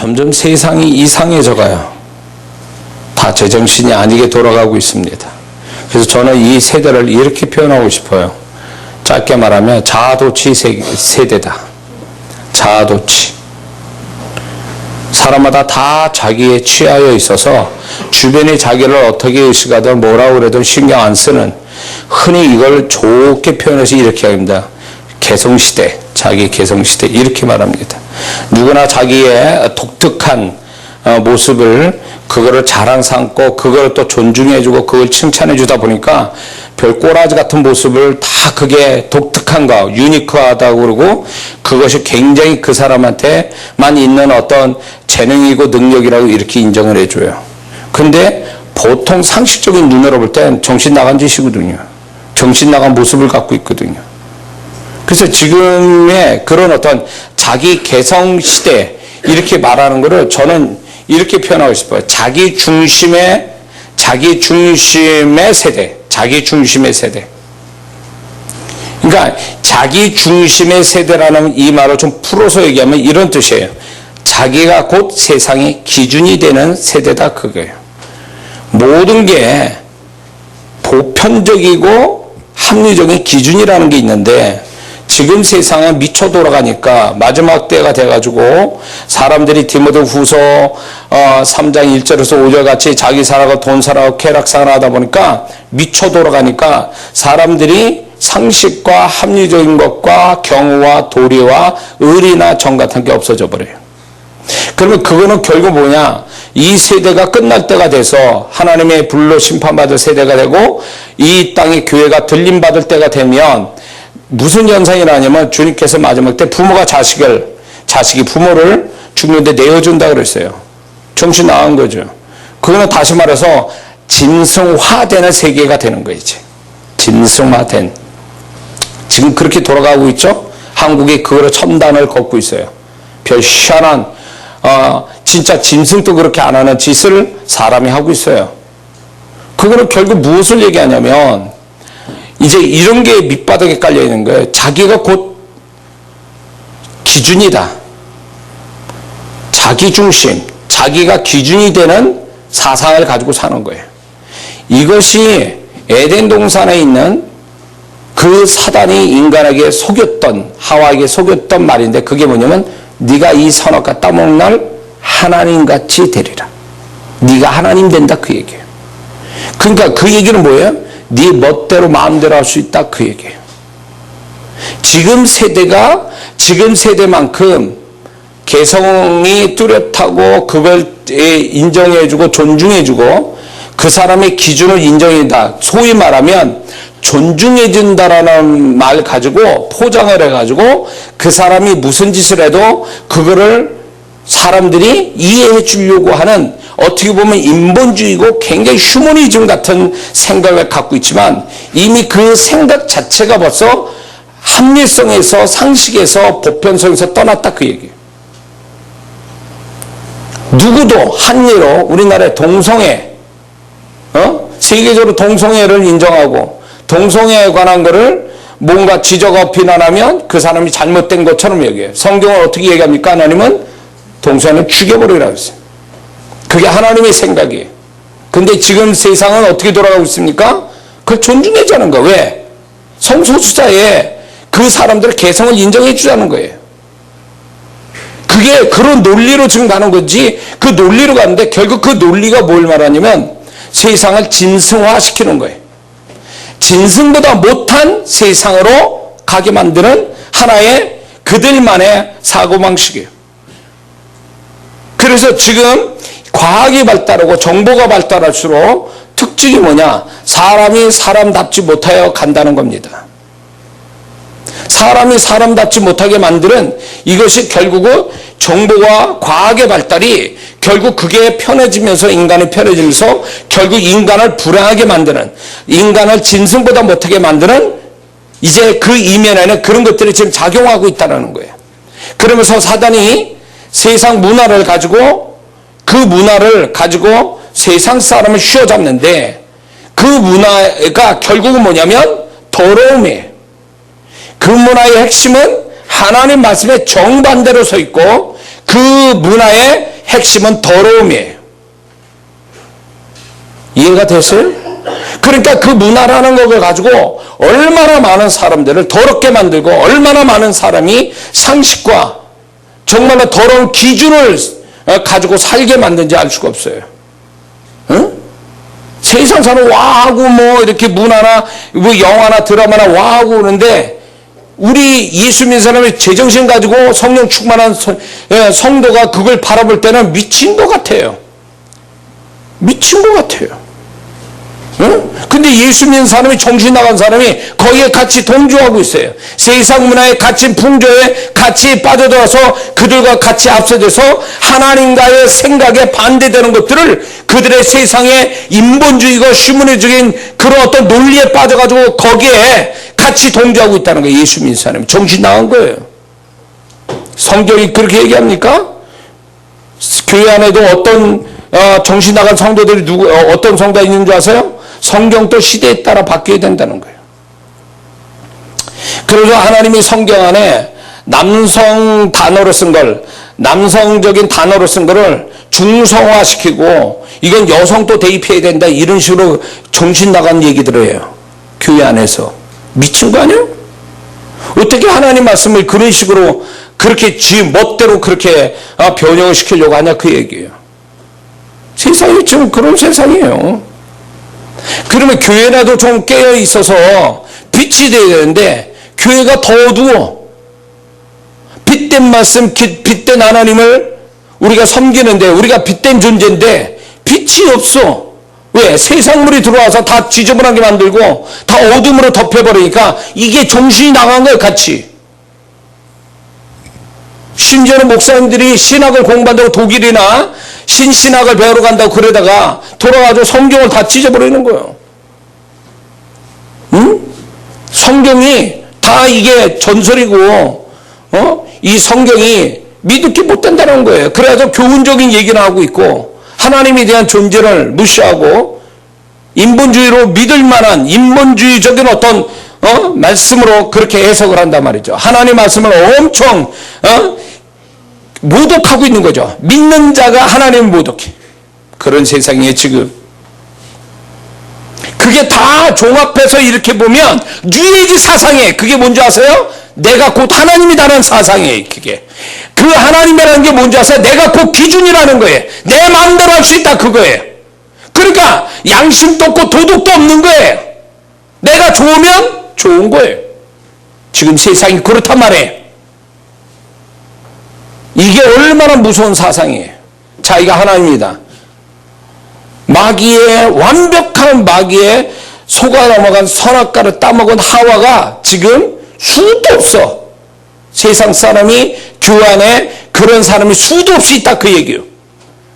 점점 세상이 이상해져 가요. 다 제정신이 아니게 돌아가고 있습니다. 그래서 저는 이 세대를 이렇게 표현하고 싶어요. 짧게 말하면 자아도취 세대다. 자아도취. 사람마다 다 자기에 취하여 있어서 주변이 자기를 어떻게 의식하든 뭐라고 그래도 신경 안 쓰는, 흔히 이걸 좋게 표현해서 이렇게 합니다. 개성시대, 자기 개성시대 이렇게 말합니다. 누구나 자기의 독특한 모습을 그거를 자랑 삼고 그걸 또 존중해주고 그걸 칭찬해주다 보니까 별 꼬라지 같은 모습을 다 그게 독특한 거, 유니크하다고 그러고 그것이 굉장히 그 사람한테만 있는 어떤 재능이고 능력이라고 이렇게 인정을 해줘요. 근데 보통 상식적인 눈으로 볼 땐 정신 나간 짓이거든요. 정신 나간 모습을 갖고 있거든요. 그래서 지금의 그런 어떤 자기 개성 시대 이렇게 말하는 거를 저는 이렇게 표현하고 싶어요. 자기 중심의 세대. 자기 중심의 세대. 그러니까 자기 중심의 세대라는 이 말을 좀 풀어서 얘기하면 이런 뜻이에요. 자기가 곧 세상의 기준이 되는 세대다 그거예요. 모든 게 보편적이고 합리적인 기준이라는 게 있는데 지금 세상은 미쳐 돌아가니까 마지막 때가 돼가지고 사람들이 디모데후서 3장 1절에서 5절 같이 자기 사랑하고 돈 사랑하고 쾌락 사랑하다 보니까 미쳐 돌아가니까 사람들이 상식과 합리적인 것과 경우와 도리와 의리나 정 같은 게 없어져 버려요. 그러면 그거는 결국 뭐냐? 이 세대가 끝날 때가 돼서 하나님의 불로 심판받을 세대가 되고 이 땅의 교회가 들림받을 때가 되면 무슨 현상이 나냐면 주님께서 마지막 때 부모가 자식이 부모를 죽는데 내어준다 그랬어요. 정신 나간 거죠. 그거는 다시 말해서 짐승화되는 세계가 되는 거예요. 이제 짐승화된. 지금 그렇게 돌아가고 있죠. 한국이 그거를 첨단을 걷고 있어요. 별 희한한 진짜 짐승도 그렇게 안 하는 짓을 사람이 하고 있어요. 그거는 결국 무엇을 얘기하냐면 이제 이런 게 밑바닥에 깔려 있는 거예요. 자기가 곧 기준이다. 자기 중심, 자기가 기준이 되는 사상을 가지고 사는 거예요. 이것이 에덴 동산에 있는 그 사단이 인간에게 속였던, 하와에게 속였던 말인데 그게 뭐냐면 네가 이 선악과 따먹는 날 하나님같이 되리라. 네가 하나님 된다 그 얘기예요. 그러니까 그 얘기는 뭐예요? 네 멋대로 마음대로 할 수 있다 그 얘기예요. 지금 세대만큼 개성이 뚜렷하고 그걸 인정해주고 존중해주고 그 사람의 기준을 인정해준다. 소위 말하면 존중해준다라는 말 가지고 포장을 해가지고 그 사람이 무슨 짓을 해도 그거를 사람들이 이해해 주려고 하는 어떻게 보면 인본주의고 굉장히 휴머니즘 같은 생각을 갖고 있지만 이미 그 생각 자체가 벌써 합리성에서 상식에서 보편성에서 떠났다 그 얘기예요. 누구도 한예로 우리나라의 동성애 세계적으로 동성애를 인정하고 동성애에 관한 거를 뭔가 지적하고 비난하면 그 사람이 잘못된 것처럼 얘기해요. 성경을 어떻게 얘기합니까? 하나님은 동성애는 죽여버리라고 했어요. 그게 하나님의 생각이에요. 근데 지금 세상은 어떻게 돌아가고 있습니까? 그걸 존중해 주자는 거예요. 왜? 성소수자의 그 사람들의 개성을 인정해 주자는 거예요. 그게 그런 논리로 지금 가는 거지. 그 논리로 가는데 결국 그 논리가 뭘 말하냐면 세상을 짐승화시키는 거예요. 짐승보다 못한 세상으로 가게 만드는 하나의 그들만의 사고방식이에요. 그래서 지금 과학이 발달하고 정보가 발달할수록 특징이 뭐냐? 사람이 사람답지 못하여 간다는 겁니다. 사람이 사람답지 못하게 만드는 이것이 결국은 정보와 과학의 발달이 결국 그게 편해지면서 인간이 편해지면서 결국 인간을 불행하게 만드는 인간을 짐승보다 못하게 만드는 이제 그 이면에는 그런 것들이 지금 작용하고 있다는 거예요. 그러면서 사단이 세상 문화를 가지고 그 문화를 가지고 세상 사람을 휘어잡는데 그 문화가 결국은 뭐냐면 더러움이에요. 그 문화의 핵심은 하나님 말씀에 정반대로 서 있고 그 문화의 핵심은 더러움이에요. 이해가 됐어요? 그러니까 그 문화라는 것을 가지고 얼마나 많은 사람들을 더럽게 만들고 얼마나 많은 사람이 상식과 정말로 더러운 기준을 가지고 살게 만든지 알 수가 없어요. 응? 세상 사람 와하고 뭐 이렇게 문화나 뭐 영화나 드라마나 와하고 그러는데 우리 예수 믿는 사람이 제정신 가지고 성령 충만한 성도가 그걸 바라볼 때는 미친 것 같아요. 미친 것 같아요. 응? 근데 예수 믿는 사람이 정신 나간 사람이 거기에 같이 동조하고 있어요. 세상 문화에 갇힌 풍조에 같이 빠져들어서 그들과 같이 앞서져서 하나님과의 생각에 반대되는 것들을 그들의 세상의 인본주의가 휴머니적인 그런 어떤 논리에 빠져가지고 거기에 같이 동조하고 있다는 거예요. 예수 믿는 사람이 정신 나간 거예요. 성경이 그렇게 얘기합니까? 교회 안에도 어떤 정신 나간 성도들이 어떤 성도가 있는 줄 아세요? 성경도 시대에 따라 바뀌어야 된다는 거예요. 그래서 하나님이 성경 안에 남성적인 단어로 쓴 거를 중성화시키고 이건 여성도 대입해야 된다 이런 식으로 정신 나간 얘기들을 해요. 교회 안에서. 미친 거 아니에요? 어떻게 하나님 말씀을 그런 식으로 그렇게 지 멋대로 그렇게 변형을 시키려고 하냐 그 얘기예요. 세상이 지금 그런 세상이에요. 그러면 교회라도 좀 깨어 있어서 빛이 되어야 되는데 교회가 더 어두워. 빛된 말씀, 빛된 하나님을 우리가 섬기는데 우리가 빛된 존재인데 빛이 없어. 왜? 세상물이 들어와서 다 지저분하게 만들고 다 어둠으로 덮여버리니까 이게 정신이 나간 거예요. 같이. 심지어는 목사님들이 신학을 공부한다고 독일이나 신신학을 배우러 간다고 그러다가 돌아가서 성경을 다 찢어버리는 거예요. 응? 성경이 다 이게 전설이고 이 성경이 믿기 못 된다는 거예요. 그래서 교훈적인 얘기를 하고 있고 하나님에 대한 존재를 무시하고 인본주의로 믿을 만한 인본주의적인 어떤 말씀으로 그렇게 해석을 한단 말이죠. 하나님 말씀을 엄청 모독하고 있는 거죠. 믿는 자가 하나님을 모독해. 그런 세상이에요 지금. 그게 다 종합해서 이렇게 보면 뉴에이지 사상이에요. 그게 뭔지 아세요? 내가 곧 하나님이라는 사상이에요. 그게. 그 하나님이라는 게 뭔지 아세요? 내가 곧 기준이라는 거예요. 내 마음대로 할 수 있다 그거예요. 그러니까 양심도 없고 도덕도 없는 거예요. 내가 좋으면 좋은 거예요. 지금 세상이 그렇단 말이에요. 이게 얼마나 무서운 사상이에요. 자기가 하나님이다. 완벽한 마귀의 속아 넘어간 선악과를 따먹은 하와가 지금 수도 없어. 세상 사람이 교회 안에 그런 사람이 수도 없이 있다 그 얘기예요.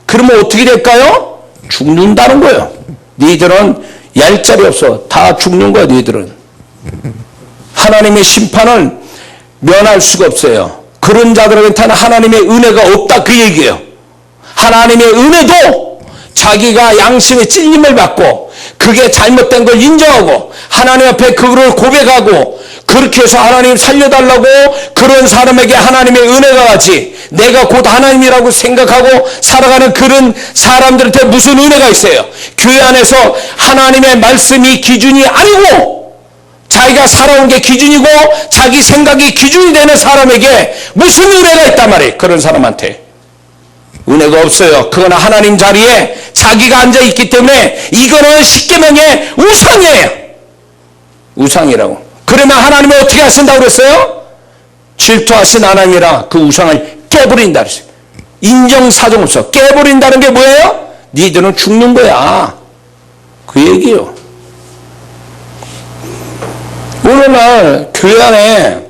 그러면 어떻게 될까요? 죽는다는 거예요. 너희들은 얄짤이 없어. 다 죽는 거야 너희들은. 하나님의 심판을 면할 수가 없어요. 그런 자들한테는 하나님의 은혜가 없다 그 얘기예요. 하나님의 은혜도 자기가 양심의 찔림을 받고 그게 잘못된 걸 인정하고 하나님 앞에 그거를 고백하고 그렇게 해서 하나님 살려달라고 그런 사람에게 하나님의 은혜가 가지 내가 곧 하나님이라고 생각하고 살아가는 그런 사람들한테 무슨 은혜가 있어요. 교회 안에서 하나님의 말씀이 기준이 아니고 자기가 살아온 게 기준이고 자기 생각이 기준이 되는 사람에게 무슨 은혜가 있단 말이에요. 그런 사람한테 은혜가 없어요. 그거는 하나님 자리에 자기가 앉아있기 때문에 이거는 십계명의 우상이에요. 우상이라고. 그러면 하나님이 어떻게 하신다고 그랬어요? 질투하신 하나님이라 그 우상을 깨버린다 그랬어요. 인정사정 없어. 깨버린다는 게 뭐예요? 니들은 죽는 거야. 그 얘기예요. 오늘날 교회 안에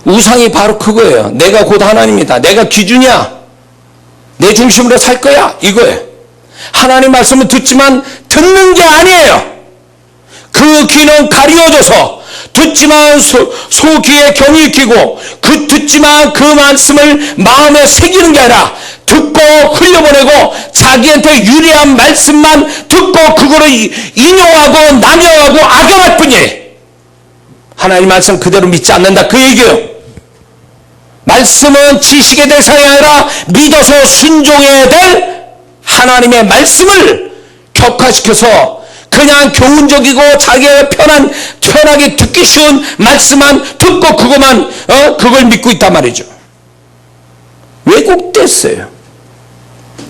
우상이 바로 그거예요. 내가 곧 하나님이다. 내가 기준이야. 내 중심으로 살 거야. 이거예요. 하나님 말씀을 듣지만 듣는 게 아니에요. 그 귀는 가리워져서 듣지만 소귀에 경이 익히고 듣지만 그 말씀을 마음에 새기는 게 아니라 듣고 흘려보내고 자기한테 유리한 말씀만 듣고 그거를 인용하고 남용하고 악용할 뿐이에요. 하나님 말씀 그대로 믿지 않는다 그 얘기예요. 말씀은 지식의 대상이 아니라 믿어서 순종해야 될 하나님의 말씀을 격화시켜서 그냥 교훈적이고 자기가 편하게 듣기 쉬운 말씀만 듣고 그걸 믿고 있단 말이죠. 왜곡됐어요.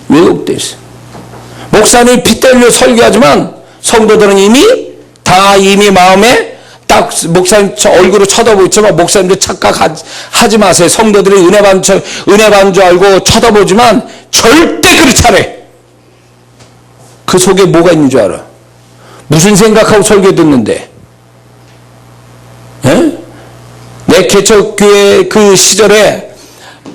왜곡됐어요. 목사님이 핏대 흘려 설교하지만 성도들은 이미 마음에 딱 목사님 얼굴을 쳐다보고 있지만 목사님들 착각하지 마세요. 성도들이 은혜 받은 줄 알고 쳐다보지만 절대 그렇지 않아요. 그 속에 뭐가 있는 줄 알아? 무슨 생각하고 설교 듣는데? 예? 내 개척교회 그 시절에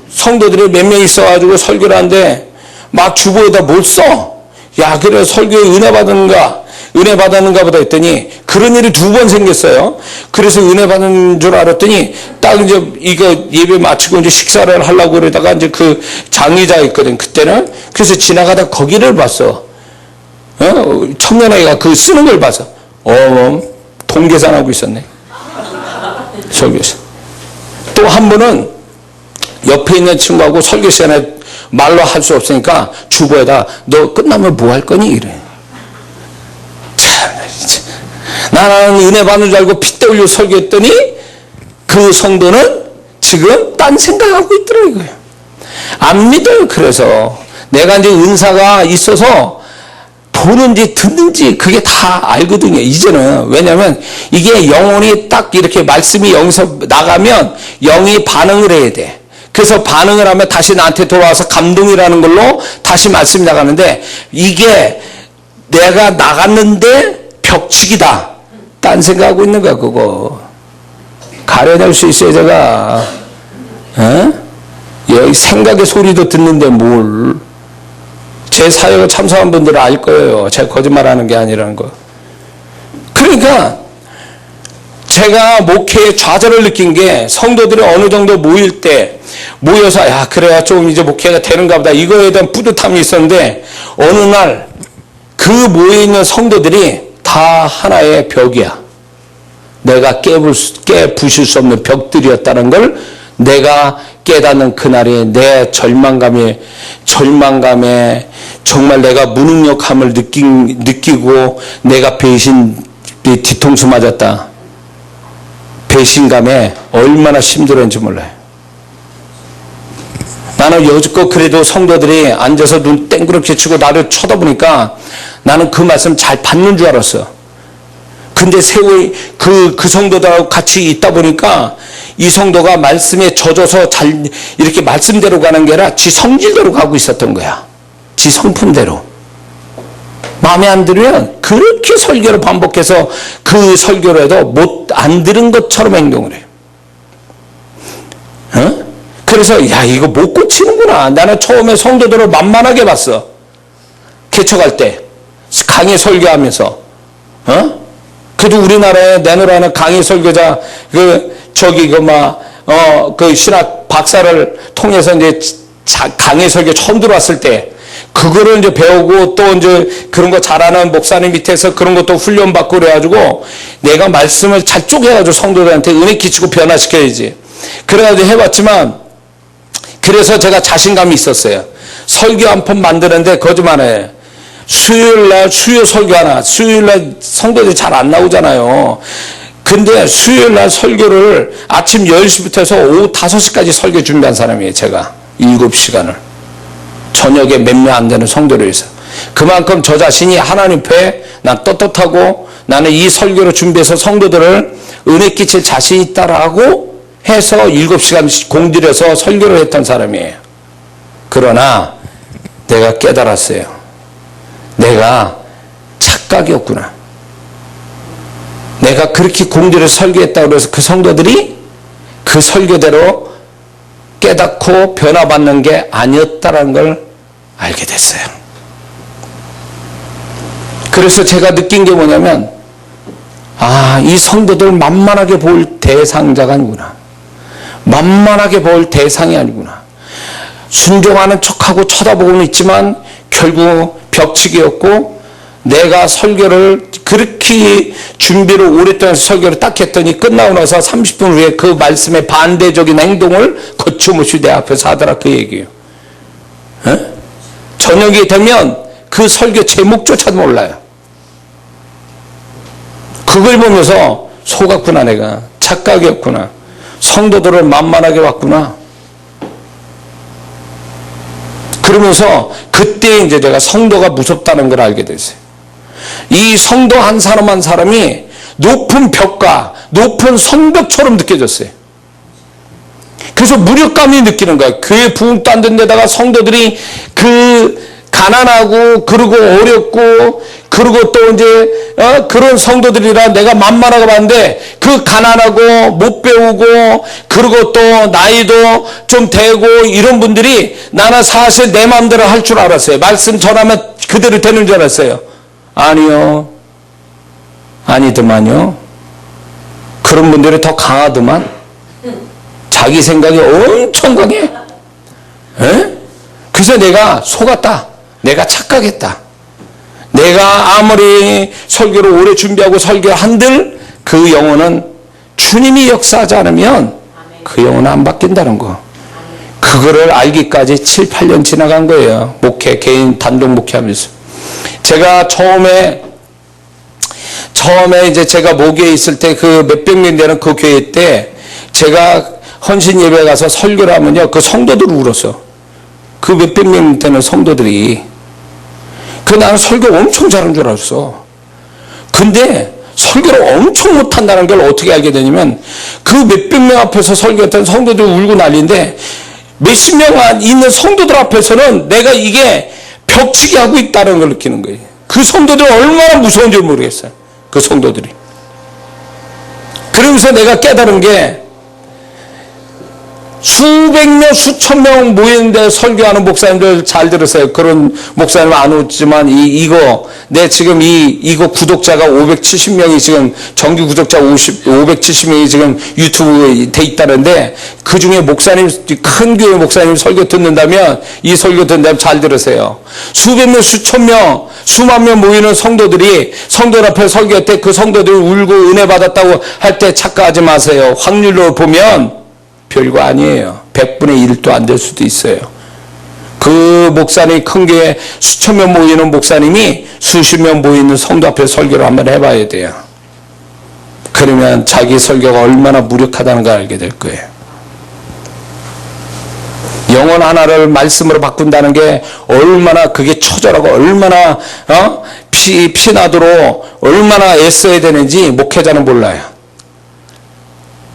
성도들이 몇 명 있어가지고 설교를 하는데 막 주보에다 뭘 써? 야, 그래 설교에 은혜 받았는가 보다 했더니 그런 일이 2번 생겼어요. 그래서 은혜 받은 줄 알았더니 딱 이제 이거 예배 마치고 이제 식사를 하려고 그러다가 이제 그 장의자 있거든 그때는. 그래서 지나가다 거기를 봤어. 청년아이가 그 쓰는 걸 봐서 돈 계산하고 있었네. 설교에서. 또 한 번은 옆에 있는 친구하고 설교 시간에 말로 할 수 없으니까 주보에다 너 끝나면 뭐 할 거니? 이래. 참, 나는 은혜 받는 줄 알고 핏대 흘려 설교했더니 그 성도는 지금 딴 생각하고 있더라고요. 안 믿어요. 그래서 내가 이제 은사가 있어서 보는지 듣는지 그게 다 알거든요. 이제는. 왜냐면 이게 영혼이 딱 이렇게 말씀이 여기서 나가면 영이 반응을 해야 돼. 그래서 반응을 하면 다시 나한테 돌아와서 감동이라는 걸로 다시 말씀이 나가는데 이게 내가 나갔는데 벽치기다. 딴 생각하고 있는 거야 그거. 가려낼 수 있어요 제가. 여기 생각의 소리도 듣는데 뭘. 제 사역을 참석한 분들은 알 거예요. 제가 거짓말하는 게 아니라는 거. 그러니까 제가 목회에 좌절을 느낀 게 성도들이 어느 정도 모여서 야 그래야 좀 이제 목회가 되는가 보다 이거에 대한 뿌듯함이 있었는데 어느 날 그 모여있는 성도들이 다 하나의 벽이야. 내가 깨부실 수 없는 벽들이었다는 걸 내가 깨닫는 그날이 내 절망감에 정말 내가 무능력함을 느끼고 내가 뒤통수 맞았다. 배신감에 얼마나 힘들었는지 몰라요. 나는 여지껏 그래도 성도들이 앉아서 눈 땡그랗게 치고 나를 쳐다보니까 나는 그 말씀 잘 받는 줄 알았어. 근데 세월 그 성도들하고 같이 있다 보니까 이 성도가 말씀에 젖어서 잘 이렇게 말씀대로 가는 게 아니라 지 성질대로 가고 있었던 거야. 지 성품대로. 마음에 안 들으면 그렇게 설교를 반복해서 그 설교를 해도 안 들은 것처럼 행동을 해요. 그래서 야 이거 못 고치는구나. 나는 처음에 성도들을 만만하게 봤어. 개척할 때 강의 설교하면서 그래도 우리나라에 내놓으라는 강의 설교자 그 신학 박사를 통해서 이제 강의 설교 처음 들어왔을 때 그거를 이제 배우고 또 이제 그런 거 잘하는 목사님 밑에서 그런 것도 훈련받고 그래가지고 내가 말씀을 잘 쪼개가지고 성도들한테 은혜 끼치고 변화시켜야지. 그래가지고 해봤지만 그래서 제가 자신감이 있었어요. 설교 한 편 만드는데 거짓말해. 수요일날 수요 설교 하나. 수요일날 성도들이 잘 안 나오잖아요. 근데 수요일날 설교를 아침 10시부터 해서 오후 5시까지 설교 준비한 사람이에요. 제가 7시간을. 저녁에 몇 명 안 되는 성도를 위해서. 그만큼 저 자신이 하나님 앞에 난 떳떳하고 나는 이 설교를 준비해서 성도들을 은혜 끼칠 자신 있다라고 해서 7시간 공들여서 설교를 했던 사람이에요. 그러나 내가 깨달았어요. 내가 착각이었구나. 내가 그렇게 공들여서 설교했다고 해서 그 성도들이 그 설교대로 깨닫고 변화받는 게 아니었다는 걸 알게 됐어요. 그래서 제가 느낀 게 뭐냐면 이 성도들 만만하게 볼 대상자가 아니구나. 만만하게 볼 대상이 아니구나. 순종하는 척하고 쳐다보고는 있지만 결국 벽치기였고 내가 설교를 그렇게 준비를 오랫동안 설교를 딱 했더니 끝나고 나서 30분 후에 그 말씀에 반대적인 행동을 거침없이 내 앞에서 하더라, 그 얘기예요. 저녁이 되면 그 설교 제목조차도 몰라요. 그걸 보면서 속았구나, 내가 착각이었구나, 성도들을 만만하게 봤구나. 그러면서 그때 이제 제가 성도가 무섭다는 걸 알게 됐어요. 이 성도 한 사람 한 사람이 높은 벽과 높은 성벽처럼 느껴졌어요. 그래서 무력감이 느끼는 거예요. 교회 부흥도 안 된 데다가 성도들이 그 가난하고 그러고 어렵고 그리고 또 이제 그런 성도들이라 내가 만만하게 봤는데 그 가난하고 못 배우고 그리고 또 나이도 좀 되고 이런 분들이 나는 사실 내 마음대로 할 줄 알았어요. 말씀 전하면 그대로 되는 줄 알았어요. 아니요. 아니더만요. 그런 분들이 더 강하더만. 자기 생각이 엄청 강해. 에? 그래서 내가 속았다. 내가 착각했다. 내가 아무리 설교를 오래 준비하고 설교한들 그 영혼은 주님이 역사하지 않으면 그 영혼은 안 바뀐다는 거. 그거를 알기까지 7, 8년 지나간 거예요. 목회, 개인 단독 목회하면서. 제가 처음에 이제 제가 모교에 있을 때 그 몇백 명 되는 그 교회 때 제가 헌신 예배 가서 설교를 하면요, 그 성도들이 울었어. 그 몇백 명 되는 성도들이. 그 나는 설교 엄청 잘하는 줄 알았어. 근데 설교를 엄청 못한다는 걸 어떻게 알게 되냐면 그 몇백 명 앞에서 설교했던 성도들이 울고 난리인데 몇십 명 있는 성도들 앞에서는 내가 이게 벽치기 하고 있다는 걸 느끼는 거예요. 그 성도들이 얼마나 무서운 줄 모르겠어요. 그 성도들이. 그러면서 내가 깨달은 게 수백 명, 수천 명 모이는데 설교하는 목사님들 잘 들으세요. 그런 목사님 안 오지만 이거 내 지금 이거 구독자가 570명이 지금 정규 구독자 570명이 지금 유튜브에 돼 있다는데 그 중에 목사님 큰 교회 목사님 설교 듣는다면 이 설교 듣는다면 잘 들으세요. 수백 명, 수천 명, 수만 명 모이는 성도들이 성도들 앞에 설교할 때 그 성도들이 울고 은혜 받았다고 할 때 착각하지 마세요. 확률로 보면 별거 아니에요. 100분의 1도 안 될 수도 있어요. 그 목사님 큰 교회 수천 명 모이는 목사님이 수십 명 모이는 성도 앞에 설교를 한번 해봐야 돼요. 그러면 자기 설교가 얼마나 무력하다는 걸 알게 될 거예요. 영혼 하나를 말씀으로 바꾼다는 게 얼마나 그게 처절하고 얼마나 피나도록 얼마나 애써야 되는지 목회자는 몰라요.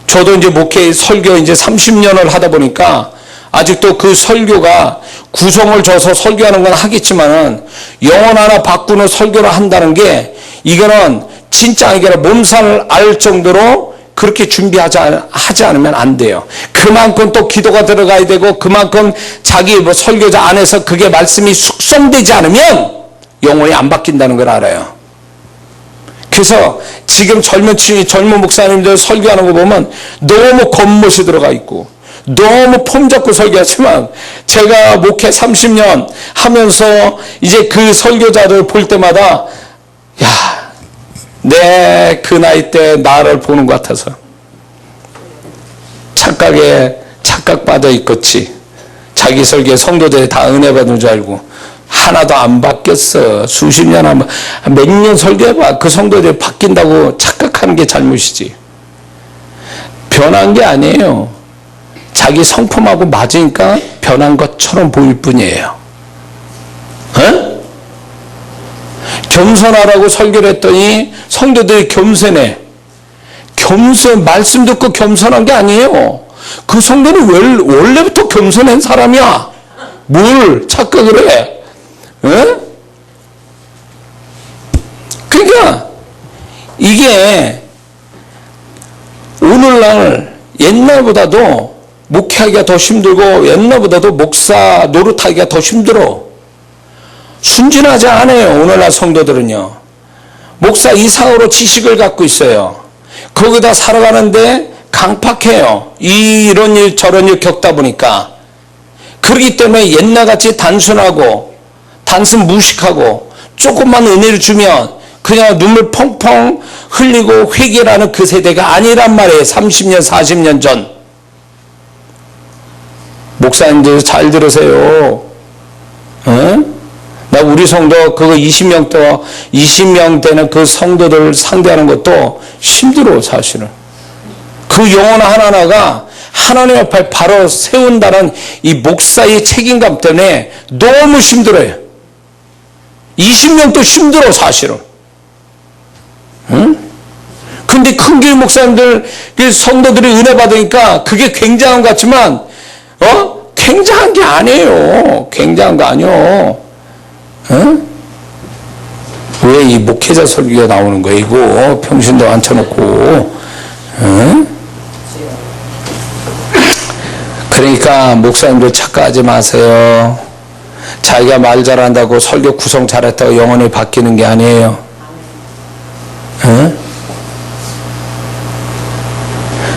저도 이제 목회 설교 이제 30년을 하다 보니까 아직도 그 설교가 구성을 져서 설교하는 건 하겠지만은 영혼 하나 바꾸는 설교를 한다는 게 이거는 진짜 이게 몸살을 알 정도로 그렇게 하지 않으면 안 돼요. 그만큼 또 기도가 들어가야 되고 그만큼 자기 설교자 안에서 그게 말씀이 숙성되지 않으면 영혼이 안 바뀐다는 걸 알아요. 그래서 지금 젊은 목사님들 설교하는 거 보면 너무 겉멋이 들어가 있고 너무 폼 잡고 설교하지만 제가 목회 30년 하면서 이제 그 설교자를 볼 때마다 야, 내 그 나이 때 나를 보는 것 같아서 착각받아 있겠지. 자기 설교에 성도들이 다 은혜 받는 줄 알고 하나도 안 바뀌었어. 수십 년 하면 몇 년 설교해봐. 그 성도들이 바뀐다고 착각하는 게 잘못이지. 변한 게 아니에요. 자기 성품하고 맞으니까 변한 것처럼 보일 뿐이에요. 에? 겸손하라고 설교를 했더니 성도들이 겸손해. 말씀 듣고 겸손한 게 아니에요. 그 성도는 원래부터 겸손한 사람이야. 뭘 착각을 해. 에? 그러니까 이게 오늘날 옛날보다도 목회하기가 더 힘들고 옛날보다도 목사 노릇하기가 더 힘들어. 순진하지 않아요. 오늘날 성도들은요. 목사 이상으로 지식을 갖고 있어요. 거기다 살아가는데 강팍해요. 이런 일 저런 일 겪다 보니까. 그렇기 때문에 옛날같이 단순하고 단순 무식하고 조금만 은혜를 주면 그냥 눈물 펑펑 흘리고 회개라는 그 세대가 아니란 말이에요. 30년 40년 전. 목사님들 잘 들으세요. 나 우리 성도 그거 20명 되는 그 성도들 상대하는 것도 힘들어 사실은. 그 영혼 하나하나가 하나님 앞에 바로 세운다는 이 목사의 책임감 때문에 너무 힘들어요. 20명도 힘들어 사실은. 근데 큰 교회 목사님들 성도들이 은혜 받으니까 그게 굉장한 것 같지만 굉장한 게 아니에요. 굉장한 거 아니에요. 왜 이 목회자 설교가 나오는 거야 이거 평신도 앉혀놓고. 그러니까 목사님들 착각하지 마세요. 자기가 말 잘한다고 설교 구성 잘했다고 영혼이 바뀌는 게 아니에요.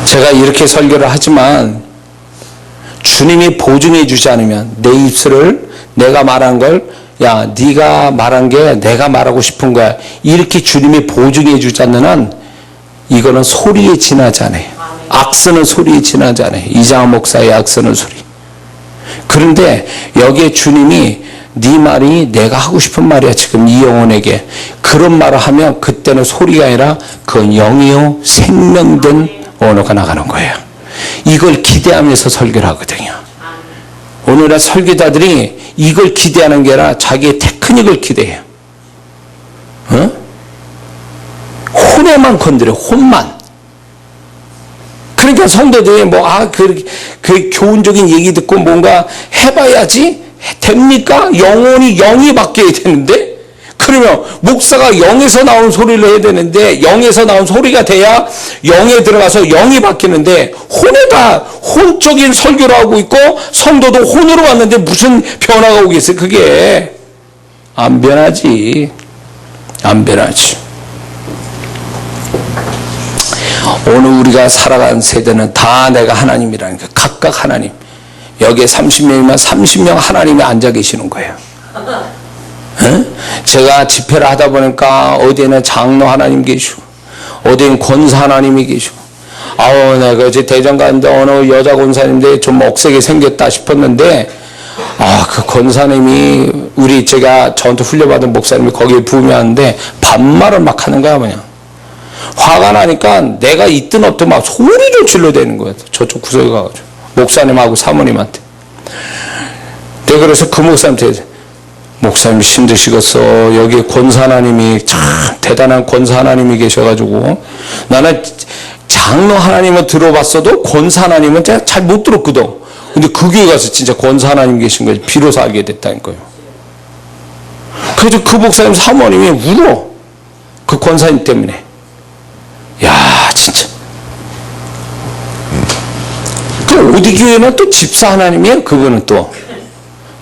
제가 이렇게 설교를 하지만 주님이 보증해 주지 않으면 내 입술을 내가 말한 걸 야 네가 말한 게 내가 말하고 싶은 거야 이렇게 주님이 보증해 주지 않는 한 이거는 소리에 지나지 않아요. 악쓰는 소리에 지나지 않아요. 이장한 목사의 악쓰는 소리. 그런데 여기에 주님이 네 말이 내가 하고 싶은 말이야 지금 이 영혼에게 그런 말을 하면 그때는 소리가 아니라 그건 영이요 생명된 언어가 나가는 거예요. 이걸 기대하면서 설교를 하거든요. 오늘날 설교자들이 이걸 기대하는 게 아니라 자기의 테크닉을 기대해요. 혼에만 건드려 혼만. 그러니까 성도들이 그 교훈적인 얘기 듣고 뭔가 해봐야지 됩니까? 영이 바뀌어야 되는데 그러면 목사가 영에서 나온 소리를 해야 되는데 영에서 나온 소리가 돼야 영에 들어가서 영이 바뀌는데 혼에다 혼적인 설교를 하고 있고 성도도 혼으로 왔는데 무슨 변화가 오겠어요? 그게 안 변하지. 안 변하지. 오늘 우리가 살아간 세대는 다 내가 하나님이라니까 각각 하나님. 여기에 30명이면 30명 하나님이 앉아 계시는 거예요. 제가 집회를 하다 보니까 어디에는 장로 하나님 계시고 어디에는 권사 하나님이 계시고 내가 어제 대전 갔는데 어느 여자 권사님인데 좀 억세게 생겼다 싶었는데 그 권사님이 제가 저한테 훈련받은 목사님이 거기에 부임하는데 반말을 막 하는 거야 그냥. 화가 나니까 내가 있든 없든 막 소리를 질러대는 거야. 저쪽 구석에 가가지고 목사님하고 사모님한테. 내가 그래서 그 목사님한테 목사님 힘드시겠어. 여기 권사 하나님이 참 대단한 권사 하나님이 계셔가지고 나는 장로 하나님은 들어봤어도 권사 하나님은 제가 잘 못 들었거든. 근데 그 교회 가서 진짜 권사 하나님 계신 거지. 비로소 알게 됐다니까요. 그래서 그 목사님 사모님이 울어. 그 권사님 때문에. 야 진짜. 또 어디 교회는 또 집사 하나님이에요. 그분은 또.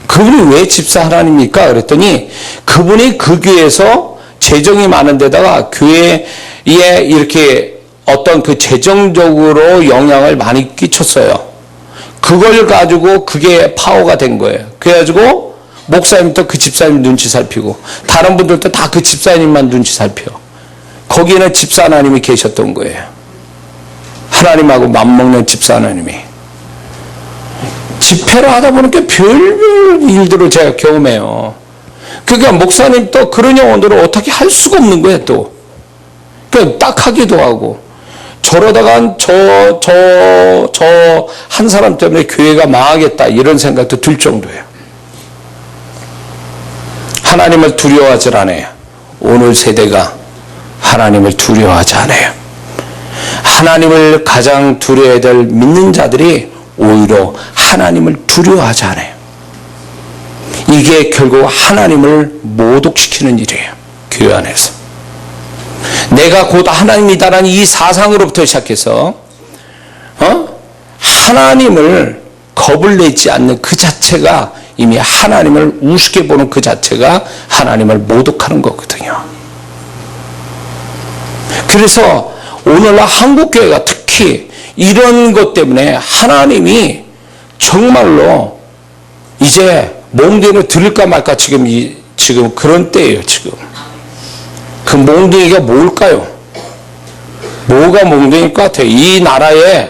그분이 왜 집사 하나님입니까? 그랬더니 그분이 그 교회에서 재정이 많은 데다가 교회에 이렇게 어떤 그 재정적으로 영향을 많이 끼쳤어요. 그걸 가지고 그게 파워가 된 거예요. 그래가지고 목사님도 그 집사님 눈치 살피고 다른 분들도 다 그 집사님만 눈치 살펴. 거기에는 집사 하나님이 계셨던 거예요. 하나님하고 맞먹는 집사 하나님이. 집회를 하다 보니까 별별 일들을 제가 경험해요. 그러니까 목사님 또 그런 영혼들을 어떻게 할 수가 없는 거예요 또. 그러니까 딱 하기도 하고 저러다간 저 한 사람 때문에 교회가 망하겠다 이런 생각도 들 정도예요. 하나님을 두려워하지 않아요. 오늘 세대가 하나님을 두려워하지 않아요. 하나님을 가장 두려워해야 될 믿는 자들이 오히려 하나님을 두려워하지 않아요. 이게 결국 하나님을 모독시키는 일이에요. 교회 안에서. 내가 곧 하나님이다라는 이 사상으로부터 시작해서 하나님을 겁을 내지 않는 그 자체가 이미 하나님을 우습게 보는 그 자체가 하나님을 모독하는 거거든요. 그래서 오늘날 한국교회가 특히 이런 것 때문에 하나님이 정말로 이제 몽둥이를 들을까 말까 지금 지금 그런 때예요. 지금 그 몽둥이가 뭘까요? 뭐가 몽둥이일 것 같아요? 이 나라에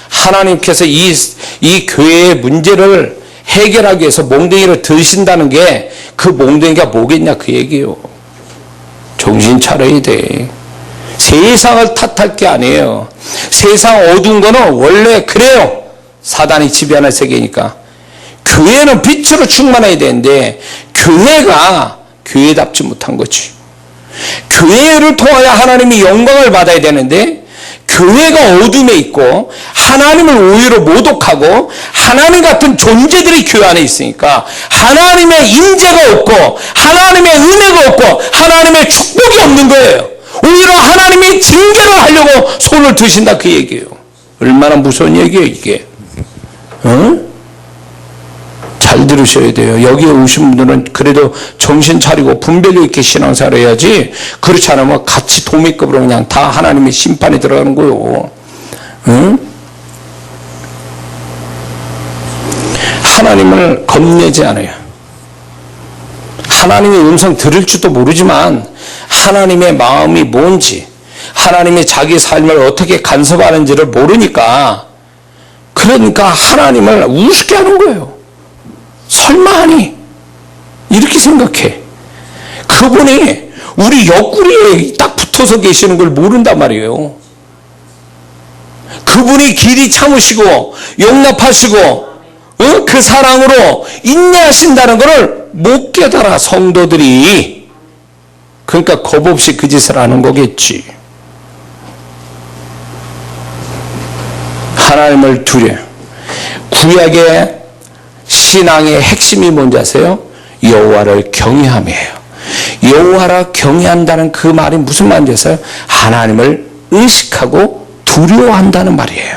하나님께서 이 교회의 문제를 해결하기 위해서 몽둥이를 드신다는 게 그 몽둥이가 뭐겠냐 그 얘기예요. 정신 차려야 돼. 세상을 탓할 게 아니에요. 세상 어두운 거는 원래 그래요. 사단이 지배하는 세계니까. 교회는 빛으로 충만해야 되는데 교회가 교회답지 못한 거지. 교회를 통하여 하나님이 영광을 받아야 되는데 교회가 어둠에 있고 하나님을 오히려 모독하고 하나님 같은 존재들이 교회 안에 있으니까 하나님의 임재가 없고 하나님의 은혜가 없고 하나님의 축복이 없는 거예요. 오히려 하나님이 징계를 하려고 손을 드신다 그 얘기예요. 얼마나 무서운 얘기예요 이게. 잘 들으셔야 돼요. 여기에 오신 분들은 그래도 정신 차리고 분별력 있게 신앙생활 해야지. 그렇지 않으면 같이 도미급으로 그냥 다 하나님의 심판에 들어가는 거예요. 하나님을 겁내지 않아요. 하나님의 음성 들을 줄도 모르지만 하나님의 마음이 뭔지, 하나님이 자기 삶을 어떻게 간섭하는지를 모르니까, 그러니까 하나님을 우습게 하는 거예요. 설마 하니? 이렇게 생각해. 그분이 우리 옆구리에 딱 붙어서 계시는 걸 모른단 말이에요. 그분이 길이 참으시고 용납하시고 그 사랑으로 인내하신다는 것을 못 깨달아 성도들이. 그러니까 겁없이 그 짓을 하는 거겠지. 하나님을 두려. 구약의 신앙의 핵심이 뭔지 아세요? 여호와를 경외함이에요. 여호와를 경외한다는 그 말이 무슨 말인지 아세요? 하나님을 의식하고 두려워한다는 말이에요.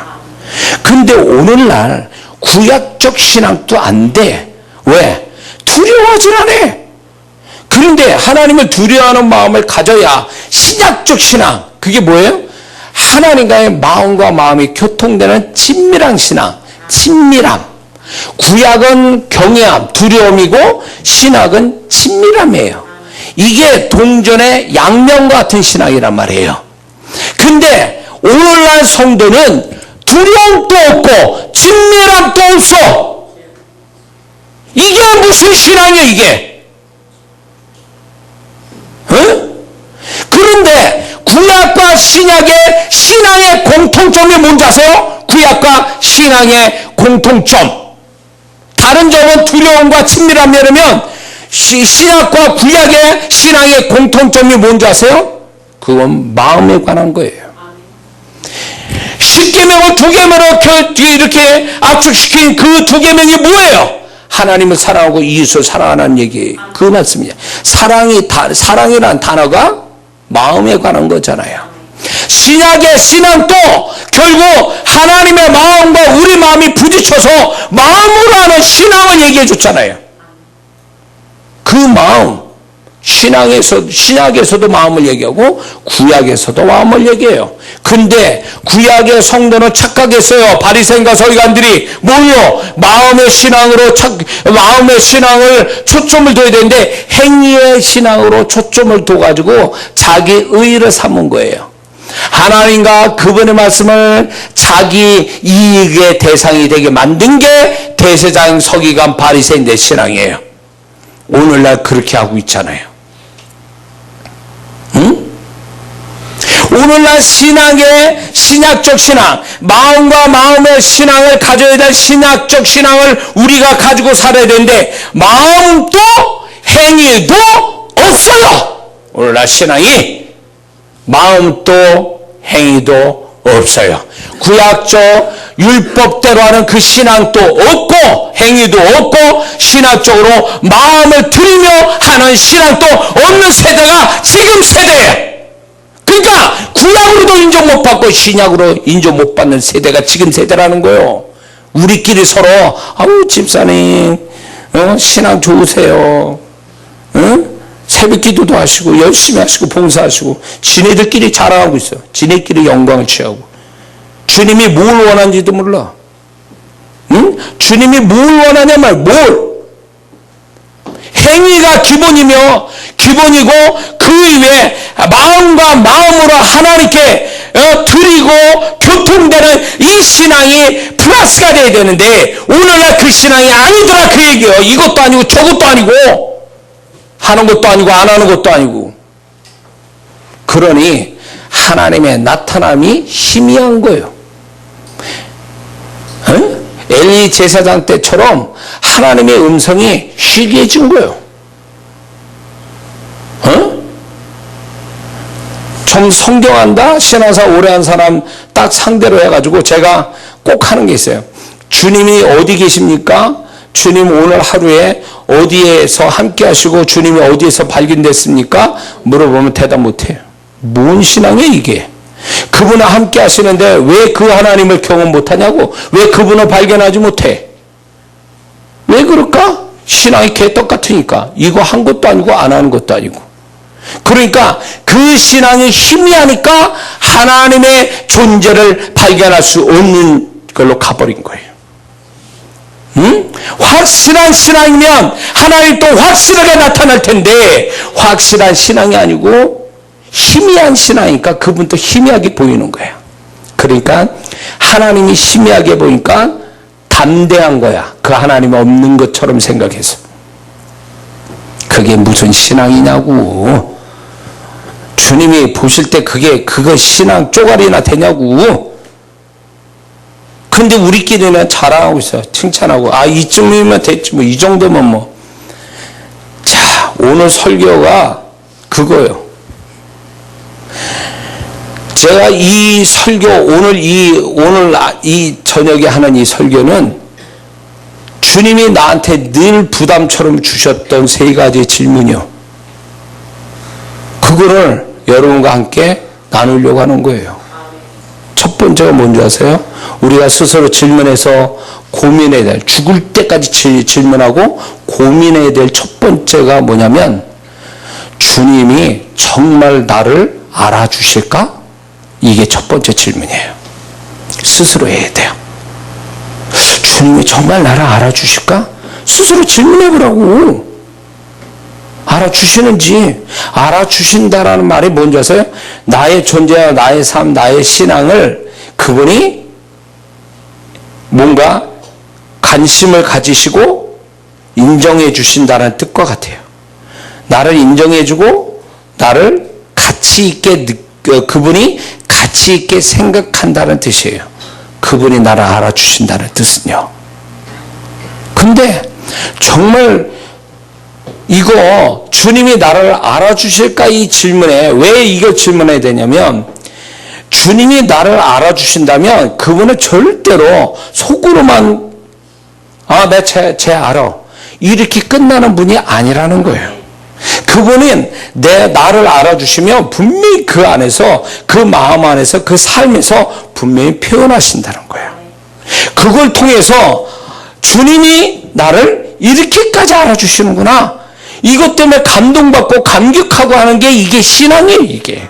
근데 오늘날 구약적 신앙도 안 돼. 왜? 두려워하질 않아. 그런데 하나님을 두려워하는 마음을 가져야 신약적 신앙, 그게 뭐예요? 하나님과의 마음과 마음이 교통되는 친밀한 신앙, 친밀함. 구약은 경외함, 두려움이고 신약은 친밀함이에요. 이게 동전의 양면과 같은 신앙이란 말이에요. 근데 오늘날 성도는 두려움도 없고 친밀함도 없어. 이게 무슨 신앙이에요 이게? 그런데 구약과 신약의 신앙의 공통점이 뭔지 아세요? 구약과 신앙의 공통점. 다른 점은 두려움과 친밀함이라면 신약과 구약의 신앙의 공통점이 뭔지 아세요? 그건 마음에 관한 거예요. 십계명을 두 계명으로 이렇게 압축시킨 그 두 계명이 뭐예요? 하나님을 사랑하고 이웃을 사랑하는 얘기, 그 말씀이에요. 사랑이란 단어가 마음에 관한 거잖아요. 신약의 신앙도 결국 하나님의 마음과 우리 마음이 부딪혀서 마음으로 하는 신앙을 얘기해 줬잖아요. 그 마음, 신약에서도 마음을 얘기하고 구약에서도 마음을 얘기해요. 근데 구약의 성도는 착각했어요. 바리새인과 서기관들이 뭘로? 마음의 신앙을 초점을 둬야 되는데 행위의 신앙으로 초점을 둬가지고 자기 의의를 삼은 거예요. 하나님과 그분의 말씀을 자기 이익의 대상이 되게 만든 게 대제사장, 서기관, 바리새인의 신앙이에요. 오늘날 그렇게 하고 있잖아요. 오늘날 신앙의 신약적 신앙, 마음과 마음의 신앙을 가져야 될 신약적 신앙을 우리가 가지고 살아야 되는데 마음도 행위도 없어요. 오늘날 신앙이 마음도 행위도 없어요. 구약적 율법대로 하는 그 신앙도 없고 행위도 없고 신학적으로 마음을 들이며 하는 신앙도 없는 세대가 지금 세대예요. 그러니까 구약으로도 인정 못 받고 신약으로 인정 못 받는 세대가 지금 세대라는 거예요. 우리끼리 서로 아우 집사님 신앙 좋으세요. 새벽 기도도 하시고 열심히 하시고 봉사하시고 지네들끼리 자랑하고 있어요. 지네끼리 영광을 취하고. 주님이 뭘 원하는지도 몰라. 주님이 뭘 원하냐 말 뭘. 행위가 기본이고 그 이외에 마음과 마음으로 하나님께 드리고 교통되는 이 신앙이 플러스가 돼야 되는데 오늘날 그 신앙이 아니더라 그 얘기예요. 이것도 아니고 저것도 아니고 하는 것도 아니고 안 하는 것도 아니고. 그러니 하나님의 나타남이 희미한 거예요. 엘리 제사장 때처럼 하나님의 음성이 희귀해진 거예요. 좀 성경한다 신앙사 오래 한 사람 딱 상대로 해가지고 제가 꼭 하는 게 있어요. 주님이 어디 계십니까? 주님 오늘 하루에 어디에서 함께 하시고 주님이 어디에서 발견됐습니까? 물어보면 대답 못해요. 뭔 신앙이에요 이게? 그분과 함께 하시는데 왜 그 하나님을 경험 못하냐고? 왜 그분을 발견하지 못해? 왜 그럴까? 신앙이 개떡 같으니까. 이거 한 것도 아니고 안 하는 것도 아니고. 그러니까 그 신앙이 희미하니까 하나님의 존재를 발견할 수 없는 걸로 가버린 거예요. 확실한 신앙이면 하나님 또 확실하게 나타날 텐데 확실한 신앙이 아니고 희미한 신앙이니까 그분도 희미하게 보이는 거야. 그러니까 하나님이 희미하게 보니까 담대한 거야. 그 하나님 없는 것처럼 생각해서. 그게 무슨 신앙이냐고. 주님이 보실 때 그거 신앙 쪼가리나 되냐고. 근데 우리끼리는 자랑하고 있어. 칭찬하고. 이쯤이면 됐지. 이 정도면 자, 오늘 설교가 그거예요. 제가 이 설교, 오늘 이 저녁에 하는 이 설교는 주님이 나한테 늘 부담처럼 주셨던 3가지 질문이요. 그거를 여러분과 함께 나누려고 하는 거예요. 첫 번째가 뭔지 아세요? 우리가 스스로 질문해서 고민해야 될, 죽을 때까지 질문하고 고민해야 될 첫 번째가 뭐냐면 주님이 정말 나를 알아주실까? 이게 첫 번째 질문이에요. 스스로 해야 돼요. 주님이 정말 나를 알아주실까? 스스로 질문해보라고. 알아주시는지. 알아주신다라는 말이 뭔지 아세요? 나의 존재와 나의 삶, 나의 신앙을 그분이 뭔가 관심을 가지시고 인정해 주신다는 뜻과 같아요. 나를 인정해주고 나를 가치 있게 그분이 가치 있게 생각한다는 뜻이에요. 그분이 나를 알아주신다는 뜻은요. 근데 정말 이거 주님이 나를 알아주실까 이 질문에 왜 이거 질문해야 되냐면 주님이 나를 알아주신다면 그분은 절대로 속으로만 쟤 알아 이렇게 끝나는 분이 아니라는 거예요. 그분은 나를 알아주시면 분명히 그 안에서 그 마음 안에서 그 삶에서 분명히 표현하신다는 거예요. 그걸 통해서 주님이 나를 이렇게까지 알아주시는구나. 이것 때문에 감동받고 감격하고 하는 게 이게 신앙이에요. 이게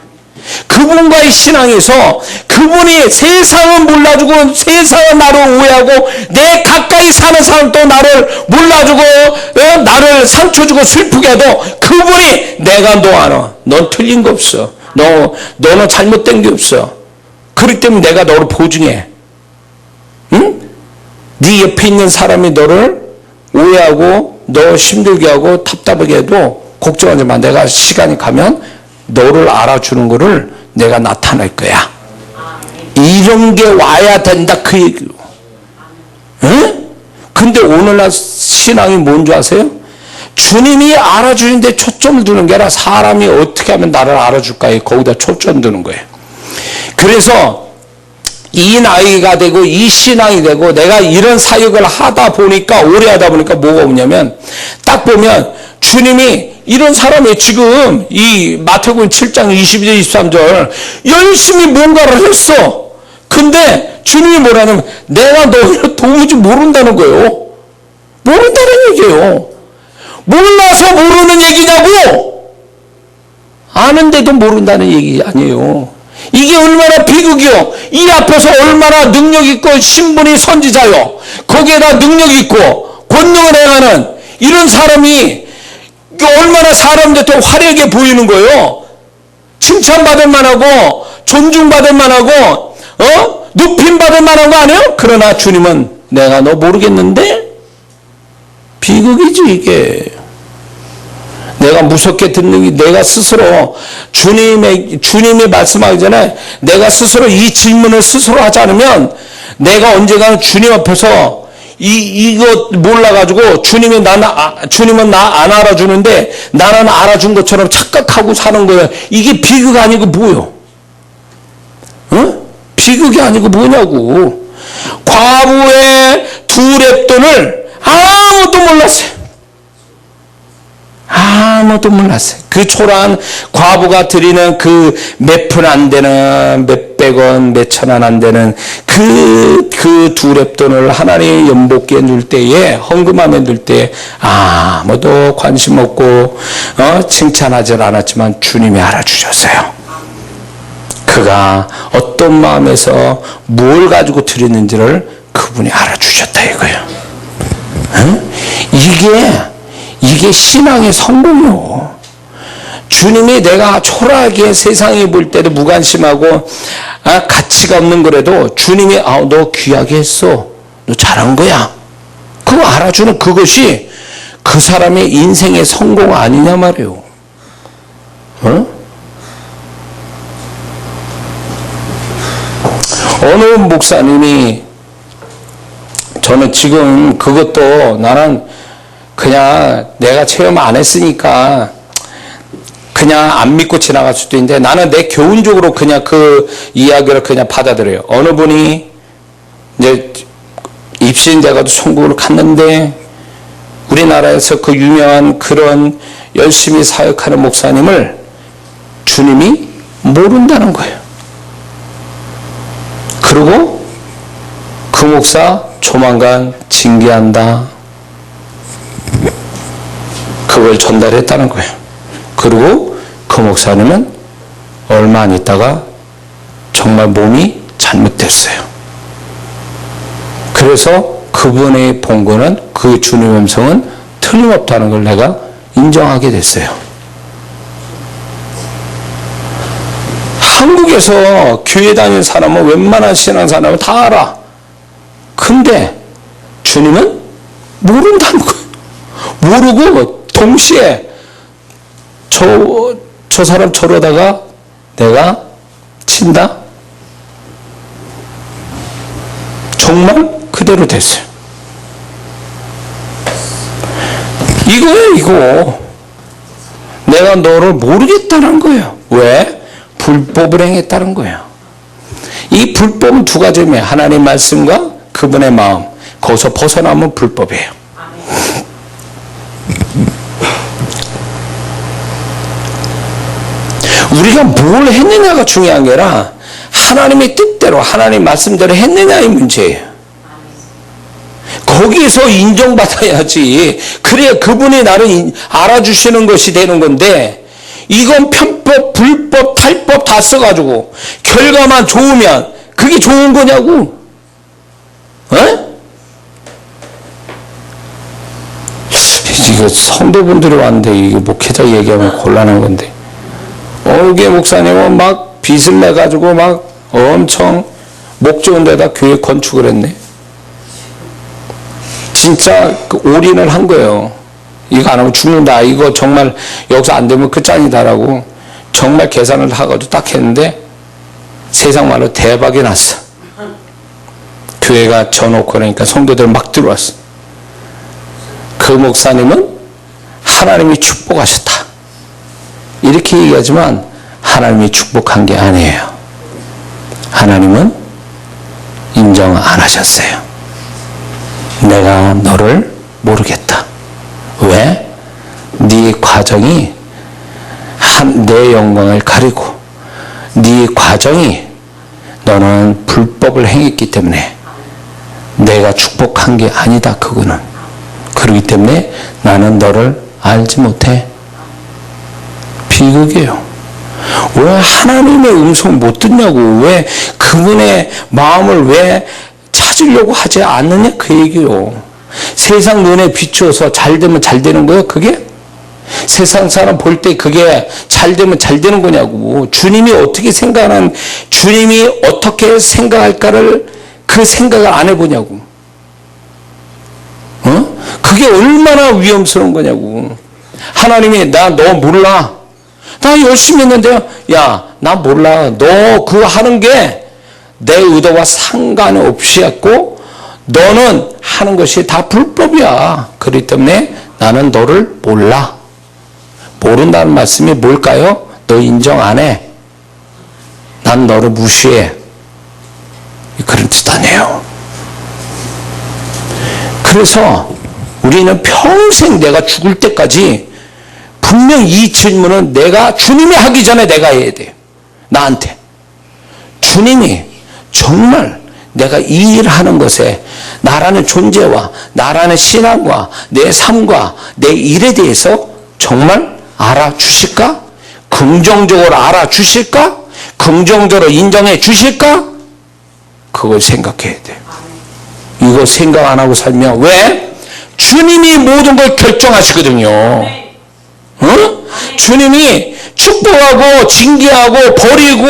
그분과의 신앙에서 그분이 세상은 몰라주고 세상은 나를 오해하고 내 가까이 사는 사람도 나를 몰라주고 나를 상처 주고 슬프게 해도 그분이 내가 너 알아. 넌 틀린 거 없어. 너는 잘못된 게 없어. 그렇기 때문에 내가 너를 보증해. 응? 네 옆에 있는 사람이 너를 오해하고 너 힘들게 하고 답답하게 해도 걱정하지 마. 내가 시간이 가면 너를 알아주는 거를 내가 나타낼 거야. 이런 게 와야 된다 그 얘기로. 응? 근데 오늘날 신앙이 뭔지 아세요? 주님이 알아주는데 초점을 두는 게 아니라 사람이 어떻게 하면 나를 알아줄까에 거기다 초점 두는 거예요. 그래서 이 나이가 되고 이 신앙이 되고 내가 이런 사역을 하다 보니까 오래 하다 보니까 뭐가 오냐면 딱 보면 주님이 이런 사람이 지금 이 마태복음 7장 22절 23절 열심히 뭔가를 했어. 근데 주님이 뭐라냐면 내가 너를 도무지 모른다는 거예요. 모른다는 얘기예요. 몰라서 모르는 얘기냐고. 아는데도 모른다는 얘기 아니에요. 이게 얼마나 비극이요. 이 앞에서 얼마나 능력 있고 신분이 선지자요. 거기에다 능력 있고 권능을 행하는 이런 사람이 얼마나 사람들한테 화려하게 보이는 거예요. 칭찬받을 만하고 존중받을 만하고 높임받을 만한 거 아니에요? 그러나 주님은 내가 너 모르겠는데? 비극이지 이게. 내가 무섭게 듣는 게 내가 스스로 주님이 말씀하기 전에 내가 스스로 이 질문을 스스로 하지 않으면 내가 언젠가는 주님 앞에서 이거 몰라가지고 주님은 나 안 알아주는데 나는 알아준 것처럼 착각하고 사는 거야. 이게 비극 아니고 뭐요? 비극이 아니고 뭐냐고. 과부의 2렙돈을 아무도 몰랐어요. 아무도 몰랐어요. 그 초라한 과부가 드리는 그 몇 푼 안 되는 몇백 원, 몇천 원 안 되는 그 2렙돈을 하나님의 연복기에 줄 때에 헌금함에 줄 때에 아무도 관심 없고 칭찬하지 않았지만 주님이 알아주셨어요. 그가 어떤 마음에서 뭘 가지고 드리는지를 그분이 알아주셨다 이거예요. 이게 신앙의 성공이요. 주님이 내가 초라하게 세상에 볼 때도 무관심하고 가치가 없는 거라도 주님이 너 귀하게 했어. 너 잘한 거야. 그거 알아주는 그것이 그 사람의 인생의 성공 아니냐 말이에요. 어느 목사님이 저는 지금 그것도 나는 그냥 내가 체험 안 했으니까 그냥 안 믿고 지나갈 수도 있는데 나는 내 교훈적으로 그냥 그 이야기를 그냥 받아들여요. 어느 분이 이제 입신돼가지고 천국을 갔는데 우리나라에서 그 유명한 그런 열심히 사역하는 목사님을 주님이 모른다는 거예요. 그리고 그 목사 조만간 징계한다. 그걸 전달했다는 거예요. 그리고 그 목사님은 얼마 안 있다가 정말 몸이 잘못됐어요. 그래서 그분의 본거는 그 주님의 음성은 틀림없다는 걸 내가 인정하게 됐어요. 한국에서 교회 다니는 사람은 웬만한 신앙사람은 다 알아. 근데 주님은 모른다는 거예요. 모르고 동시에 저 사람 저러다가 내가 친다? 정말 그대로 됐어요. 이거예요, 이거. 내가 너를 모르겠다는 거예요. 왜? 불법을 행했다는 거예요. 이 불법은 2가지입니다. 하나님 말씀과 그분의 마음. 거기서 벗어나면 불법이에요. 우리가 뭘 했느냐가 중요한 게 아니라 하나님의 뜻대로 하나님 말씀대로 했느냐의 문제예요. 거기에서 인정받아야지. 그래야 그분이 나를 알아주시는 것이 되는 건데 이건 편법, 불법, 탈법 다 써가지고 결과만 좋으면 그게 좋은 거냐고. 이거 성도분들이 왔는데 이거 목회자 얘기하면 곤란한 건데 어게 목사님은 막 빚을 내가지고 막 엄청 목 좋은 데다 교회 건축을 했네. 진짜 올인을 한 거예요. 이거 안 하면 죽는다. 이거 정말 여기서 안 되면 끝장이다라고 정말 계산을 하고도 딱 했는데 세상 말로 대박이 났어. 교회가 져놓고 그러니까 성도들 막 들어왔어. 그 목사님은 하나님이 축복하셨다. 이렇게 얘기하지만 하나님이 축복한 게 아니에요. 하나님은 인정 안 하셨어요. 내가 너를 모르겠다. 왜? 네 과정이 내 영광을 가리고 네 과정이 너는 불법을 행했기 때문에 내가 축복한 게 아니다. 그거는. 그렇기 때문에 나는 너를 알지 못해. 비극이에요. 왜 하나님의 음성 못 듣냐고. 왜 그분의 마음을 왜 찾으려고 하지 않느냐 그 얘기요. 세상 눈에 비추어서 잘 되면 잘 되는 거예요 그게? 세상 사람 볼 때 그게 잘 되면 잘 되는 거냐고. 주님이 어떻게 생각하는, 주님이 어떻게 생각할까를 그 생각을 안 해보냐고. 그게 얼마나 위험스러운 거냐고. 하나님이 나 너 몰라. 나 열심히 했는데요. 야, 나 몰라. 너 그거 하는 게 내 의도와 상관없이 했고 너는 하는 것이 다 불법이야. 그렇기 때문에 나는 너를 몰라. 모른다는 말씀이 뭘까요? 너 인정 안 해. 난 너를 무시해. 그런 뜻 아니에요. 그래서 우리는 평생 내가 죽을 때까지 분명 이 질문은 내가 주님이 하기 전에 내가 해야 돼요. 나한테. 주님이 정말 내가 이 일을 하는 것에 나라는 존재와 나라는 신앙과 내 삶과 내 일에 대해서 정말 알아주실까? 긍정적으로 알아주실까? 긍정적으로 인정해 주실까? 그걸 생각해야 돼요. 이거 생각 안 하고 살면 왜? 주님이 모든 걸 결정하시거든요. 주님이 축복하고 징계하고 버리고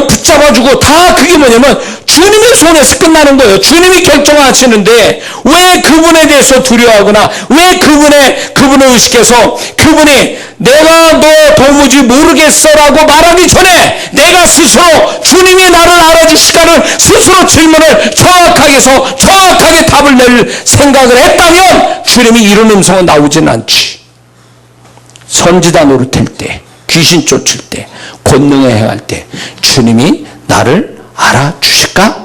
붙잡아주고 다 그게 뭐냐면 주님의 손에서 끝나는 거예요. 주님이 결정하시는데 왜 그분에 대해서 두려워하거나 왜 그분을 의식해서 그분이 내가 너 도무지 모르겠어라고 말하기 전에 내가 스스로 주님이 나를 알아주실까를 스스로 질문을 정확하게 해서 정확하게 답을 낼 생각을 했다면 주님이 이런 음성은 나오지는 않지. 선지자 노릇할 때, 귀신 쫓을 때, 권능에 행할 때 주님이 나를 알아주실까?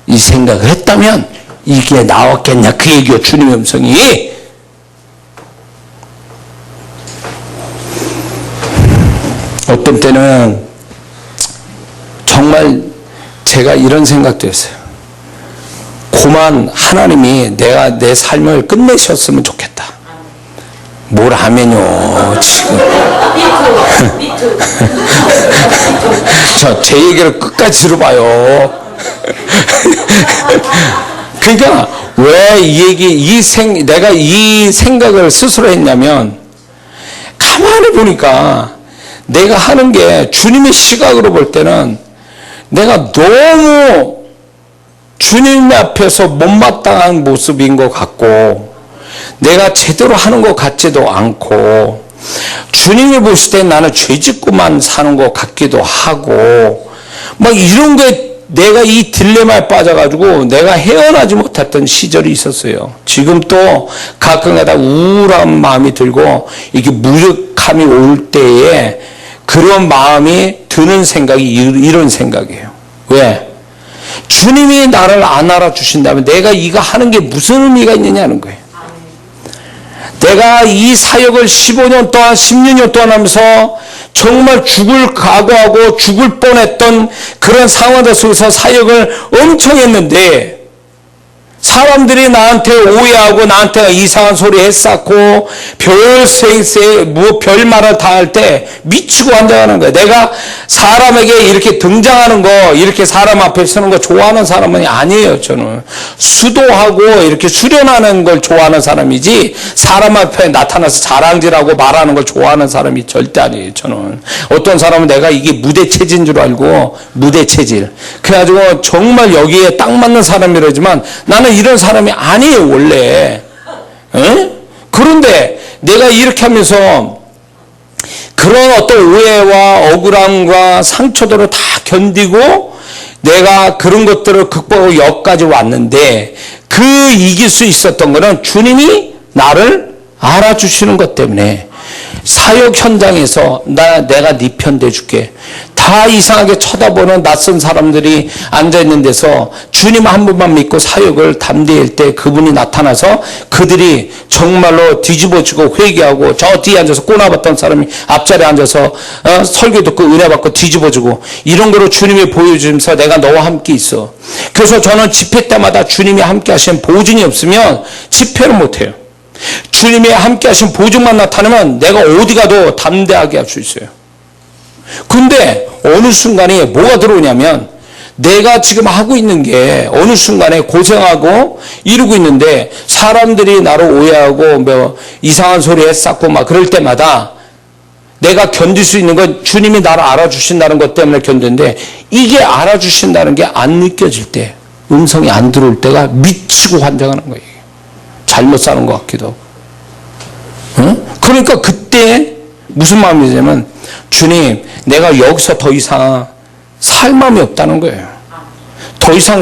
이 생각을 했다면 이게 나왔겠냐 그 얘기요. 주님의 음성이. 어떤 때는 정말 제가 이런 생각도 했어요. 고만 하나님이 내가 내 삶을 끝내셨으면 좋겠다. 뭘 하면요 지금 제 얘기를 끝까지 들어봐요. 그러니까 왜 내가 이 생각을 스스로 했냐면 가만히 보니까 내가 하는 게 주님의 시각으로 볼 때는 내가 너무 주님 앞에서 못마땅한 모습인 것 같고 내가 제대로 하는 것 같지도 않고 주님이 보실 때 나는 죄짓고만 사는 것 같기도 하고 막 이런 거에 내가 이 딜레마에 빠져가지고 내가 헤어나지 못했던 시절이 있었어요. 지금 또 가끔가다 우울한 마음이 들고 이렇게 무력함이 올 때에 그런 마음이 드는 생각이 이런 생각이에요. 왜? 주님이 나를 안 알아주신다면 내가 이거 하는 게 무슨 의미가 있느냐는 거예요. 내가 이 사역을 15년 동안 16년 동안 하면서 정말 죽을 각오하고 죽을 뻔했던 그런 상황들 속에서 사역을 엄청 했는데 사람들이 나한테 오해하고 나한테 이상한 소리 했었고 별말을 다 할 때 미치고 환장하는 거예요. 내가 사람에게 이렇게 등장하는 거 이렇게 사람 앞에 서는 거 좋아하는 사람은 아니에요. 저는 수도하고 이렇게 수련하는 걸 좋아하는 사람이지 사람 앞에 나타나서 자랑질하고 말하는 걸 좋아하는 사람이 절대 아니에요. 저는 어떤 사람은 내가 이게 무대 체질인 줄 알고 무대 체질 그래가지고 정말 여기에 딱 맞는 사람이라지만 나는 이런 사람이 아니에요 원래. 그런데 내가 이렇게 하면서 그런 어떤 오해와 억울함과 상처들을 다 견디고 내가 그런 것들을 극복하고 여기까지 왔는데 그 이길 수 있었던 거는 주님이 나를 알아주시는 것 때문에 사역 현장에서 내가 네 편 돼줄게. 다 이상하게 쳐다보는 낯선 사람들이 앉아있는 데서 주님 한 분만 믿고 사역을 담대히 할 때 그분이 나타나서 그들이 정말로 뒤집어지고 회개하고 저 뒤에 앉아서 꼬나봤던 사람이 앞자리에 앉아서 설교 듣고 은혜 받고 뒤집어지고 이런 거로 주님이 보여주면서 내가 너와 함께 있어. 그래서 저는 집회 때마다 주님이 함께 하시는 보증이 없으면 집회를 못해요. 주님이 함께 하신 보증만 나타나면 내가 어디 가도 담대하게 할 수 있어요. 근데 어느 순간에 뭐가 들어오냐면 내가 지금 하고 있는 게 어느 순간에 고생하고 이러고 있는데 사람들이 나를 오해하고 뭐 이상한 소리 했었고 막 그럴 때마다 내가 견딜 수 있는 건 주님이 나를 알아주신다는 것 때문에 견디는데 이게 알아주신다는 게 안 느껴질 때 음성이 안 들어올 때가 미치고 환장하는 거예요. 잘못 사는 것 같기도 하고. 응? 그러니까 그때 무슨 마음이 드냐면 주님 내가 여기서 더 이상 살 마음이 없다는 거예요. 더 이상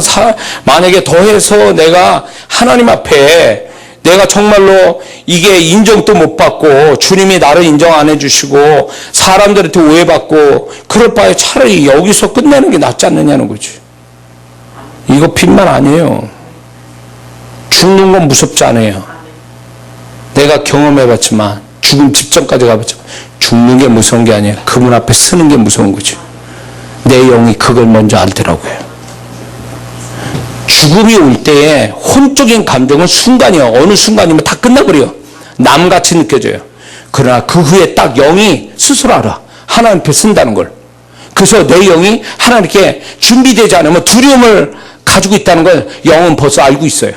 만약에 더해서 내가 하나님 앞에 내가 정말로 이게 인정도 못 받고 주님이 나를 인정 안 해주시고 사람들한테 오해받고 그럴 바에 차라리 여기서 끝내는 게 낫지 않느냐는 거지. 이거 빚만 아니에요. 죽는 건 무섭지 않아요. 내가 경험해봤지만 죽음 직전까지 가봤지만 죽는 게 무서운 게 아니에요. 그분 앞에 서는 게 무서운 거죠. 내 영이 그걸 먼저 알더라고요. 죽음이 올 때에 혼적인 감정은 순간이요. 어느 순간이면 다 끝나버려요. 남같이 느껴져요. 그러나 그 후에 딱 영이 스스로 알아. 하나님 앞에 쓴다는 걸. 그래서 내 영이 하나님께 준비되지 않으면 두려움을 가지고 있다는 걸 영은 벌써 알고 있어요.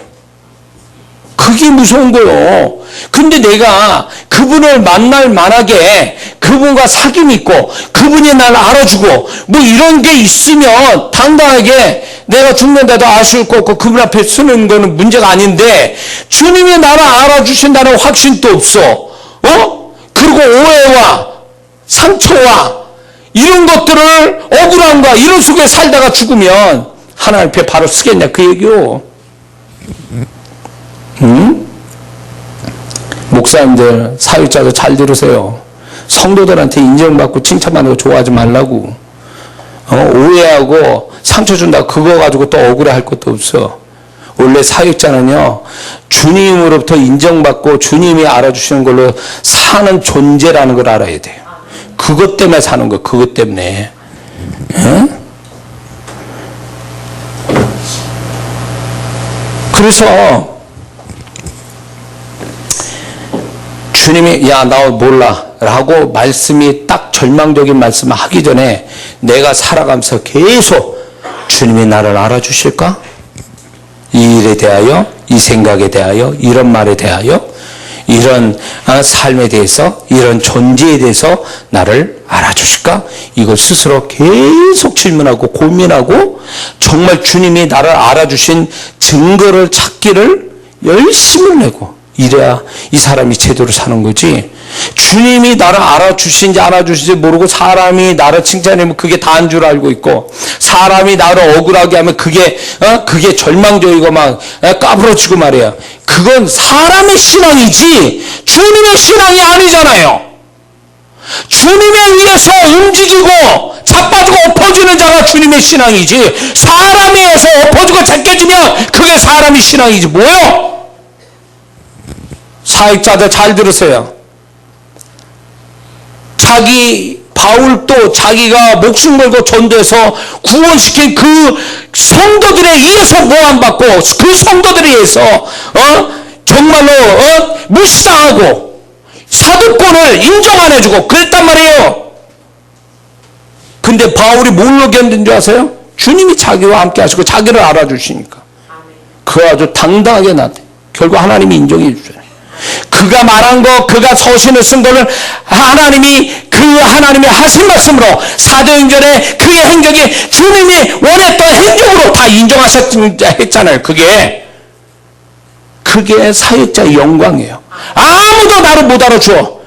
그게 무서운 거예요. 근데 내가 그분을 만날 만하게 그분과 사귐이 있고 그분이 날 알아주고 뭐 이런 게 있으면 당당하게 내가 죽는데도 아쉬울 거 없고 그분 앞에 서는 거는 문제가 아닌데 주님이 나를 알아주신다는 확신도 없어. 그리고 오해와 상처와 이런 것들을 억울함과 이런 속에 살다가 죽으면 하나님 앞에 바로 쓰겠냐 그 얘기요. 목사님들, 사역자들 잘 들으세요. 성도들한테 인정받고 칭찬받고 좋아하지 말라고. 오해하고 상처 준다고 그거 가지고 또 억울해할 것도 없어. 원래 사역자는요, 주님으로부터 인정받고 주님이 알아주시는 걸로 사는 존재라는 걸 알아야 돼요. 그것 때문에 사는 거, 그것 때문에. 그래서 주님이 야 나 몰라 라고 말씀이 딱 절망적인 말씀을 하기 전에 내가 살아가면서 계속 주님이 나를 알아주실까? 이 일에 대하여, 이 생각에 대하여, 이런 말에 대하여, 이런 삶에 대해서, 이런 존재에 대해서 나를 알아주실까? 이걸 스스로 계속 질문하고 고민하고 정말 주님이 나를 알아주신 증거를 찾기를 열심히 내고 이래야 이 사람이 제대로 사는 거지. 주님이 나를 알아주신지 안 알아주신지 모르고 사람이 나를 칭찬하면 그게 다인 줄 알고 있고 사람이 나를 억울하게 하면 그게 절망적이고 막 까부러지고 말이야. 그건 사람의 신앙이지 주님의 신앙이 아니잖아요. 주님에 의해서 움직이고 자빠지고 엎어지는 자가 주님의 신앙이지 사람에 의해서 엎어지고 제껴지면 그게 사람의 신앙이지 뭐요? 사역자들 잘 들으세요. 바울도 자기가 목숨 걸고 전도해서 구원시킨 그 성도들에 의해서 모함받고 그 성도들에 의해서 정말로 무시당하고 사도권을 인정 안 해주고 그랬단 말이에요. 근데 바울이 뭘로 견딘 줄 아세요? 주님이 자기와 함께 하시고 자기를 알아주시니까 그 아주 당당하게 나대. 결국 하나님이 인정해 주잖아요. 그가 말한 거, 그가 서신을 쓴 거를 하나님이 하신 말씀으로 사도행전에 그의 행적이 주님이 원했던 행적으로 다 인정하셨잖아요. 그게 사역자의 영광이에요. 아무도 나를 못 알아줘.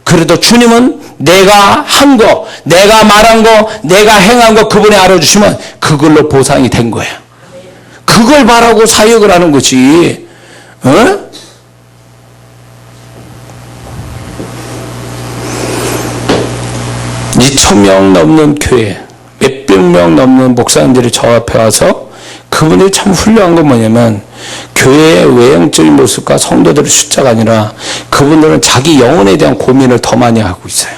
그래도 주님은 내가 한 거, 내가 말한 거, 내가 행한 거 그분이 알아주시면 그걸로 보상이 된 거예요. 그걸 바라고 사역을 하는 거지. 이 1000명 넘는 교회, 몇백 명 넘는 목사님들이 저 앞에 와서 그분들이 참 훌륭한 건 뭐냐면 교회의 외형적인 모습과 성도들의 숫자가 아니라 그분들은 자기 영혼에 대한 고민을 더 많이 하고 있어요.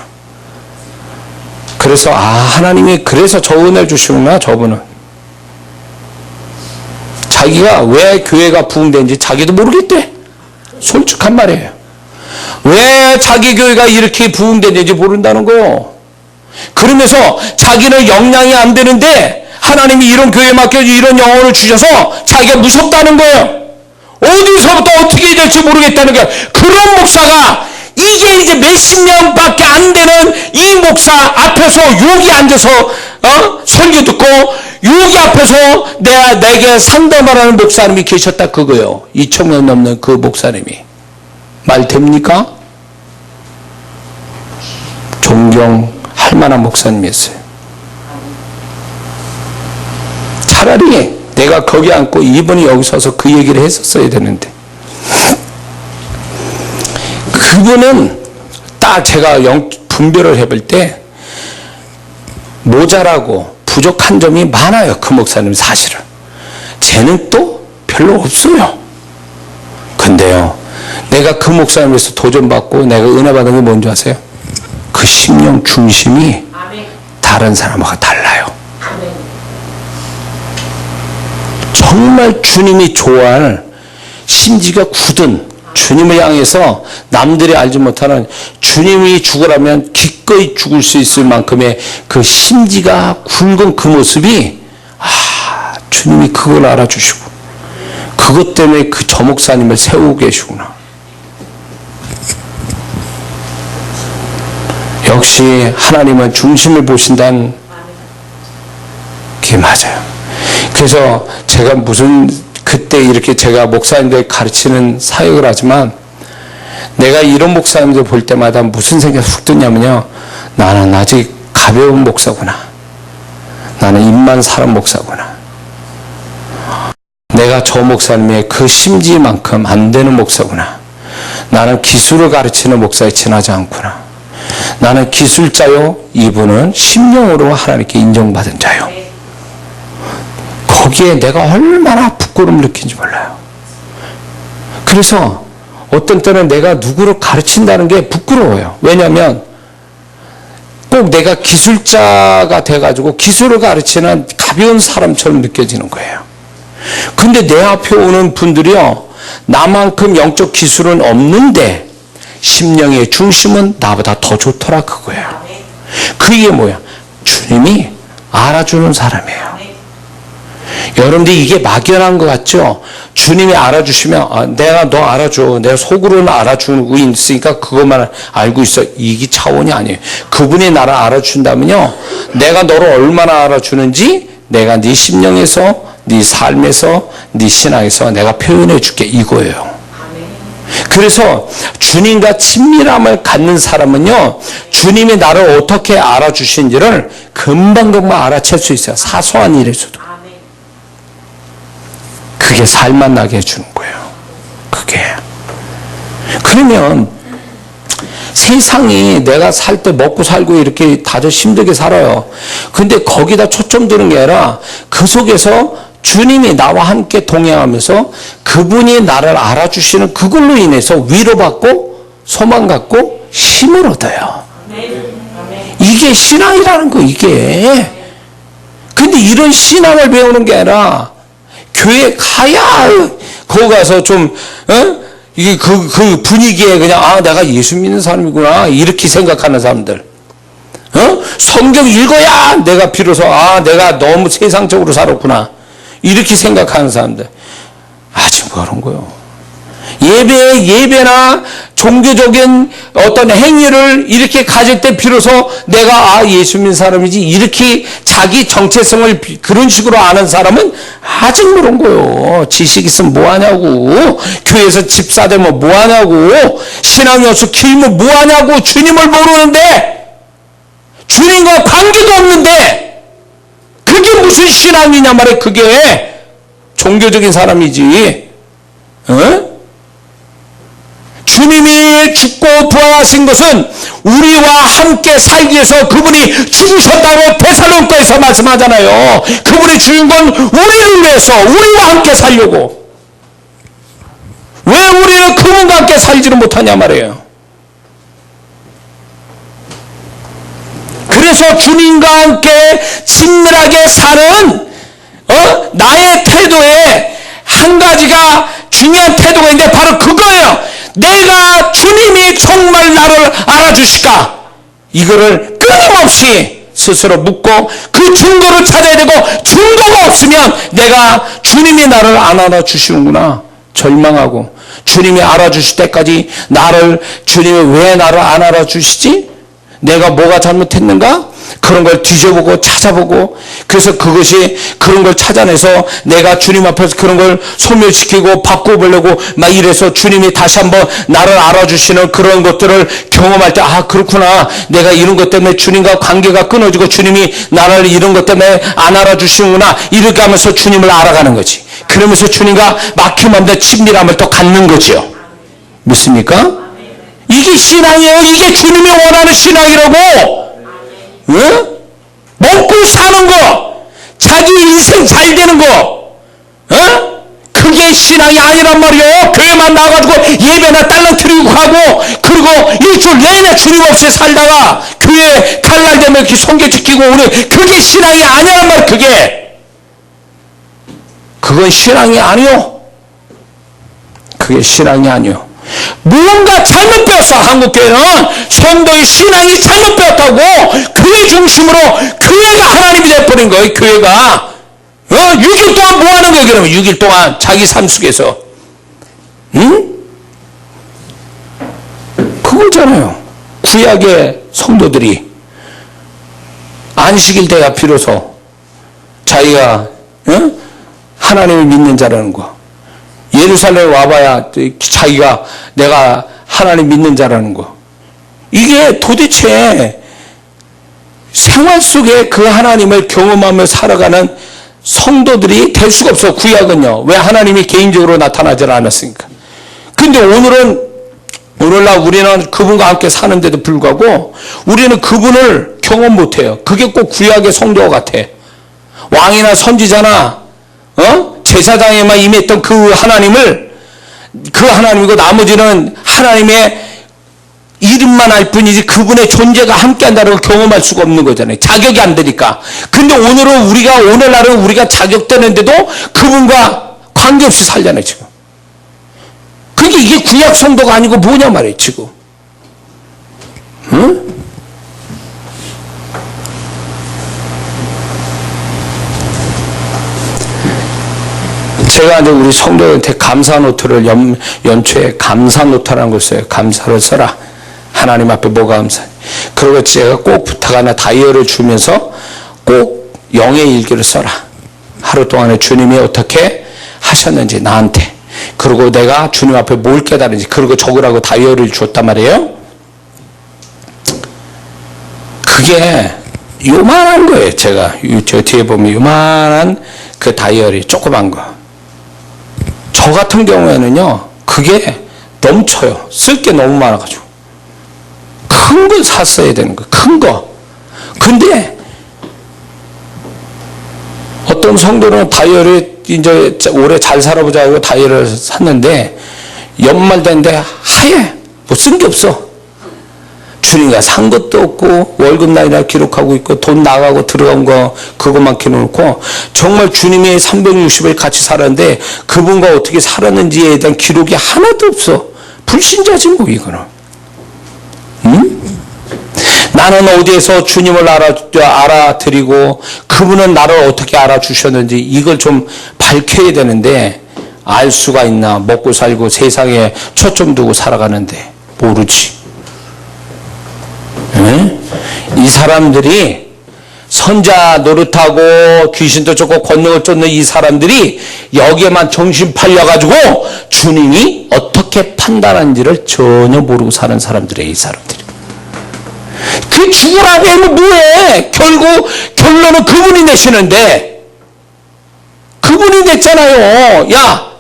그래서 하나님이 그래서 저 은혜를 주시구나. 저분은 자기가 왜 교회가 부흥된지 자기도 모르겠대. 솔직한 말이에요. 왜 자기 교회가 이렇게 부흥되는지 모른다는 거. 그러면서 자기는 영향이 안 되는데 하나님이 이런 교회 맡겨주고 이런 영혼을 주셔서 자기가 무섭다는 거예요. 어디서부터 어떻게 해야 될지 모르겠다는 거예요. 그런 목사가 이게 이제 몇십 명밖에 안 되는 이 목사 앞에서 여기 앉아서 설교 듣고 여기 앞에서 내게 상담하라는 목사님이 계셨다 그거예요. 2,000명 넘는 그 목사님이. 말 됩니까? 존경할 만한 목사님이었어요. 차라리 내가 거기 앉고 이분이 여기 서서 그 얘기를 했었어야 되는데, 그분은 딱 제가 분별을 해볼 때 모자라고 부족한 점이 많아요. 그 목사님 사실은. 쟤는 또 별로 없어요. 근데요, 내가 그 목사님에서 도전받고 내가 은혜 받은 게 뭔지 아세요? 그 심령 중심이 다른 사람하고 달라요. 정말 주님이 좋아할 심지가 굳은, 주님을 향해서 남들이 알지 못하는, 주님이 죽으라면 기꺼이 죽을 수 있을 만큼의 그 심지가 굵은 그 모습이, 주님이 그걸 알아주시고 그것 때문에 그 저 목사님을 세우고 계시구나. 역시 하나님은 중심을 보신다는 게 맞아요. 그래서 제가 그때 이렇게 제가 목사님들 가르치는 사역을 하지만, 내가 이런 목사님들 볼 때마다 무슨 생각이 훅 드냐면요, 나는 아직 가벼운 목사구나. 나는 입만 사는 목사구나. 내가 저 목사님의 그 심지만큼 안 되는 목사구나. 나는 기술을 가르치는 목사에 지나지 않구나. 나는 기술자요, 이분은 심령으로 하나님께 인정받은 자요. 거기에 내가 얼마나 부끄러움을 느낀지 몰라요. 그래서 어떤 때는 내가 누구를 가르친다는 게 부끄러워요. 왜냐하면 꼭 내가 기술자가 돼가지고 기술을 가르치는 가벼운 사람처럼 느껴지는 거예요. 근데 내 앞에 오는 분들이요, 나만큼 영적 기술은 없는데 심령의 중심은 나보다 더 좋더라 그거예요. 그게 뭐야? 주님이 알아주는 사람이에요. 여러분들이 이게 막연한 것 같죠? 주님이 알아주시면 내가 너 알아줘. 내가 속으로는 알아주고 있으니까 그것만 알고 있어. 이게 차원이 아니에요. 그분이 나를 알아준다면요, 내가 너를 얼마나 알아주는지 내가 네 심령에서, 네 삶에서, 네 신앙에서 내가 표현해 줄게 이거예요. 그래서 주님과 친밀함을 갖는 사람은요, 주님이 나를 어떻게 알아주신지를 금방 알아챌 수 있어요. 사소한 일에서도. 그게 살만 나게 해주는 거예요. 그게. 그러면 세상이 내가 살 때 먹고 살고 이렇게 다들 힘들게 살아요. 근데 거기다 초점 두는 게 아니라 그 속에서 주님이 나와 함께 동행하면서 그분이 나를 알아주시는 그걸로 인해서 위로받고 소망 갖고 힘을 얻어요. 이게 신앙이라는 거, 이게. 근데 이런 신앙을 배우는 게 아니라 교회 가야 거기 가서 좀 이게 그 분위기에 그냥 내가 예수 믿는 사람이구나 이렇게 생각하는 사람들, 성경 읽어야 내가 비로소 내가 너무 세상적으로 살았구나 이렇게 생각하는 사람들, 아직 그런 거요. 예배나 종교적인 어떤 행위를 이렇게 가질 때 비로소 내가 예수 믿는 사람이지, 이렇게 자기 정체성을 그런 식으로 아는 사람은 아직 모르는 거예요. 지식 있으면 뭐하냐고, 교회에서 집사 되면 뭐하냐고, 신앙이 없어 길면 뭐하냐고, 주님을 모르는데, 주님과 관계도 없는데 그게 무슨 신앙이냐 말이야. 그게 종교적인 사람이지. 주님이 죽고 부활하신 것은 우리와 함께 살기 위해서 그분이 죽으셨다고 데살로니가에서 말씀하잖아요. 그분이 죽은 건 우리를 위해서, 우리와 함께 살려고. 왜 우리는 그분과 함께 살지를 못하냐 말이에요. 그래서 주님과 함께 친밀하게 사는 나의 태도에 한 가지가 중요한 태도가 있는데 바로 그거예요. 내가 주님이 정말 나를 알아주실까? 이거를 끊임없이 스스로 묻고 그 증거를 찾아야 되고, 증거가 없으면 내가 주님이 나를 안 알아주시는구나 절망하고, 주님이 알아주실 때까지 주님이 왜 나를 안 알아주시지? 내가 뭐가 잘못했는가? 그런 걸 뒤져보고 찾아보고, 그래서 그런 걸 찾아내서 내가 주님 앞에서 그런 걸 소멸시키고 바꿔보려고 막 이래서 주님이 다시 한번 나를 알아주시는 그런 것들을 경험할 때, 아, 그렇구나. 내가 이런 것 때문에 주님과 관계가 끊어지고 주님이 나를 이런 것 때문에 안 알아주시는구나. 이렇게 하면서 주님을 알아가는 거지. 그러면서 주님과 막힘없는 친밀함을 또 갖는 거지요. 믿습니까? 이게 신앙이에요. 이게 주님이 원하는 신앙이라고. 응? 먹고 사는 거, 자기 인생 잘 되는 거, 그게 신앙이 아니란 말이에요. 교회만 나와가지고 예배나 딸랑 드리고 가고, 그리고 일주일 내내 주님 없이 살다가 교회 칼날 되면 이렇게 성교 지키고 오는, 그게 신앙이 아니란 말이에요. 그건 신앙이 아니요. 그게 신앙이 아니요. 무언가 잘못 배웠어. 한국교회는 성도의 신앙이 잘못 배웠다고. 교회 중심으로 교회가 하나님이 돼버린 거예요. 교회가 6일 동안 뭐 하는 거예요? 그러면 6일 동안 자기 삶 속에서 그거잖아요. 구약의 성도들이 안식일 돼야 비로소 자기가 하나님을 믿는 자라는 거. 예루살렘에 와봐야 자기가 내가 하나님 믿는 자라는 거. 이게 도대체 생활 속에 그 하나님을 경험하며 살아가는 성도들이 될 수가 없어. 구약은요. 왜? 하나님이 개인적으로 나타나지 않았으니까. 근데 오늘날 우리는 그분과 함께 사는데도 불구하고 우리는 그분을 경험 못해요. 그게 꼭 구약의 성도 같아. 왕이나 선지자나 제사장에만 임했던 그 하나님이고 나머지는 하나님의 이름만 알 뿐이지 그분의 존재가 함께한다는 걸 경험할 수가 없는 거잖아요. 자격이 안 되니까. 근데 오늘날은 우리가 자격되는데도 그분과 관계없이 살잖아요, 지금. 이게 구약 성도가 아니고 뭐냐 말이에요, 지금. 응? 제가 이제 우리 성도한테 감사 노트를 연초에 감사 노트라는 걸 써요. 감사를 써라. 하나님 앞에 뭐가 감사. 그리고 제가 꼭 부탁하나 다이어리를 주면서 꼭 영의 일기를 써라. 하루 동안에 주님이 어떻게 하셨는지 나한테. 그리고 내가 주님 앞에 뭘 깨달은지. 그리고 적으라고 다이어리를 줬단 말이에요. 그게 요만한 거예요. 저 뒤에 보면 요만한 그 다이어리 조그만 거. 저 같은 경우에는요, 그게 넘쳐요. 쓸 게 너무 많아가지고. 큰 걸 샀어야 되는 거, 큰 거. 근데, 어떤 성도는 다이어리, 이제 올해 잘 살아보자고 다이어리를 샀는데, 연말 됐는데 하얘. 뭐 쓴 게 없어. 주님이 산 것도 없고 월급날이나 기록하고 있고 돈 나가고 들어간 거 그것만 기록해놓고 정말 주님이 360일 같이 살았는데 그분과 어떻게 살았는지에 대한 기록이 하나도 없어. 불신자지 뭐 이거는. 응? 나는 어디에서 주님을 알아드리고 그분은 나를 어떻게 알아주셨는지 이걸 좀 밝혀야 되는데 알 수가 있나. 먹고 살고 세상에 초점 두고 살아가는데 모르지. 이 사람들이 선자 노릇하고 귀신도 쫓고 권능을 쫓는 이 사람들이 여기에만 정신 팔려가지고 주님이 어떻게 판단하는지를 전혀 모르고 사는 사람들이에요. 이 사람들이. 그 죽으라고 하면 뭐해? 결론은 그분이 내시는데 그분이 냈잖아요. 야,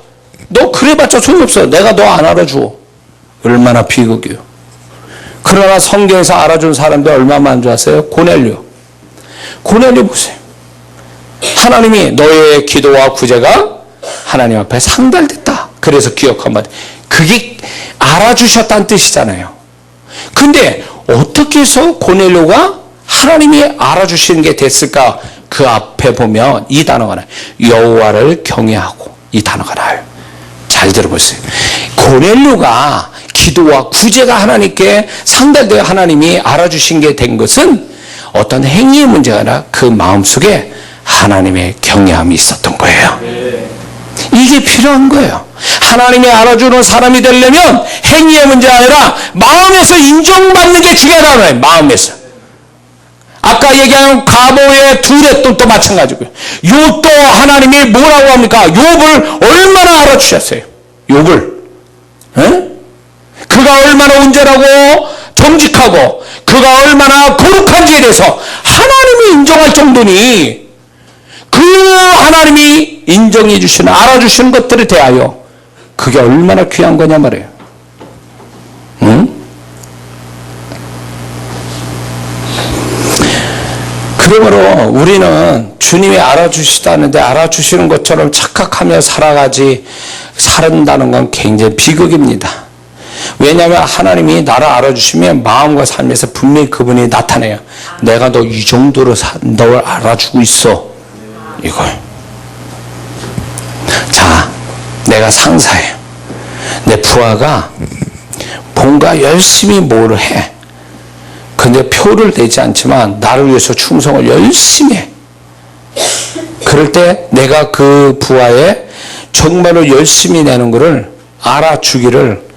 너 그래봤자 소용없어. 내가 너 안 알아줘. 얼마나 비극이요. 그러나 성경에서 알아준 사람들 얼마나 많은 줄 아세요? 고넬료 보세요. 하나님이 너의 기도와 구제가 하나님 앞에 상달됐다. 그래서 기억한 말. 그게 알아주셨다는 뜻이잖아요. 근데 어떻게 해서 고넬료가 하나님이 알아주시는 게 됐을까? 그 앞에 보면 이 단어가 나와요. 여호와를 경외하고. 이 단어가 나와요. 잘 들어보세요. 고넬료가 기도와 구제가 하나님께 상달되어 하나님이 알아주신 게 된 것은 어떤 행위의 문제가 아니라 그 마음속에 하나님의 경외함이 있었던 거예요. 이게 필요한 거예요. 하나님이 알아주는 사람이 되려면 행위의 문제가 아니라 마음에서 인정받는 게 중요하다는 거예요. 마음에서. 아까 얘기한 과보의 둘의 또 마찬가지고요. 욥도 하나님이 뭐라고 합니까? 욥을 얼마나 알아주셨어요. 욥을. 그가 얼마나 온전하고 정직하고 그가 얼마나 거룩한지에 대해서 하나님이 인정할 정도니 그 하나님이 인정해 주시는 알아주시는 것들에 대하여 그게 얼마나 귀한 거냐 말이에요. 그러므로 우리는 주님이 알아주시다는데 알아주시는 것처럼 착각하며 살아간다는 건 굉장히 비극입니다. 왜냐하면 하나님이 나를 알아주시면 마음과 삶에서 분명히 그분이 나타내요. 내가 너 이 정도로 널 알아주고 있어. 이걸. 자, 내가 상사예요. 내 부하가 뭔가 열심히 뭘 해. 근데 표를 내지 않지만 나를 위해서 충성을 열심히 해. 그럴 때 내가 그 부하의 정말로 열심히 내는 것을 알아주기를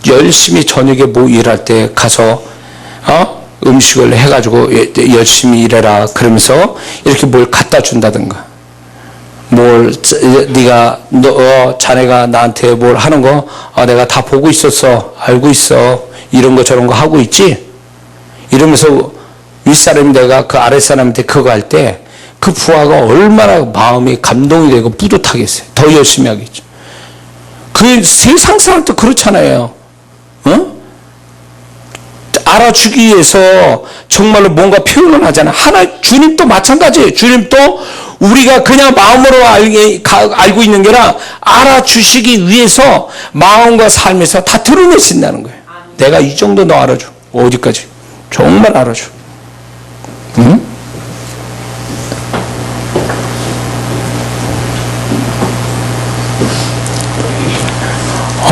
열심히 저녁에 뭐 일할 때 가서 음식을 해가지고 열심히 일해라 그러면서 이렇게 뭘 갖다 준다든가 네가 자네가 나한테 뭘 하는 거 내가 다 보고 있었어. 알고 있어. 이런 거 저런 거 하고 있지. 이러면서 윗사람이 내가 그 아랫사람한테 그거 할 때 그 부하가 얼마나 마음이 감동이 되고 뿌듯하겠어요. 더 열심히 하겠죠. 그 세상 사람도 그렇잖아요. 알아주기 위해서 정말로 뭔가 표현을 하잖아요. 주님도 마찬가지예요. 주님도 우리가 그냥 마음으로 알고 있는 게 아니라 알아주시기 위해서 마음과 삶에서 다 드러내신다는 거예요. 내가 이 정도 너 알아줘. 어디까지? 정말 알아줘. 응?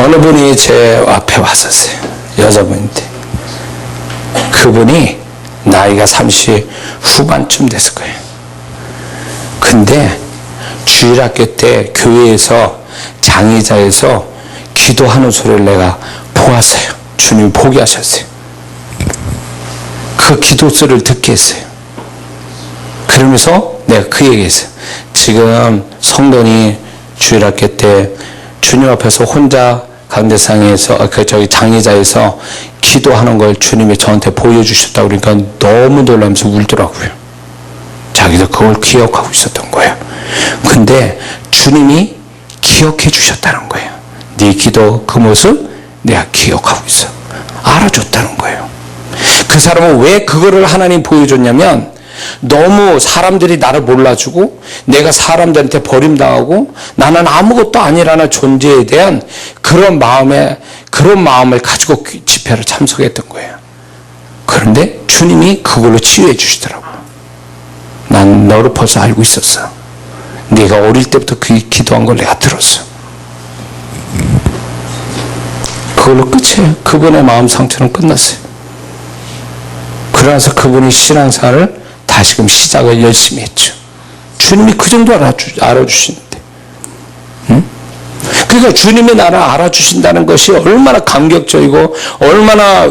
어느 분이 제 앞에 왔었어요. 여자분인데. 그분이 나이가 30 후반쯤 됐을 거예요. 근데 주일학교 때 교회에서 장의자에서 기도하는 소리를 내가 보았어요. 주님 포기하셨어요. 그 기도 소리를 듣게 했어요. 그러면서 내가 그 얘기했어요. 지금 성도니 주일학교 때 주님 앞에서 혼자 강대상에서 장의자에서 기도하는 걸 주님이 저한테 보여주셨다고 그러니까 너무 놀라면서 울더라고요. 자기도 그걸 기억하고 있었던 거예요. 근데 주님이 기억해 주셨다는 거예요. 네 기도 그 모습 내가 기억하고 있어. 알아줬다는 거예요. 그 사람은 왜 그거를 하나님 보여줬냐면 너무 사람들이 나를 몰라주고 내가 사람들한테 버림당하고 나는 아무것도 아니라는 존재에 대한 그런 마음을 가지고 집회를 참석했던 거예요. 그런데 주님이 그걸로 치유해 주시더라고요. 난 너를 벌써 알고 있었어. 네가 어릴 때부터 그 기도한 걸 내가 들었어. 그걸로 끝이에요. 그분의 마음 상처는 끝났어요. 그러면서 그분이 신앙생활을 다시금 시작을 열심히 했죠. 주님이 그 정도 알아주시는데. 그러니까 주님이 나를 알아주신다는 것이 얼마나 감격적이고 얼마나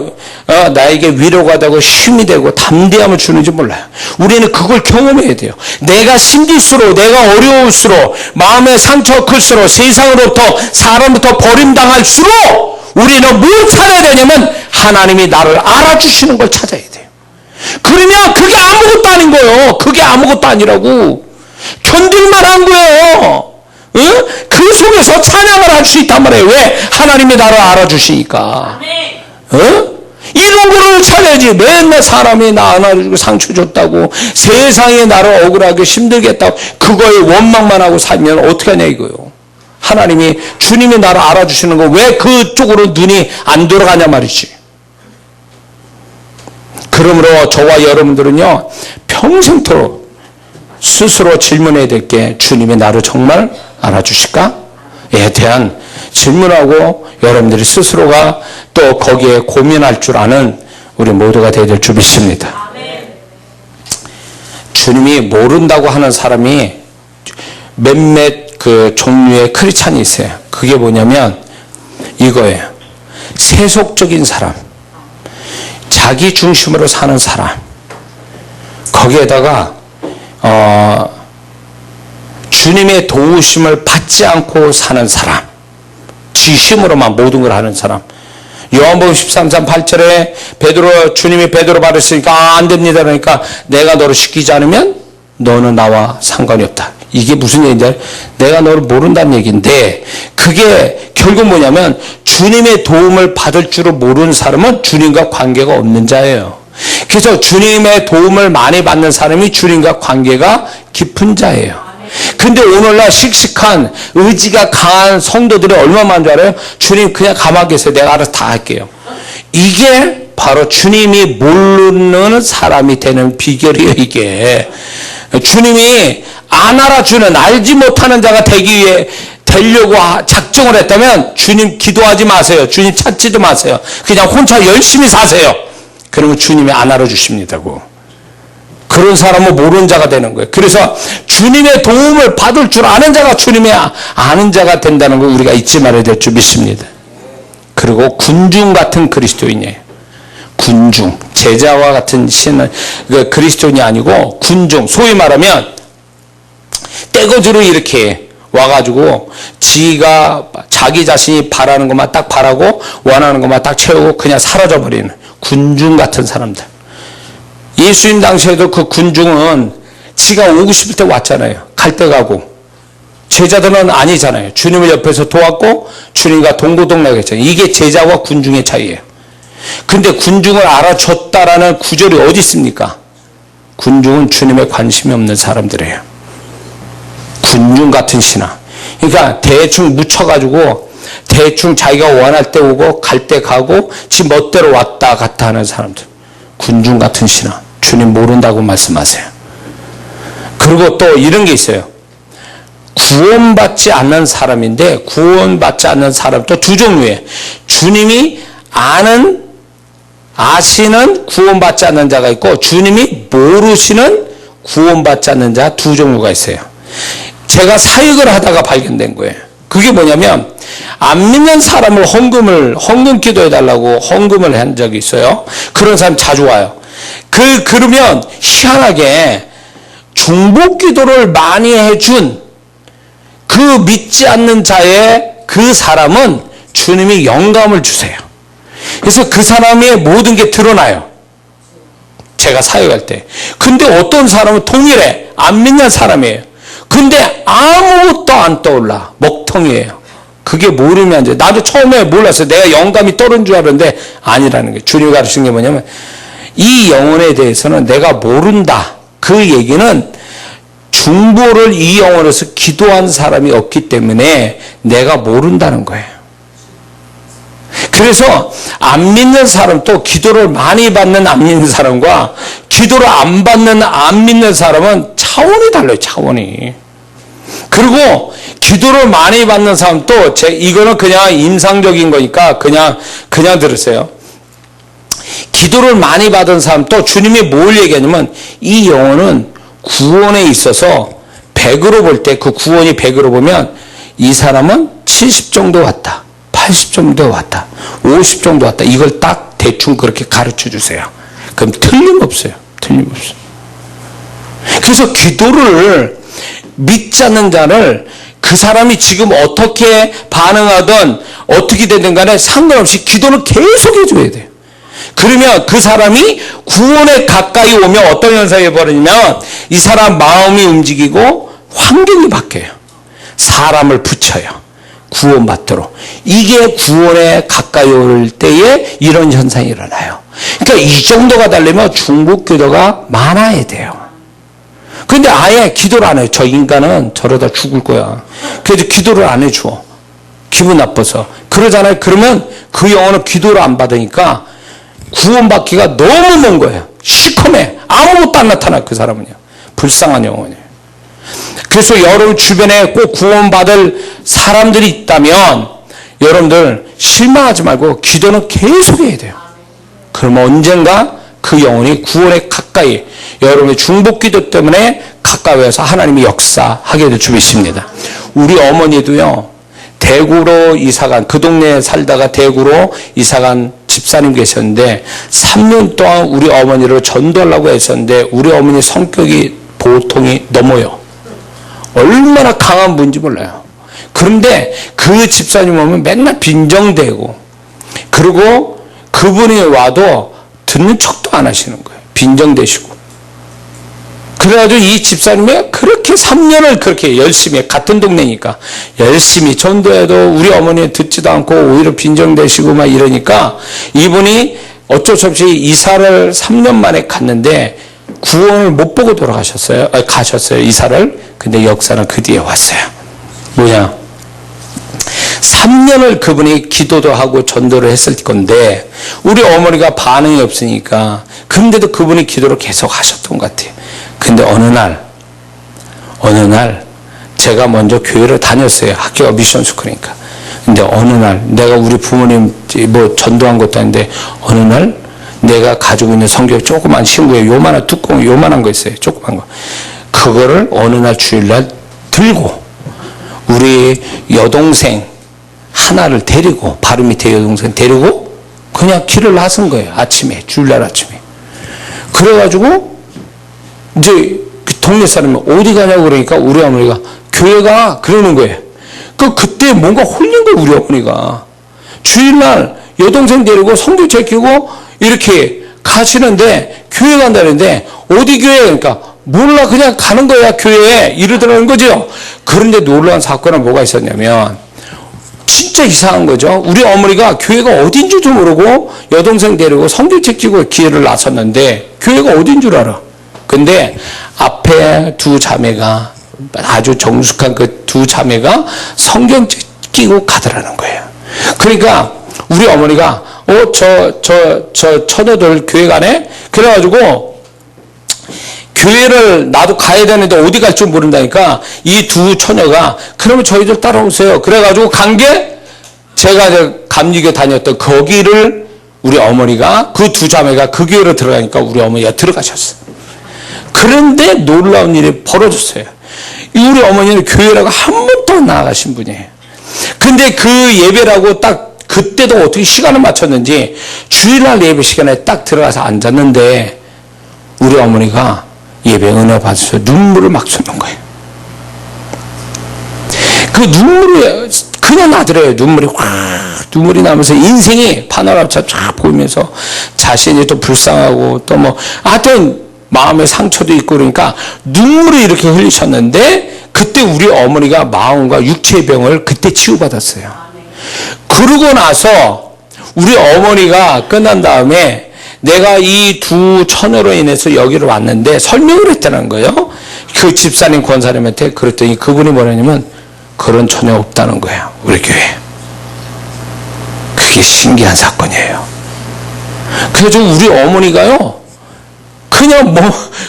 나에게 위로가 되고 힘이 되고 담대함을 주는지 몰라요. 우리는 그걸 경험해야 돼요. 내가 힘들수록 내가 어려울수록 마음의 상처가 클수록 세상으로부터 사람부터 버림당할수록 우리는 뭘 찾아야 되냐면 하나님이 나를 알아주시는 걸 찾아야 돼요. 그러면 그게 아무것도 아닌 거예요. 그게 아무것도 아니라고. 견딜만한 거예요. 응? 그 속에서 찬양을 할 수 있단 말이에요. 왜? 하나님이 나를 알아주시니까. 응? 이런 거를 찾아야지. 맨날 사람이 나 안아주고 상처 줬다고 세상에 나를 억울하게 힘들겠다고 그거에 원망만 하고 살면 어떻게 하냐 이거요. 하나님이 주님이 나를 알아주시는 거 왜 그쪽으로 눈이 안 돌아가냐 말이지. 그러므로 저와 여러분들은요 평생토록 스스로 질문해야 될 게 주님이 나를 정말 알아주실까에 대한 질문하고 여러분들이 스스로가 또 거기에 고민할 줄 아는 우리 모두가 되어야 될 줄 믿습니다. 주님이 모른다고 하는 사람이 몇몇 그 종류의 크리스찬이 있어요. 그게 뭐냐면 이거예요. 세속적인 사람, 자기 중심으로 사는 사람, 거기에다가 주님의 도우심을 받지 않고 사는 사람, 지심으로만 모든 걸 하는 사람. 요한복음 13장 8절에 주님이 베드로 말했으니까 안 됩니다. 그러니까 내가 너를 시키지 않으면 너는 나와 상관이 없다. 이게 무슨 얘기인지 내가 너를 모른다는 얘기인데, 그게 결국 뭐냐면 주님의 도움을 받을 줄을 모르는 사람은 주님과 관계가 없는 자예요. 그래서 주님의 도움을 많이 받는 사람이 주님과 관계가 깊은 자예요. 근데 오늘날 씩씩한 의지가 강한 성도들이 얼마나 많은 줄 알아요? 주님 그냥 가만히 계세요. 내가 알아서 다 할게요. 이게 바로 주님이 모르는 사람이 되는 비결이에요. 이게 주님이 안 알아주는, 알지 못하는 자가 되기 위해 되려고 작정을 했다면 주님 기도하지 마세요. 주님 찾지도 마세요. 그냥 혼자 열심히 사세요. 그러면 주님이 안 알아주십니다고. 그런 사람은 모르는 자가 되는 거예요. 그래서 주님의 도움을 받을 줄 아는 자가 주님의 아는 자가 된다는 걸 우리가 잊지 말아야 될 줄 믿습니다. 그리고 군중 같은 그리스도인이에요. 군중, 제자와 같은 신은 그리스도인이 아니고 군중, 소위 말하면 떼거지로 이렇게 와가지고 지가 자기 자신이 바라는 것만 딱 바라고 원하는 것만 딱 채우고 그냥 사라져버리는 군중 같은 사람들. 예수님 당시에도 그 군중은 지가 오고 싶을 때 왔잖아요. 갈 때 가고. 제자들은 아니잖아요. 주님을 옆에서 도왔고 주님과 동고동락했잖아요. 이게 제자와 군중의 차이예요. 근데 군중을 알아줬다라는 구절이 어디 있습니까? 군중은 주님에 관심이 없는 사람들이에요. 군중 같은 신앙. 그러니까 대충 묻혀가지고 대충 자기가 원할 때 오고 갈 때 가고 지 멋대로 왔다 갔다 하는 사람들. 군중 같은 신앙. 주님 모른다고 말씀하세요. 그리고 또 이런 게 있어요. 구원받지 않는 사람인데, 구원받지 않는 사람도 두 종류예요. 주님이 아시는 구원받지 않는 자가 있고, 주님이 모르시는 구원받지 않는 자 두 종류가 있어요. 제가 사역을 하다가 발견된 거예요. 그게 뭐냐면, 안 믿는 사람을 헌금 기도해달라고 헌금을 한 적이 있어요. 그런 사람 자주 와요. 그러면 희한하게 중보 기도를 많이 해준 그 믿지 않는 자의 그 사람은 주님이 영감을 주세요. 그래서 그 사람의 모든 게 드러나요. 제가 사역할 때. 근데 어떤 사람은 동일해. 안 믿는 사람이에요. 근데 아무것도 안 떠올라. 먹통이에요. 그게 모르면 이제 나도 처음에 몰랐어요. 내가 영감이 떠오른 줄 알았는데 아니라는 게, 주님이 가르치는 게 뭐냐면 이 영혼에 대해서는 내가 모른다. 그 얘기는 중보를 이 영혼에서 기도한 사람이 없기 때문에 내가 모른다는 거예요. 그래서 안 믿는 사람도 기도를 많이 받는 안 믿는 사람과 기도를 안 받는 안 믿는 사람은 차원이 달라요. 차원이. 그리고 기도를 많이 받는 사람도 이거는 그냥 임상적인 거니까 그냥 들으세요. 기도를 많이 받은 사람도 주님이 뭘 얘기하냐면 이 영혼은 구원에 있어서 100으로 볼 때, 그 구원이 100으로 보면 이 사람은 70 정도 왔다, 80 정도 왔다, 50 정도 왔다. 이걸 딱 대충 그렇게 가르쳐 주세요. 그럼 틀림없어요. 틀림없어요. 그래서 기도를 믿지 않는 자를 그 사람이 지금 어떻게 반응하든 어떻게 되든 간에 상관없이 기도를 계속 해줘야 돼요. 그러면 그 사람이 구원에 가까이 오면 어떤 현상이 벌어지면 이 사람 마음이 움직이고 환경이 바뀌어요. 사람을 붙여요. 구원받도록. 이게 구원에 가까이 올 때에 이런 현상이 일어나요. 그러니까 이 정도가 되려면 중보 기도가 많아야 돼요. 근데 아예 기도를 안 해요. 저 인간은 저러다 죽을 거야. 그래도 기도를 안 해줘. 기분 나빠서. 그러잖아요. 그러면 그 영혼은 기도를 안 받으니까 구원받기가 너무 먼 거예요. 시커매. 아무것도 안 나타나. 그 사람은요. 불쌍한 영혼이에요. 그래서 여러분 주변에 꼭 구원받을 사람들이 있다면 여러분들 실망하지 말고 기도는 계속 해야 돼요. 그러면 언젠가 그 영혼이 구원에 가까이 가까이 여러분의 중보기도 때문에 가까이 와서 하나님이 역사하게 될 줄을 믿습니다. 우리 어머니도요, 대구로 이사간, 그 동네에 살다가 대구로 이사간 집사님 계셨는데 3년 동안 우리 어머니를 전도하려고 했었는데 우리 어머니 성격이 보통이 넘어요. 얼마나 강한 분인지 몰라요. 그런데 그 집사님 오면 맨날 빈정대고, 그리고 그분이 와도 듣는 척도 안 하시는 거예요. 빈정대시고. 그래가지고 이 집사님이 그렇게 3년을 그렇게 열심히, 같은 동네니까 열심히 전도해도 우리 어머니 듣지도 않고 오히려 빈정대시고 막 이러니까 이분이 어쩔 수 없이 이사를 3년 만에 갔는데 구원을 못 보고 돌아가셨어요. 가셨어요, 이사를. 근데 역사는 그 뒤에 왔어요. 뭐냐? 3년을 그분이 기도도 하고 전도를 했을 건데 우리 어머니가 반응이 없으니까, 근데도 그분이 기도를 계속 하셨던 것 같아요. 근데 어느 날 제가 먼저 교회를 다녔어요. 학교가 미션 스쿨이니까. 근데 어느 날 내가 우리 부모님 뭐 전도한 것도 아닌데 어느 날 내가 가지고 있는 성경 조그만 신구에 요만한 뚜껑 요만한 거 있어요. 조그만 거. 그거를 어느 날 주일날 들고 우리 여동생 하나를 데리고, 바로 밑에 여동생 데리고 그냥 길을 나선 거예요. 아침에, 주일날 아침에. 그래가지고 이제 그 동네 사람이 어디 가냐고 그러니까 우리 어머니가 교회가 그러는 거예요. 그때 뭔가 홀린 거예요, 우리 어머니가. 주일날 여동생 데리고 성교 제키고 이렇게 가시는데 교회 간다는데 어디 교회? 그러니까 몰라, 그냥 가는 거야 교회에 이러더라는 거죠. 그런데 놀라운 사건은 뭐가 있었냐면 진짜 이상한 거죠. 우리 어머니가 교회가 어딘 줄도 모르고 여동생 데리고 성교 제키고 기회를 나섰는데 교회가 어딘 줄 알아. 근데 앞에 두 자매가, 아주 정숙한 그 두 자매가 성경 끼고 가더라는 거예요. 그러니까 우리 어머니가 저 처녀들 교회 가네? 그래가지고 교회를 나도 가야 되는데 어디 갈 줄 모른다니까 이 두 처녀가 그러면 저희들 따라오세요. 그래가지고 간 게 제가 감리교 다녔던 거기를 우리 어머니가, 그 두 자매가 그 교회로 들어가니까 우리 어머니가 들어가셨어요. 그런데 놀라운 일이 벌어졌어요. 우리 어머니는 교회라고 한 번도 안 나가신 분이에요. 근데 그 예배라고 딱 그때도 어떻게 시간을 맞췄는지 주일날 예배 시간에 딱 들어가서 앉았는데 우리 어머니가 예배 은혜 받으셔서 눈물을 막 쏟는 거예요. 그 눈물이 그냥 나더래요. 눈물이 나면서 인생이 파노라마처럼 쫙 보이면서 자신이 또 불쌍하고 또 뭐 하여튼 마음의 상처도 있고 그러니까 눈물을 이렇게 흘리셨는데 그때 우리 어머니가 마음과 육체의 병을 그때 치유받았어요. 그러고 나서 우리 어머니가 끝난 다음에 내가 이 두 처녀로 인해서 여기로 왔는데 설명을 했다는 거예요. 그 집사님 권사님한테. 그랬더니 그분이 뭐냐면 그런 처녀 없다는 거예요, 우리 교회에. 그게 신기한 사건이에요. 그래서 우리 어머니가요 그냥 뭐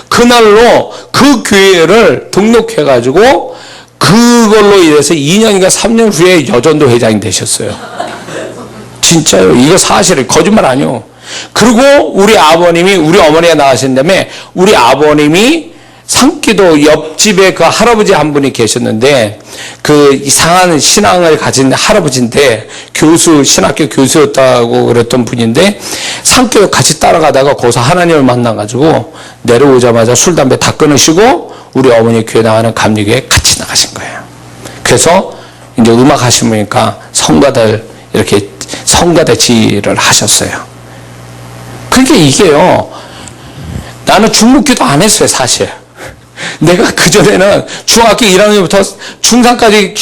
그날로 그 교회를 등록해가지고 그걸로 인해서 2년인가 3년 후에 여전도 회장이 되셨어요. 진짜요. 이거 사실은 거짓말 아니요. 그리고 우리 아버님이, 우리 어머니가 나가신 다음에 우리 아버님이 산기도 옆집에 그 할아버지 한 분이 계셨는데 그 이상한 신앙을 가진 할아버지인데 신학교 교수였다고 그랬던 분인데 산기도 같이 따라가다가 거기서 하나님을 만나가지고 내려오자마자 술, 담배 다 끊으시고 우리 어머니 교회 나가는 감리교에 같이 나가신 거예요. 그래서 이제 음악 하시는 분이니까 성가들 이렇게 성가대치를 하셨어요. 그러니까 이게요, 나는 중목기도 안 했어요, 사실. 내가 그전에는 중학교 1학년부터 중3까지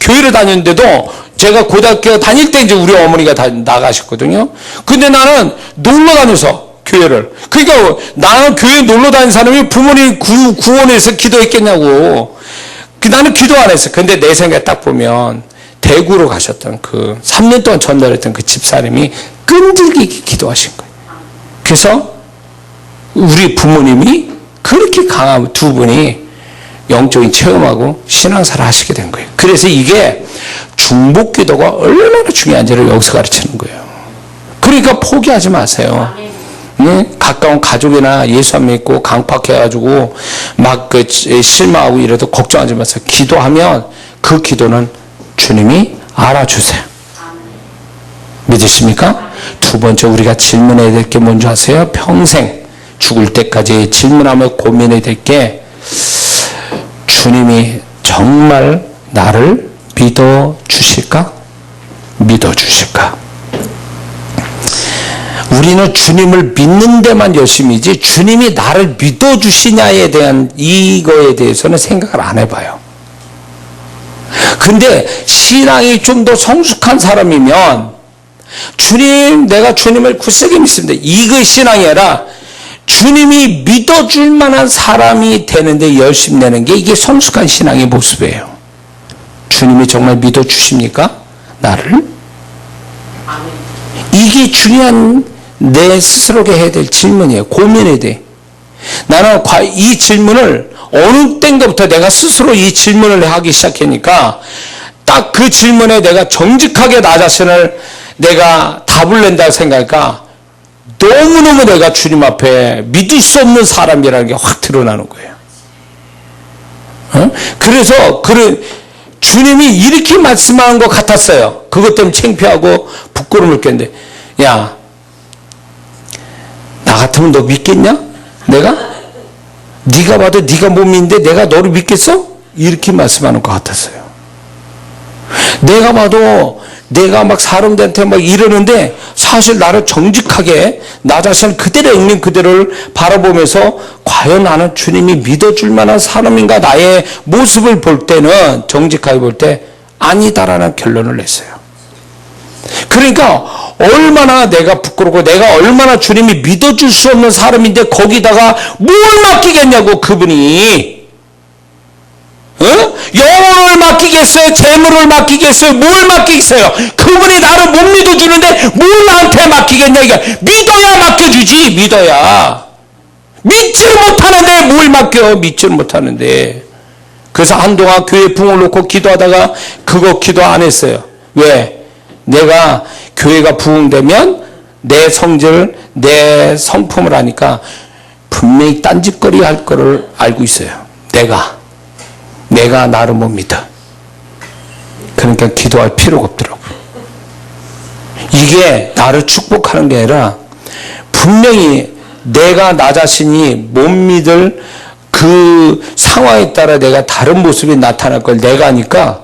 교회를 다녔는데도 제가 고등학교 다닐 때 이제 우리 어머니가 나가셨거든요. 근데 나는 놀러 다녀서 교회를. 그러니까 나는 교회 놀러 다니는 사람이 부모님 구원해서 기도했겠냐고. 나는 기도 안 했어요. 근데 내 생각에 딱 보면 대구로 가셨던 그 3년 동안 전달했던 그 집사님이 끈질기게 기도하신 거예요. 그래서 우리 부모님이 그렇게 강한 두 분이 영적인 체험하고 신앙생활을 하시게 된 거예요. 그래서 이게 중보기도가 얼마나 중요한지를 여기서 가르치는 거예요. 그러니까 포기하지 마세요. 가까운 가족이나 예수 안 믿고 강팍해가지고 막 그 실망하고 이래도 걱정하지 마세요. 기도하면 그 기도는 주님이 알아주세요. 믿으십니까? 두 번째 우리가 질문해야 될 게 뭔지 아세요? 평생 죽을 때까지 질문하며 고민해야 될 게 주님이 정말 나를 믿어주실까? 믿어주실까? 우리는 주님을 믿는 데만 열심이지 주님이 나를 믿어주시냐에 대한 이거에 대해서는 생각을 안 해봐요. 근데 신앙이 좀 더 성숙한 사람이면 주님, 내가 주님을 굳세게 믿습니다. 이거 신앙이 아니라 주님이 믿어줄 만한 사람이 되는데 열심 내는 게 이게 성숙한 신앙의 모습이에요. 주님이 정말 믿어주십니까? 나를? 이게 중요한 내 스스로가 해야 될 질문이에요. 고민해야 돼. 나는 이 질문을 어느 때부터 내가 스스로 이 질문을 하기 시작하니까 딱 그 질문에 내가 정직하게 나 자신을 내가 답을 낸다고 생각하니까 너무너무 내가 주님 앞에 믿을 수 없는 사람이라는 게 확 드러나는 거예요. 그래서 주님이 이렇게 말씀하는 것 같았어요. 그것 때문에 창피하고 부끄러움을 느꼈는데, 야, 나 같으면 너 믿겠냐? 내가? 네가 봐도 네가 못 믿는데 내가 너를 믿겠어? 이렇게 말씀하는 것 같았어요. 내가 봐도 내가 막 사람들한테 막 이러는데 사실 나를 정직하게 나 자신 그대로 있는 그대로를 바라보면서 과연 나는 주님이 믿어줄 만한 사람인가 나의 모습을 볼 때는 정직하게 볼 때 아니다라는 결론을 냈어요. 그러니까 얼마나 내가 부끄럽고 내가 얼마나 주님이 믿어줄 수 없는 사람인데 거기다가 뭘 맡기겠냐고 그분이 영혼을 맡기겠어요? 재물을 맡기겠어요? 뭘 맡기겠어요? 그분이 나를 못 믿어주는데 뭘 나한테 맡기겠냐 이게 믿어야 맡겨주지. 믿어야 믿지를 못하는데 뭘 맡겨. 믿지를 못하는데. 그래서 한동안 교회 붕을 놓고 기도하다가 그거 기도 안 했어요. 왜? 내가 교회가 부흥되면 내 성질, 내 성품을 하니까 분명히 딴짓거리 할 거를 알고 있어요. 내가 나를 못 믿어. 그러니까 기도할 필요가 없더라고요. 이게 나를 축복하는 게 아니라 분명히 내가 나 자신이 못 믿을 그 상황에 따라 내가 다른 모습이 나타날 걸 내가 하니까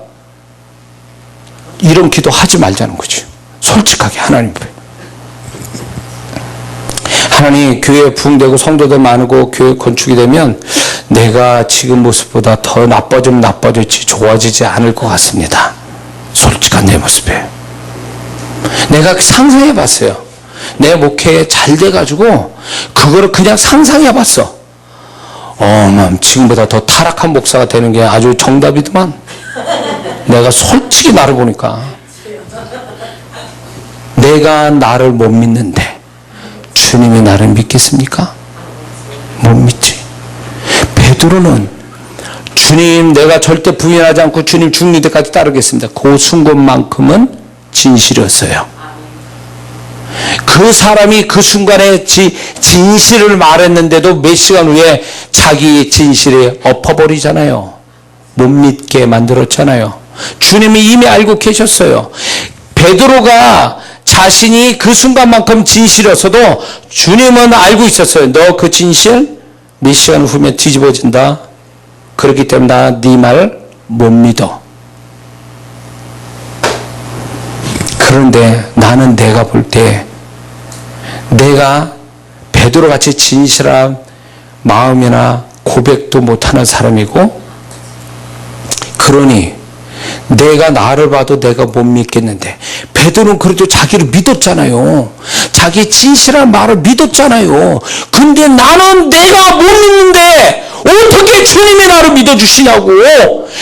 이런 기도 하지 말자는 거죠. 솔직하게 하나님 앞에. 하나님 교회 부흥되고 성도들 많고 교회 건축이 되면 내가 지금 모습보다 더 나빠지면 나빠질지 좋아지지 않을 것 같습니다. 솔직한 내 모습에. 내가 상상해 봤어요. 내 목회 잘 돼가지고 그거를 그냥 상상해 봤어. 지금보다 더 타락한 목사가 되는 게 아주 정답이더만. 내가 솔직히 나를 보니까 내가 나를 못 믿는데 주님이 나를 믿겠습니까? 못 믿지. 베드로는 주님 내가 절대 부인하지 않고 주님 죽는 데까지 따르겠습니다. 그 순간만큼은 진실이었어요. 그 사람이 그 순간에 진실을 말했는데도 몇 시간 후에 자기 진실에 엎어버리잖아요. 못 믿게 만들었잖아요. 주님이 이미 알고 계셨어요. 베드로가 자신이 그 순간만큼 진실이었어도 주님은 알고 있었어요. 너 그 진실 몇 시간 후면 뒤집어진다. 그렇기 때문에 나 네 말 못 믿어. 그런데 나는 내가 볼 때 내가 베드로같이 진실한 마음이나 고백도 못하는 사람이고 그러니 내가 나를 봐도 내가 못 믿겠는데 베드로는 그래도 자기를 믿었잖아요. 자기 진실한 말을 믿었잖아요. 근데 나는 내가 못 믿는데 어떻게 주님이 나를 믿어주시냐고.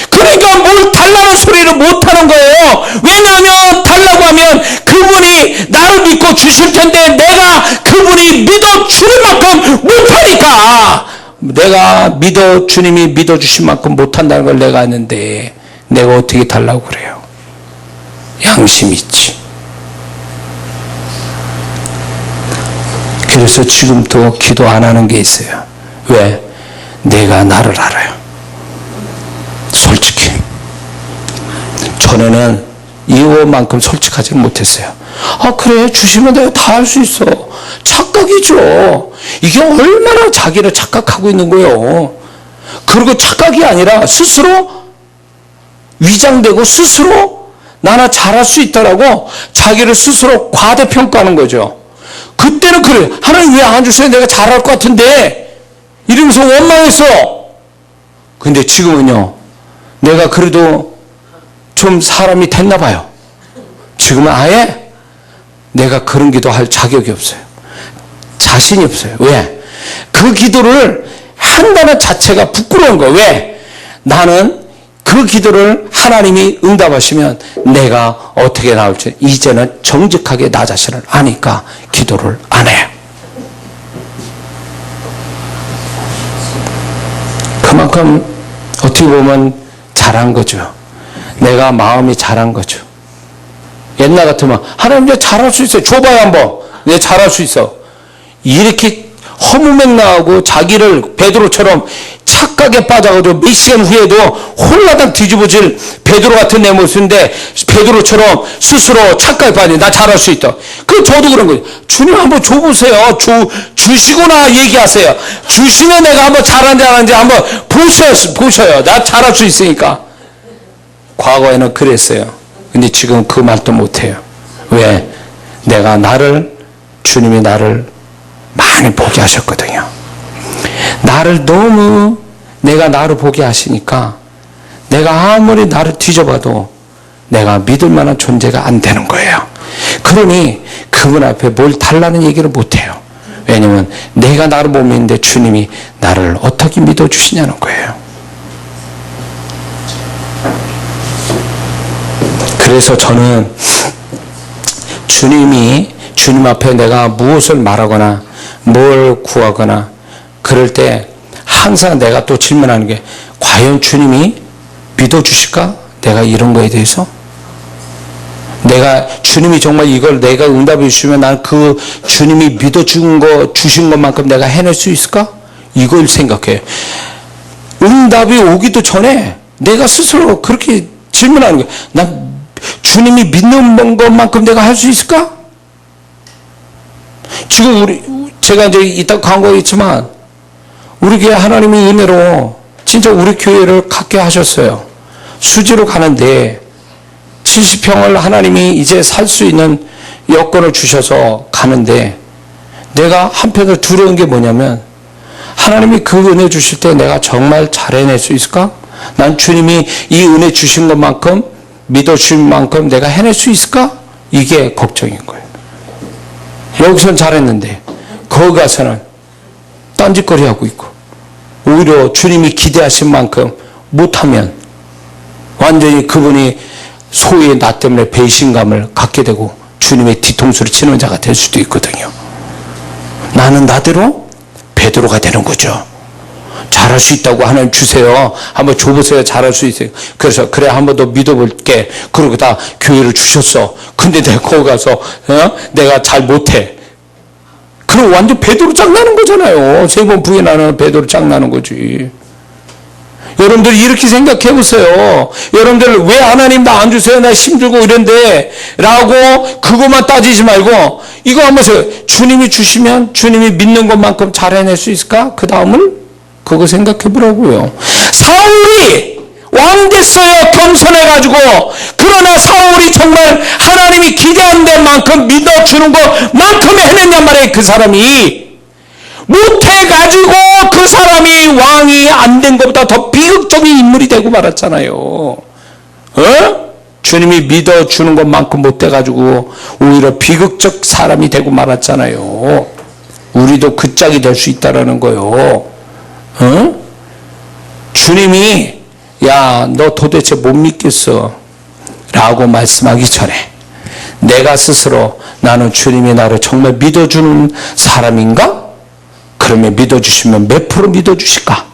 그러니까 뭘 달라는 소리를 못하는 거예요. 왜냐하면 달라고 하면 그분이 나를 믿고 주실 텐데 내가 그분이 믿어주는 만큼 못하니까 내가 주님이 믿어주신 만큼 못한다는 걸 내가 아는데 내가 어떻게 달라고 그래요. 양심 있지. 그래서 지금도 기도 안 하는 게 있어요. 왜? 내가 나를 알아요. 솔직히. 전에는 이거만큼 솔직하지 못했어요. 아, 그래, 주시면 내가 다 할 수 있어. 착각이죠. 이게 얼마나 자기를 착각하고 있는 거예요. 그리고 착각이 아니라 스스로 위장되고 스스로 나나 잘할 수 있다라고 자기를 스스로 과대평가하는 거죠. 그때는 그래. 하나님 왜 안 주세요? 내가 잘할 것 같은데. 이러면서 원망했어. 근데 지금은요. 내가 그래도 좀 사람이 됐나 봐요. 지금은 아예 내가 그런 기도할 자격이 없어요. 자신이 없어요. 왜? 그 기도를 한다는 자체가 부끄러운 거예요. 왜? 나는 그 기도를 하나님이 응답하시면 내가 어떻게 나올지 이제는 정직하게 나 자신을 아니까 기도를 안 해요. 그만큼 어떻게 보면 잘한 거죠. 내가 마음이 잘한 거죠. 옛날 같으면 하나님 내가 잘할 수 있어요. 줘봐요 한번. 내가 잘할 수 있어. 이렇게 허무맹랑하고 자기를 베드로처럼 착각에 빠져가지고 몇 시간 후에도 홀라당 뒤집어질 베드로 같은 내 모습인데 베드로처럼 스스로 착각에 빠져 나 잘할 수 있다. 그럼 저도 그런 거예요. 주님 한번 줘보세요. 주시거나 얘기하세요. 주시면 내가 한번 잘하는지 안 하는지 한번 보셔요. 나 잘할 수 있으니까. 과거에는 그랬어요. 근데 지금 그 말도 못해요. 왜? 주님이 나를 많이 보게 하셨거든요. 나를 너무 내가 나를 보게 하시니까 내가 아무리 나를 뒤져봐도 내가 믿을 만한 존재가 안 되는 거예요. 그러니 그분 앞에 뭘 달라는 얘기를 못해요. 왜냐면 내가 나를 못 믿는데 주님이 나를 어떻게 믿어주시냐는 거예요. 그래서 저는 주님 앞에 내가 무엇을 말하거나 뭘 구하거나 그럴 때 항상 내가 또 질문하는 게 과연 주님이 믿어주실까? 내가 이런 거에 대해서? 주님이 정말 이걸 내가 응답해 주시면 난 그 주님이 주신 것만큼 내가 해낼 수 있을까? 이걸 생각해. 응답이 오기도 전에 내가 스스로 그렇게 질문하는 거예요. 난 주님이 믿는 것만큼 내가 할 수 있을까? 지금 제가 이제 이따 광고했지만 우리 교회 하나님의 은혜로 진짜 우리 교회를 갖게 하셨어요. 수지로 가는데 70평을 하나님이 이제 살 수 있는 여건을 주셔서 가는데 내가 한편으로 두려운 게 뭐냐면 하나님이 그 은혜 주실 때 내가 정말 잘 해낼 수 있을까? 난 주님이 이 은혜 주신 것만큼 믿어주신 만큼 내가 해낼 수 있을까? 이게 걱정인 거예요. 여기선 잘했는데 거기 가서는 딴짓거리 하고 있고 오히려 주님이 기대하신 만큼 못하면 완전히 그분이 소위 나 때문에 배신감을 갖게 되고 주님의 뒤통수를 치는 자가 될 수도 있거든요. 나는 나대로 베드로가 되는 거죠. 잘할 수 있다고 하나님 주세요. 한번 줘보세요. 잘할 수 있어요. 그래서 그래 한번 더 믿어볼게. 그러고 다 교회를 주셨어. 근데 내가 거기 가서 내가 잘 못해. 그럼 완전 베드로 짱나는 거잖아요. 세 번 부인하는 베드로 짱나는 거지. 여러분들 이렇게 생각해 보세요. 여러분들 왜 하나님 나 안 주세요? 나 힘들고 이런데 라고 그것만 따지지 말고 이거 한번 보세요. 주님이 주시면 주님이 믿는 것만큼 잘 해낼 수 있을까? 그 다음은 그거 생각해 보라고요. 사울이 왕 됐어요. 겸손해가지고. 그러나 사울이 정말 하나님이 기대한 데만큼 믿어주는 것만큼 해냈냔 말이에요. 그 사람이. 못해가지고 그 사람이 왕이 안 된 것보다 더 비극적인 인물이 되고 말았잖아요. 주님이 믿어주는 것만큼 못돼가지고 오히려 비극적 사람이 되고 말았잖아요. 우리도 그 짝이 될 수 있다라는 거예요. 주님이 야, 너 도대체 못 믿겠어 라고 말씀하기 전에 내가 스스로 나는 주님이 나를 정말 믿어주는 사람인가? 그러면 믿어주시면 몇 프로 믿어주실까?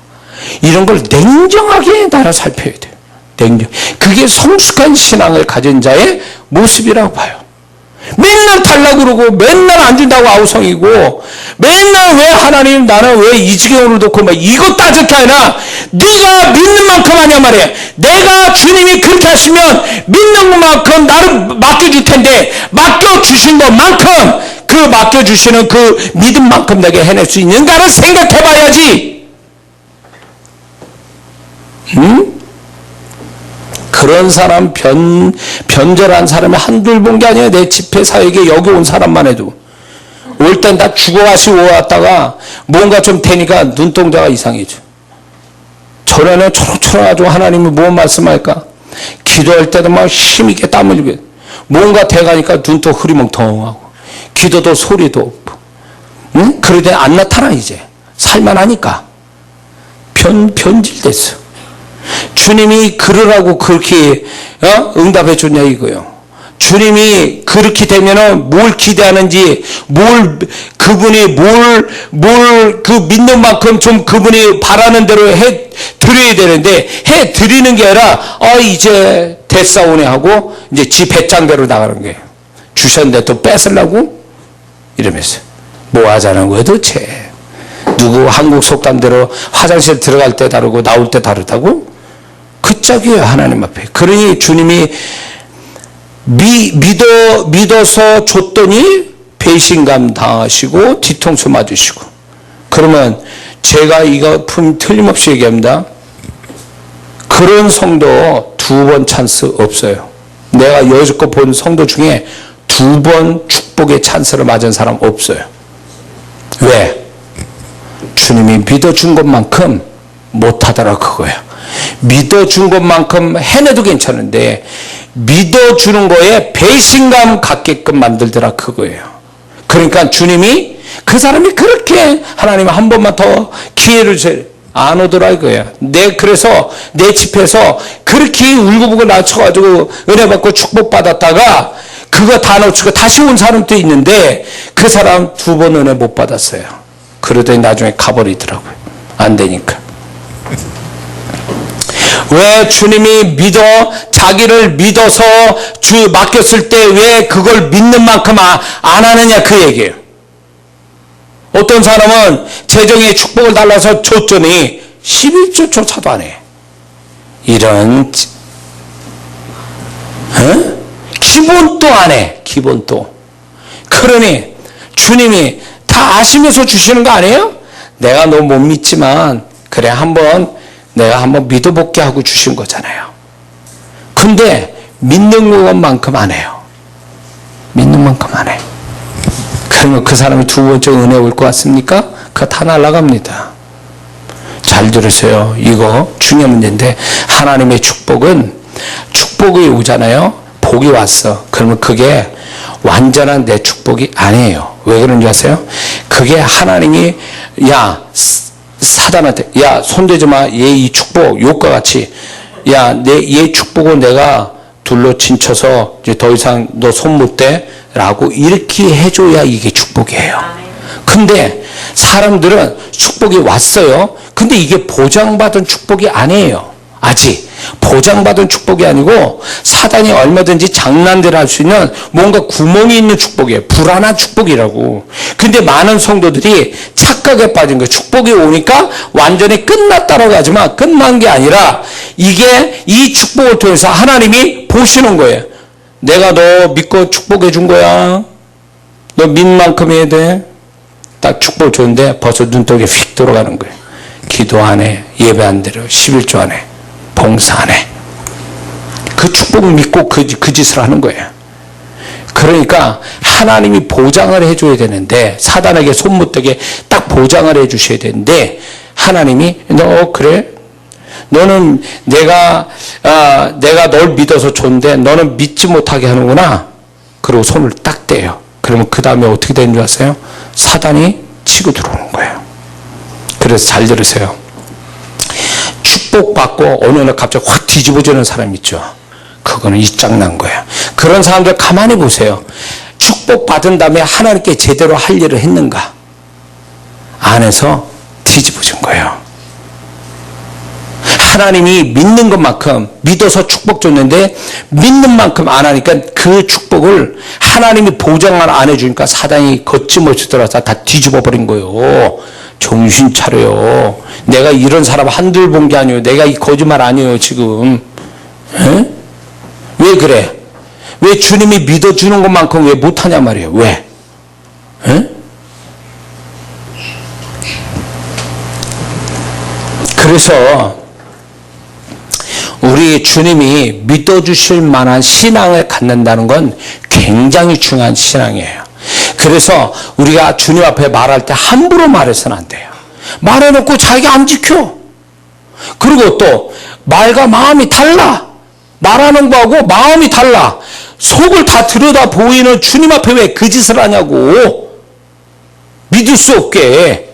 이런 걸 냉정하게 나를 살펴야 돼요. 그게 성숙한 신앙을 가진 자의 모습이라고 봐요. 맨날 달라고 그러고 맨날 안 준다고 아우성이고 맨날 왜 하나님 나는 왜 이 지경으로 놓고 막 이거 따질 게 아니라 네가 믿는 만큼 하냐 말이야. 내가 주님이 그렇게 하시면 믿는 것만큼 나를 맡겨줄 텐데 맡겨주신 것만큼 그 맡겨주시는 그 믿음만큼 내게 해낼 수 있는가를 생각해 봐야지. 응? 그런 사람 변절한 사람이 한둘 본 게 아니에요. 내 집회 사역에 여기 온 사람만 해도 올 땐 다 죽어가시고 왔다가 뭔가 좀 되니까 눈동자가 이상해져. 전에는 초록초록해가지고 하나님이 무슨 말씀할까? 기도할 때도 막 힘있게 땀 흘리고 뭔가 돼가니까 눈도 흐리멍텅하고 기도도 소리도 없고 응? 그러더니 안 나타나. 이제 살만하니까 변질됐어. 주님이 그러라고 그렇게 응답해 줬냐 이거요. 주님이 그렇게 되면은 뭘 기대하는지 그분이 그 믿는 만큼 좀 그분이 바라는 대로 해 드려야 되는데 해 드리는 게 아니라 이제 됐사오네 하고 이제 지 배짱대로 나가는 거예요. 주셨는데 또 뺏으려고 이러면서 뭐 하자는 거야 도대체. 누구 한국 속담대로 화장실 들어갈 때 다르고 나올 때 다르다고? 그 짝이에요 하나님 앞에. 그러니 주님이 믿어서 줬더니 배신감 당하시고 뒤통수 맞으시고. 그러면 제가 이거 틀림없이 얘기합니다. 그런 성도 2번 찬스 없어요. 내가 여지껏 본 성도 중에 2번 축복의 찬스를 맞은 사람 없어요. 왜? 주님이 믿어준 것만큼 못하더라 그거야. 믿어준 것만큼 해내도 괜찮은데 믿어주는 거에 배신감 갖게끔 만들더라 그거예요. 그러니까 주님이 그 사람이 그렇게 하나님 한 번만 더 기회를 안 오더라 이거야. 그래서 내 집에서 그렇게 울고불고 낮춰가지고 은혜 받고 축복받았다가 그거 다 놓치고 다시 온 사람도 있는데 그 사람 2번 은혜 못 받았어요. 그러더니 나중에 가버리더라고요. 안 되니까. 왜 주님이 자기를 믿어서 맡겼을 때 왜 그걸 믿는 만큼 안 하느냐 그 얘기예요. 어떤 사람은 재정의 축복을 달라서 줬더니 11조차도 안 해. 이런 기본도 안 해. 기본도. 그러니 주님이 다 아시면서 주시는 거 아니에요? 내가 너 못 믿지만 그래 내가 한번 믿어볼게 하고 주신 거잖아요. 근데 믿는 것만큼 안 해요. 믿는 만큼 안 해. 그러면 그 사람이 2번째 은혜 올 것 같습니까? 그거 다 날아갑니다. 잘 들으세요. 이거 중요한 문제인데 하나님의 축복이 오잖아요. 복이 왔어. 그러면 그게 완전한 내 축복이 아니에요. 왜 그런지 아세요? 그게 하나님이 사단한테 손대지 마. 얘 이 축복 욕과 같이 얘 축복은 내가 둘로 친쳐서 이제 더 이상 너 손 못 대 라고 이렇게 해줘야 이게 축복이에요. 근데 사람들은 축복이 왔어요. 근데 이게 보장받은 축복이 아니에요. 아직 보장받은 축복이 아니고 사단이 얼마든지 장난들을 할 수 있는 뭔가 구멍이 있는 축복이에요. 불안한 축복이라고. 근데 많은 성도들이 착각에 빠진 거예요. 축복이 오니까 완전히 끝났다라고 하지만 끝난 게 아니라 이게 이 축복을 통해서 하나님이 보시는 거예요. 내가 너 믿고 축복해 준 거야. 너 믿는 만큼 해야 돼. 딱 축복을 줬는데 벌써 눈독에 휙 들어가는 거예요. 기도 안 해. 예배 안 드려. 11조 안 해. 봉사 안 해. 그 축복을 믿고 그 짓을 하는 거예요. 그러니까 하나님이 보장을 해줘야 되는데 사단에게 손 못 대게 딱 보장을 해주셔야 되는데 하나님이 너 그래? 너는 내가 널 믿어서 줬는데 너는 믿지 못하게 하는구나. 그리고 손을 딱 떼요. 그러면 그 다음에 어떻게 되는 줄 아세요? 사단이 치고 들어오는 거예요. 그래서 잘 들으세요. 축복받고 어느 날 갑자기 확 뒤집어지는 사람 있죠. 그거는 이짱난 거야. 그런 사람들 가만히 보세요. 축복받은 다음에 하나님께 제대로 할 일을 했는가? 안 해서 뒤집어진 거예요. 하나님이 믿는 것만큼 믿어서 축복 줬는데 믿는 만큼 안 하니까 그 축복을 하나님이 보장을 안 해주니까 사단이 거침없이 들어와서 다 뒤집어 버린 거예요. 정신 차려요. 내가 이런 사람 한둘 본 게 아니에요. 내가 이 거짓말 아니에요 지금. 에? 왜 그래? 왜 주님이 믿어주는 것만큼 왜 못하냐 말이에요. 왜? 에? 그래서 우리 주님이 믿어주실 만한 신앙을 갖는다는 건 굉장히 중요한 신앙이에요. 그래서 우리가 주님 앞에 말할 때 함부로 말해서는 안 돼요. 말해놓고 자기가 안 지켜. 그리고 또 말과 마음이 달라. 말하는 거하고 마음이 달라. 속을 다 들여다 보이는 주님 앞에 왜 그 짓을 하냐고. 믿을 수 없게.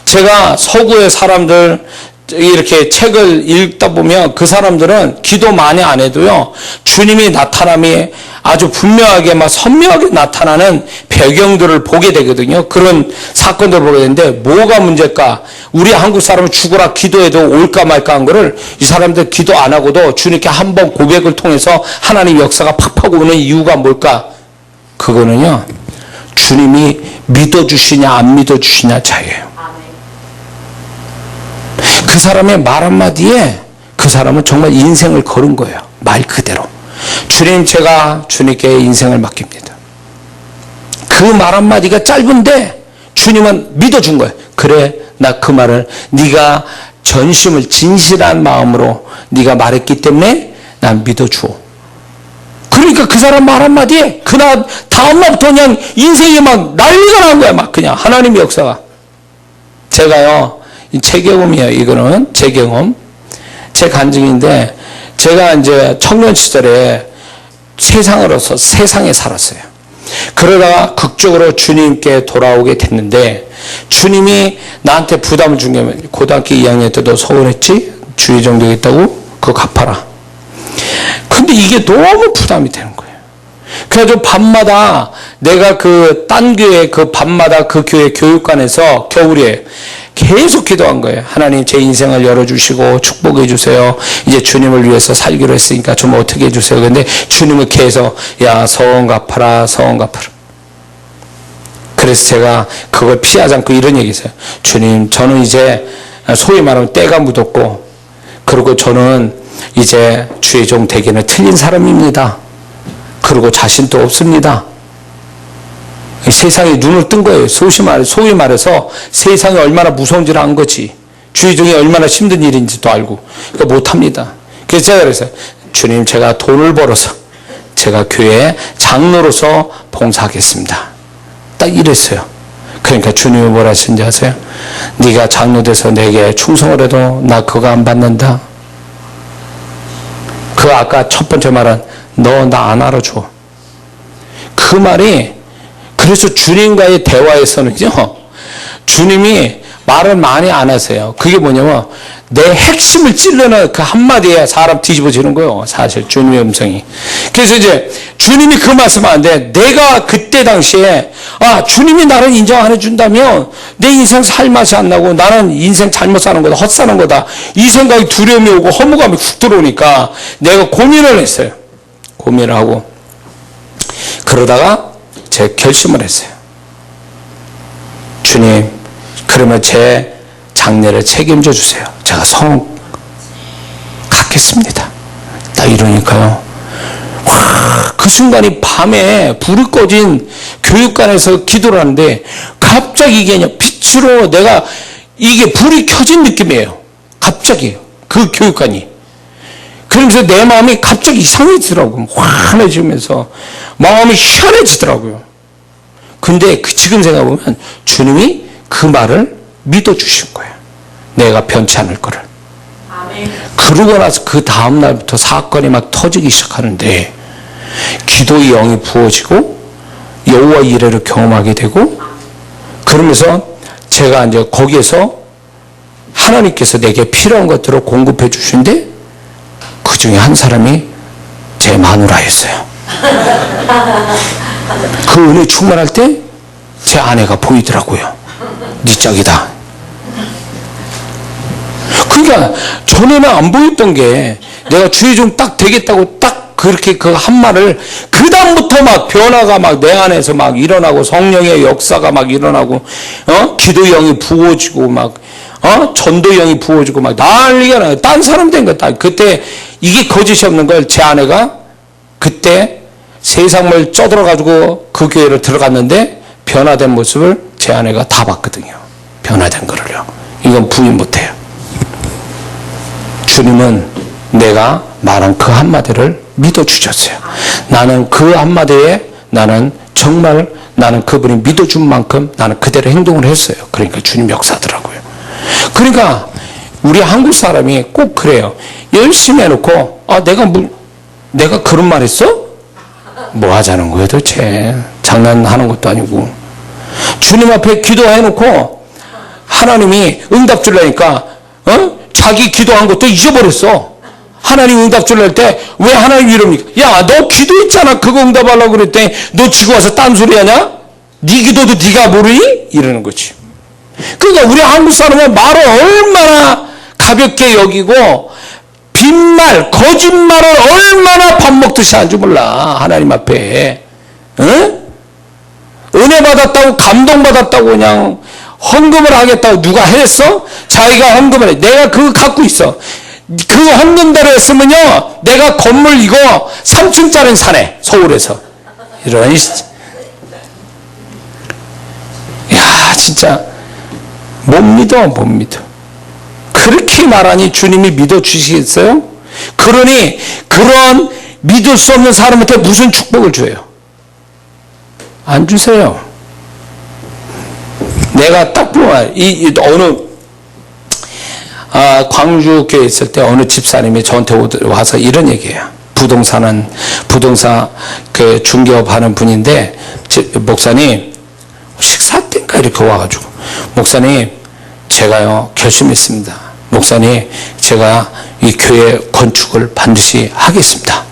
제가 서구의 사람들 이렇게 책을 읽다 보면 그 사람들은 기도 많이 안 해도요, 주님이 나타남이 아주 분명하게 막 선명하게 나타나는 배경들을 보게 되거든요. 그런 사건들을 보게 되는데 뭐가 문제일까? 우리 한국 사람은 죽으라 기도해도 올까 말까 한 거를 이 사람들 기도 안 하고도 주님께 한 번 고백을 통해서 하나님 역사가 팍팍 오는 이유가 뭘까? 그거는요, 주님이 믿어주시냐 안 믿어주시냐 차이예요. 그 사람의 말 한마디에 그 사람은 정말 인생을 걸은 거예요. 말 그대로. 주님, 제가 주님께 인생을 맡깁니다. 그 말 한마디가 짧은데 주님은 믿어준 거예요. 그래, 나 그 말을 네가 전심을 진실한 마음으로 네가 말했기 때문에 난 믿어줘. 그러니까 그 사람 말 한마디에 그날 다음날부터 그냥 인생이 막 난리가 난 거야. 막 그냥 하나님의 역사가. 제가요, 제 경험이에요. 이거는 제 경험, 제 간증인데, 제가 이제 청년 시절에 세상으로서 세상에 살았어요. 그러다가 극적으로 주님께 돌아오게 됐는데, 주님이 나한테 부담을 준 게, 고등학교 2학년 때도 서운했지? 주의 정도겠다고? 그거 갚아라. 근데 이게 너무 부담이 되는 거예요. 그래서 밤마다 내가 그 딴 교회, 그 밤마다 그 교회 교육관에서 겨울에 계속 기도한 거예요. 하나님, 제 인생을 열어주시고 축복해 주세요. 이제 주님을 위해서 살기로 했으니까 좀 어떻게 해주세요. 근데 주님을 계속, 야, 서원 갚아라, 서원 갚아라. 그래서 제가 그걸 피하지 않고 이런 얘기 했어요. 주님, 저는 이제 소위 말하면 때가 묻었고, 그리고 저는 이제 주의 종 되기는 틀린 사람입니다. 그리고 자신도 없습니다. 세상에 눈을 뜬 거예요. 소위 말해서 세상이 얼마나 무서운지를 안 거지. 주의 종이 얼마나 힘든 일인지도 알고. 그러니까 못합니다. 그래서 제가 그랬어요. 주님, 제가 돈을 벌어서 제가 교회에 장로로서 봉사하겠습니다. 딱 이랬어요. 그러니까 주님이 뭐라 하시는지 아세요? 네가 장로 돼서 내게 충성을 해도 나 그거 안 받는다. 그 아까 첫 번째 말은 너 나 안 알아줘. 그 말이, 그래서 주님과의 대화에서는요, 주님이 말을 많이 안 하세요. 그게 뭐냐면 내 핵심을 찔러는 그 한마디에 사람 뒤집어지는 거예요. 사실 주님의 음성이. 그래서 이제 주님이 그 말씀하는데, 내가 그때 당시에 주님이 나를 인정 안 해준다면 내 인생 살맛이 안 나고 나는 인생 잘못 사는 거다, 헛사는 거다, 이 생각이 두려움이 오고 허무감이 훅 들어오니까 내가 고민을 했어요. 고민을 하고 그러다가 제 결심을 했어요. 주님, 그러면 제 장례를 책임져 주세요. 제가 성 갖겠습니다. 딱 이러니까요, 그 순간이 밤에 불이 꺼진 교육관에서 기도를 하는데 갑자기 이게 그냥 빛으로 내가 이게 불이 켜진 느낌이에요. 갑자기 그 교육관이. 그러면서 내 마음이 갑자기 이상해지더라고요. 환해지면서 마음이 희한해지더라고요. 근데 지금 생각해보면 주님이 그 말을 믿어주신 거예요. 내가 변치 않을 거를. 아멘. 그러고 나서 그 다음날부터 사건이 막 터지기 시작하는데 기도의 영이 부어지고 여호와 이레를 경험하게 되고, 그러면서 제가 이제 거기에서 하나님께서 내게 필요한 것들을 공급해 주시는데 그 중에 한 사람이 제 마누라였어요. 그 은혜 충만할 때 제 아내가 보이더라고요. 네 짝이다. 그러니까 그러니까 전에는 안 보였던 게 내가 주의 좀 딱 되겠다고 딱 그렇게 그 한 말을 그다음부터 막 변화가 막 내 안에서 막 일어나고 성령의 역사가 막 일어나고 기도 영이 부어지고 막 전도 영이 부어지고 막 난리가 나요. 딴 사람 된 거다. 그때 이게 거짓이 없는 걸 제 아내가 그때 세상을 쪄들어가지고 그 교회를 들어갔는데 변화된 모습을 제 아내가 다 봤거든요. 변화된 거를요. 이건 부인 못해요. 주님은 내가 말한 그 한마디를 믿어주셨어요. 나는 그 한마디에 나는 정말 나는 그분이 믿어준 만큼 나는 그대로 행동을 했어요. 그러니까 주님 역사하더라고요. 그러니까 우리 한국 사람이 꼭 그래요. 열심히 해놓고 내가 그런 말 했어? 뭐 하자는 거예요 도대체. 장난하는 것도 아니고. 주님 앞에 기도해놓고 하나님이 응답 주려니까 자기 기도한 것도 잊어버렸어. 하나님 응답 주려 때 왜 하나님 이럽니까? 야, 너 기도했잖아. 그거 응답하려고 그랬더니 너 지금 와서 딴 소리 하냐? 네 기도도 네가 모르니? 이러는 거지. 그러니까 우리 한국 사람은 말을 얼마나 가볍게 여기고 빈말, 거짓말을 얼마나 밥 먹듯이 한 줄 몰라. 하나님 앞에. 은혜 받았다고 감동받았다고 그냥 헌금을 하겠다고 누가 했어? 자기가 헌금을 해. 내가 그거 갖고 있어. 그 헌금대로 했으면요 내가 건물 이거 3층짜리는 사네. 서울에서. 이런 야 진짜 못 믿어. 그렇게 말하니 주님이 믿어주시겠어요? 그러니 그런 믿을 수 없는 사람한테 무슨 축복을 줘요? 안 주세요. 내가 딱 보면 어느 광주 교회에 있을 때 어느 집사님이 저한테 와서 이런 얘기해요. 부동산 그 중개업하는 분인데 목사님 식사 때인가 이렇게 와가지고 목사님 제가요 결심했습니다. 목사님 제가 이 교회 건축을 반드시 하겠습니다.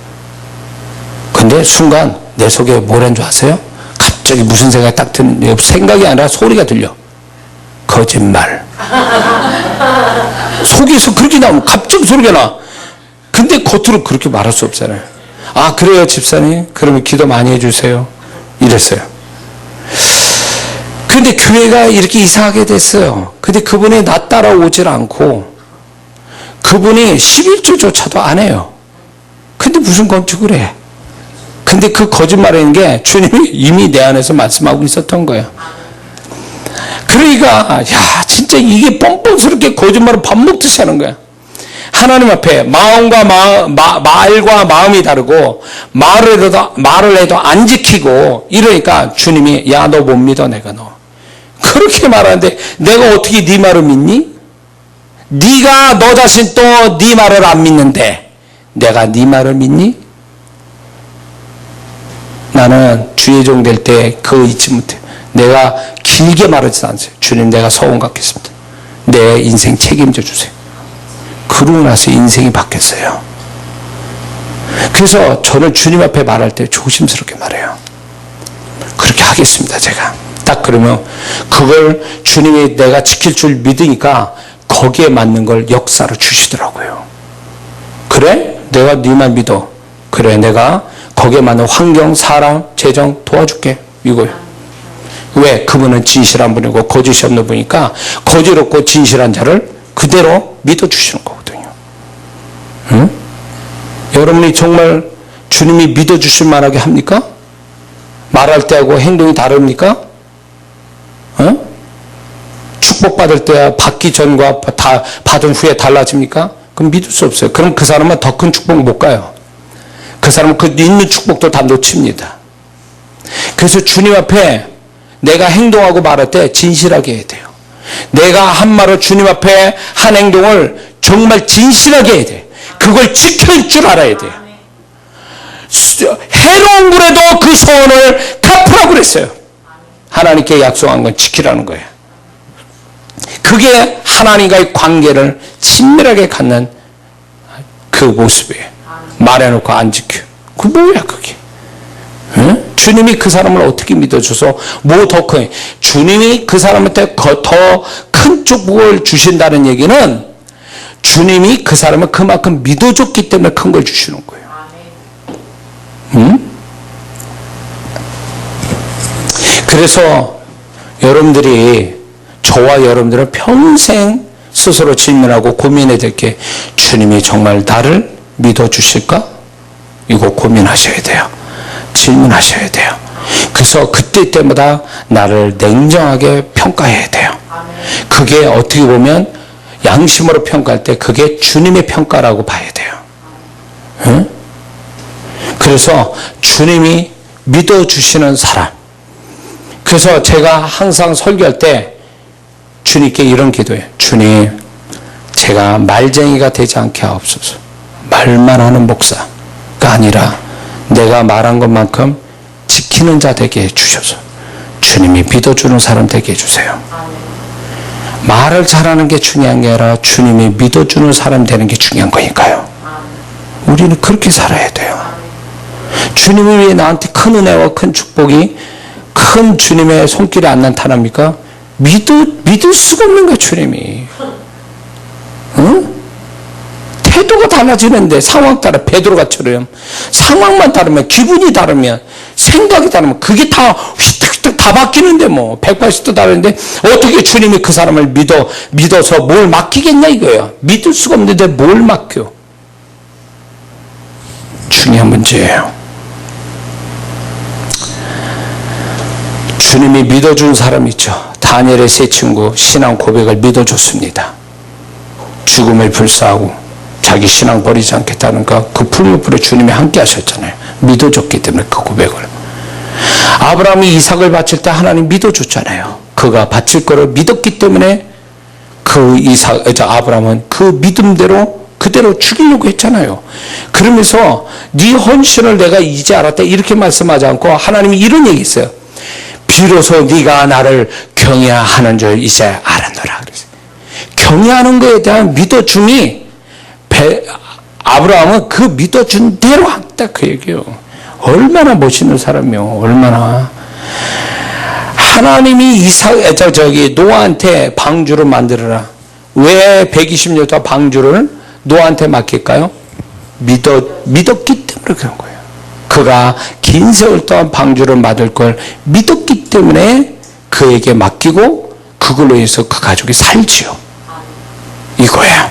근데 순간 내 속에 뭐라는 줄 아세요? 갑자기 무슨 생각이 딱 드는 생각이 아니라 소리가 들려. 거짓말. 속에서 그렇게 나오면 갑자기 소리가 나. 근데 겉으로 그렇게 말할 수 없잖아요. 아 그래요 집사님? 그러면 기도 많이 해주세요. 이랬어요. 근데 교회가 이렇게 이상하게 됐어요. 근데 그분이 나 따라오질 않고 그분이 11조조차도 안 해요. 근데 무슨 건축을 해? 근데 그 거짓말이라는 게 주님이 이미 내 안에서 말씀하고 있었던 거예요. 그러니까 야 진짜 이게 뻔뻔스럽게 거짓말을 밥 먹듯이 하는 거야. 하나님 앞에 마음과 말과 마음이 다르고 말을 해도 안 지키고 이러니까 주님이 야 너 못 믿어 내가 너 그렇게 말하는데 내가 어떻게 네 말을 믿니? 네가 너 자신 또 네 말을 안 믿는데 내가 네 말을 믿니? 나는 주의 종 될 때 그거 잊지 못해. 내가 길게 말하지 않았어요. 주님 내가 서원 갖겠습니다. 내 인생 책임져 주세요. 그러고 나서 인생이 바뀌었어요. 그래서 저는 주님 앞에 말할 때 조심스럽게 말해요. 그렇게 하겠습니다 제가. 딱 그러면 그걸 주님이 내가 지킬 줄 믿으니까 거기에 맞는 걸 역사로 주시더라고요. 그래? 내가 네만 믿어. 그래 내가 거기에 맞는 환경, 사람, 재정 도와줄게. 이거요. 왜? 그분은 진실한 분이고 거짓이 없는 분이니까 거짓 없고 진실한 자를 그대로 믿어주시는 거거든요. 응? 여러분이 정말 주님이 믿어주실 만하게 합니까? 말할 때하고 행동이 다릅니까? 응? 축복받을 때 받기 전과 다 받은 후에 달라집니까? 그럼 믿을 수 없어요. 그럼 그 사람은 더 큰 축복 못 가요. 그 사람은 그 있는 축복도 다 놓칩니다. 그래서 주님 앞에 내가 행동하고 말할 때 진실하게 해야 돼요. 내가 한 말을 주님 앞에 한 행동을 정말 진실하게 해야 돼. 그걸 지킬 줄 알아야 돼. 해로운 굴에도 그 소원을 갚으라고 그랬어요. 하나님께 약속한 건 지키라는 거예요. 그게 하나님과의 관계를 친밀하게 갖는 그 모습이에요. 말해놓고 안 지켜. 그 뭐야 그게. 응? 주님이 그 사람을 어떻게 믿어줘서 뭐 더 큰 주님이 그 사람한테 더 큰 축복을 주신다는 얘기는 주님이 그 사람을 그만큼 믿어줬기 때문에 큰 걸 주시는 거예요. 응? 그래서 여러분들이, 저와 여러분들은 평생 스스로 질문하고 고민해야 될 게, 주님이 정말 나를 믿어주실까? 이거 고민하셔야 돼요. 질문하셔야 돼요. 그래서 그때 때마다 나를 냉정하게 평가해야 돼요. 그게 어떻게 보면 양심으로 평가할 때 그게 주님의 평가라고 봐야 돼요. 응? 그래서 주님이 믿어주시는 사람. 그래서 제가 항상 설교할 때 주님께 이런 기도해요. 주님, 제가 말쟁이가 되지 않게 하옵소서. 말만 하는 목사가 아니라 내가 말한 것만큼 지키는 자 되게 해주셔서 주님이 믿어주는 사람 되게 해주세요. 말을 잘하는 게 중요한 게 아니라 주님이 믿어주는 사람 되는 게 중요한 거니까요. 우리는 그렇게 살아야 돼요. 주님이 왜 나한테 큰 은혜와 큰 축복이, 큰 주님의 손길이 안 나타납니까? 믿을 수가 없는 거야, 주님이. 응? 태도가 달라지는데, 상황 따라, 베드로가처럼 상황만 다르면, 기분이 다르면, 생각이 다르면 그게 다 휘뜩휘뜩 다 바뀌는데, 뭐 180도 다르는데 어떻게 주님이 그 사람을 믿어서 뭘 맡기겠냐 이거예요. 믿을 수가 없는데 뭘 맡겨? 중요한 문제예요. 주님이 믿어준 사람 있죠. 다니엘의 세 친구 신앙 고백을 믿어줬습니다. 죽음을 불사하고 자기 신앙 버리지 않겠다는가, 그 풀무불에 주님이 함께 하셨잖아요. 믿어줬기 때문에 그 고백을. 아브라함이 이삭을 바칠 때 하나님 믿어줬잖아요. 그가 바칠 거를 믿었기 때문에 아브라함은 그 믿음대로 그대로 죽이려고 했잖아요. 그러면서 네 헌신을 내가 이제 알았다 이렇게 말씀하지 않고 하나님이 이런 얘기 했어요. 비로소 네가 나를 경외하는 줄 이제 알았노라. 경외하는 것에 대한 믿어줌이, 아브라함은 그 믿어준 대로 한다 그 얘기예요. 얼마나 멋있는 사람이요. 얼마나. 하나님이 노아한테 방주를 만들어라. 왜 120년 동안 방주를 노아한테 맡길까요? 믿었기 때문에 그런 거예요. 그가 긴 세월 동안 방주를 맡을 걸 믿었기 때문에 그에게 맡기고 그걸로 해서 그 가족이 살지요. 이거야.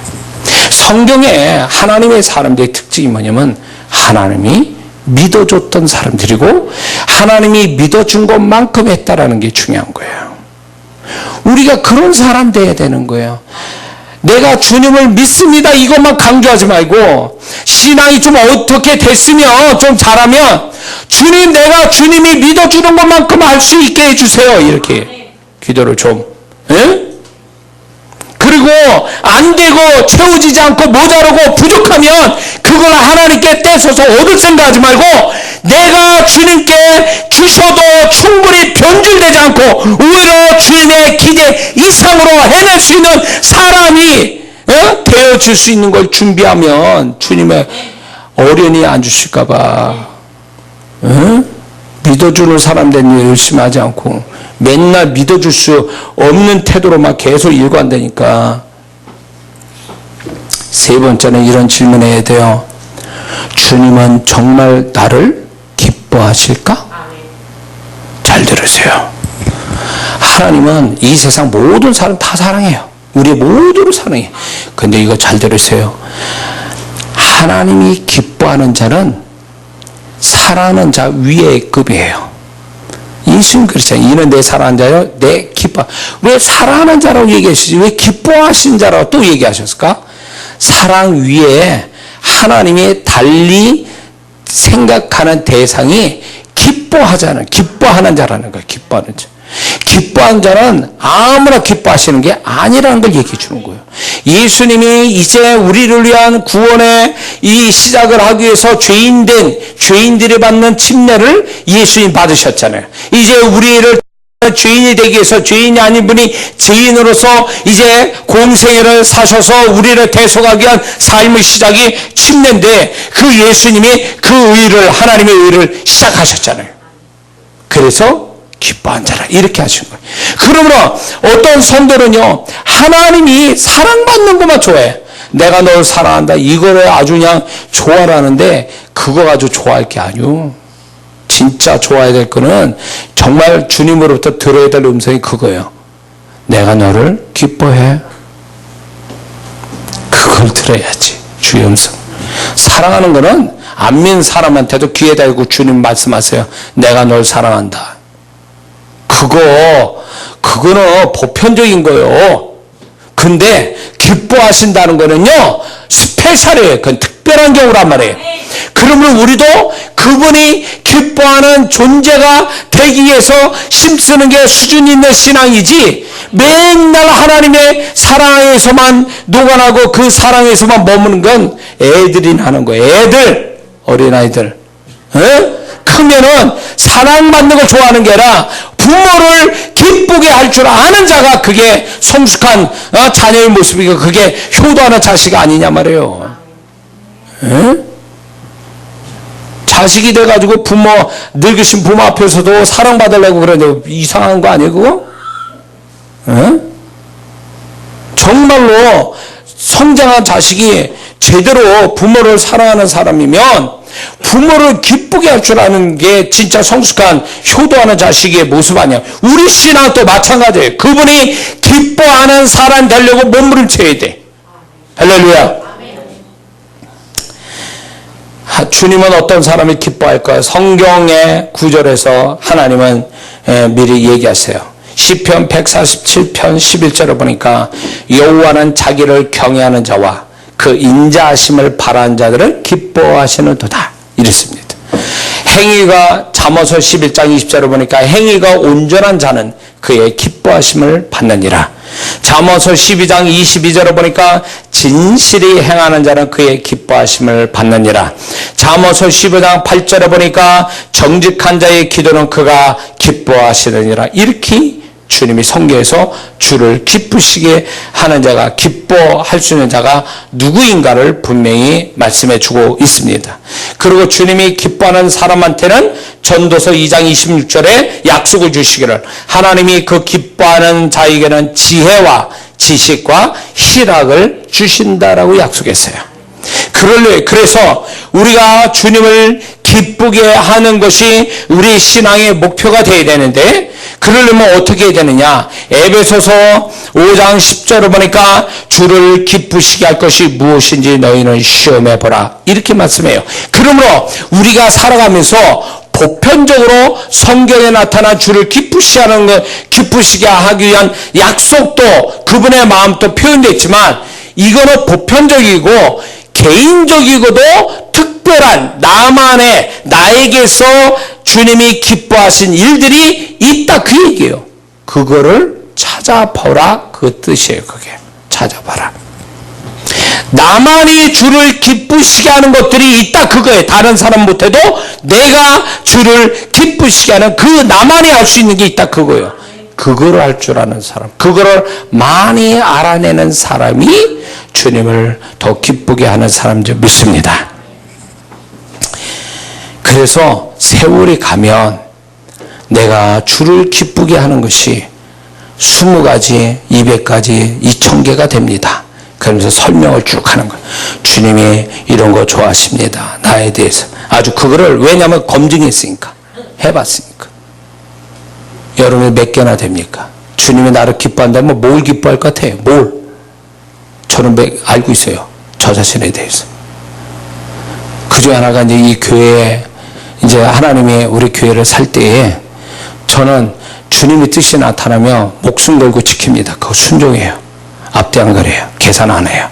성경에 하나님의 사람들의 특징이 뭐냐면 하나님이 믿어줬던 사람들이고 하나님이 믿어준 것만큼 했다라는 게 중요한 거예요. 우리가 그런 사람 돼야 되는 거예요. 내가 주님을 믿습니다 이것만 강조하지 말고, 신앙이 좀 어떻게 됐으면, 좀 잘하면 주님, 내가 주님이 믿어주는 것만큼 할 수 있게 해주세요 이렇게 기도를 좀. 에? 그리고 안 되고 채워지지 않고 모자라고 부족하면 그걸 하나님께 떼서서 얻을 생각하지 말고, 내가 주님께 주셔도 충분히 변질되지 않고 오히려 주님의 기대 이상으로 해낼 수 있는 사람이 되어질 수 있는 걸 준비하면 주님의 어련히 안 주실까 봐. 믿어주는 사람 되는 일 열심히 하지 않고 맨날 믿어줄 수 없는 태도로만 계속 일관되니까. 세 번째는 이런 질문해야 돼요. 주님은 정말 나를 기뻐하실까? 잘 들으세요. 하나님은 이 세상 모든 사람 다 사랑해요. 우리 모두를 사랑해. 근데 이거 잘 들으세요. 하나님이 기뻐하는 자는 사랑하는 자 위의 급이에요. 예수님 그렇잖아요. 이는 내 사랑하는 자요, 내 기뻐. 왜 사랑하는 자라고 얘기하시지? 왜 기뻐하신 자라고 또 얘기하셨을까? 사랑 위에 하나님이 달리 생각하는 대상이 기뻐하는 자라는 거예요. 기뻐하는 자. 기뻐하는 자는 아무나 기뻐하시는 게 아니라는 걸 얘기해 주는 거예요. 예수님이 이제 우리를 위한 구원의 이 시작을 하기 위해서 죄인들이 받는 침례를 예수님 받으셨잖아요. 이제 우리를 죄인이 되기 위해서, 죄인이 아닌 분이 죄인으로서 이제 공생애를 사셔서 우리를 대속하기 위한 삶의 시작이 침례인데, 그 예수님이 그 하나님의 의를 시작하셨잖아요. 그래서 기뻐한 자라 이렇게 하신 거예요. 그러므로 어떤 성도는요, 하나님이 사랑받는 것만 좋아해. 내가 널 사랑한다, 이거를 아주 그냥 좋아하는데, 그거 가지고 좋아할 게 아니오. 진짜 좋아야 될 거는 정말 주님으로부터 들어야 될 음성이 그거예요. 내가 너를 기뻐해. 그걸 들어야지, 주의 음성. 사랑하는 거는 안 믿는 사람한테도 귀에 대고 주님 말씀하세요. 내가 널 사랑한다. 그거는 보편적인 거예요. 근데 기뻐하신다는 거는요, 스페셜이에요. 그건 특별한 경우란 말이에요. 그러면 우리도 그분이 기뻐하는 존재가 되기 위해서 힘쓰는 게 수준 있는 신앙이지, 맨날 하나님의 사랑에서만 녹아나고 그 사랑에서만 머무는 건 애들이 하는 거예요. 애들, 어린아이들. 크면은 사랑받는 걸 좋아하는 게 아니라 부모를 기쁘게 할 줄 아는 자가 그게 성숙한 자녀의 모습이고, 그게 효도하는 자식 아니냐 말이에요. 자식이 돼가지고 늙으신 부모 앞에서도 사랑받으려고 그러는데 이상한 거 아니에요, 그거? 정말로 성장한 자식이 제대로 부모를 사랑하는 사람이면 부모를 기쁘게 할 줄 아는 게 진짜 성숙한 효도하는 자식의 모습 아니야. 우리 신앙도 마찬가지예요. 그분이 기뻐하는 사람 되려고 몸부림쳐야 돼. 할렐루야. 주님은 어떤 사람이 기뻐할까요? 성경의 구절에서 하나님은 미리 얘기하세요. 시편 147편 11절을 보니까 여호와는 자기를 경외하는 자와 그 인자하심을 바라는 자들을 기뻐하시는도다, 이랬습니다. 행위가, 잠언서 11장 20절을 보니까 행위가 온전한 자는 그의 기뻐하심을 받느니라. 잠언서 12장 22절을 보니까 진실이 행하는 자는 그의 기뻐하심을 받느니라. 잠언서 15장 8절에 보니까 정직한 자의 기도는 그가 기뻐하시느니라. 이렇게 주님이 성경에서 주를 기쁘시게 하는 자가, 기뻐할 수 있는 자가 누구인가를 분명히 말씀해 주고 있습니다. 그리고 주님이 기뻐하는 사람한테는 전도서 2장 26절에 약속을 주시기를, 하나님이 그 기뻐하는 자에게는 지혜와 지식과 희락을 주신다라고 약속했어요. 그래서 우리가 주님을 기쁘게 하는 것이 우리 신앙의 목표가 되어야 되는데, 그러려면 어떻게 해야 되느냐? 에베소서 5장 10절을 보니까 주를 기쁘시게 할 것이 무엇인지 너희는 시험해보라, 이렇게 말씀해요. 그러므로 우리가 살아가면서 보편적으로 성경에 나타난 주를 기쁘시게 하기 위한 약속도, 그분의 마음도 표현되어 있지만, 이거는 보편적이고 개인적이고도 특별한 나에게서 주님이 기뻐하신 일들이 있다, 그 얘기예요. 그거를 찾아보라, 그 뜻이에요. 그게 찾아봐라. 나만이 주를 기쁘시게 하는 것들이 있다, 그거예요. 다른 사람 못해도 내가 주를 기쁘시게 하는, 그 나만이 할 수 있는 게 있다, 그거예요. 그거를 할 줄 아는 사람, 그거를 많이 알아내는 사람이 주님을 더 기쁘게 하는 사람인 줄 믿습니다. 그래서 세월이 가면 내가 주를 기쁘게 하는 것이 20가지, 200가지, 2000개가 됩니다. 그러면서 설명을 쭉 하는 거예요. 주님이 이런 거 좋아하십니다, 나에 대해서. 아주 그거를, 왜냐하면 검증했으니까, 해봤으니까. 여러분이 몇 개나 됩니까? 주님이 나를 기뻐한다면 뭘 기뻐할 것 같아요? 뭘? 저는 알고 있어요, 저 자신에 대해서. 그중 하나가 이제 이 교회에, 이제 하나님이 우리 교회를 살 때에 저는 주님의 뜻이 나타나면 목숨 걸고 지킵니다. 그거 순종해요. 앞뒤 안 가려요. 계산 안 해요.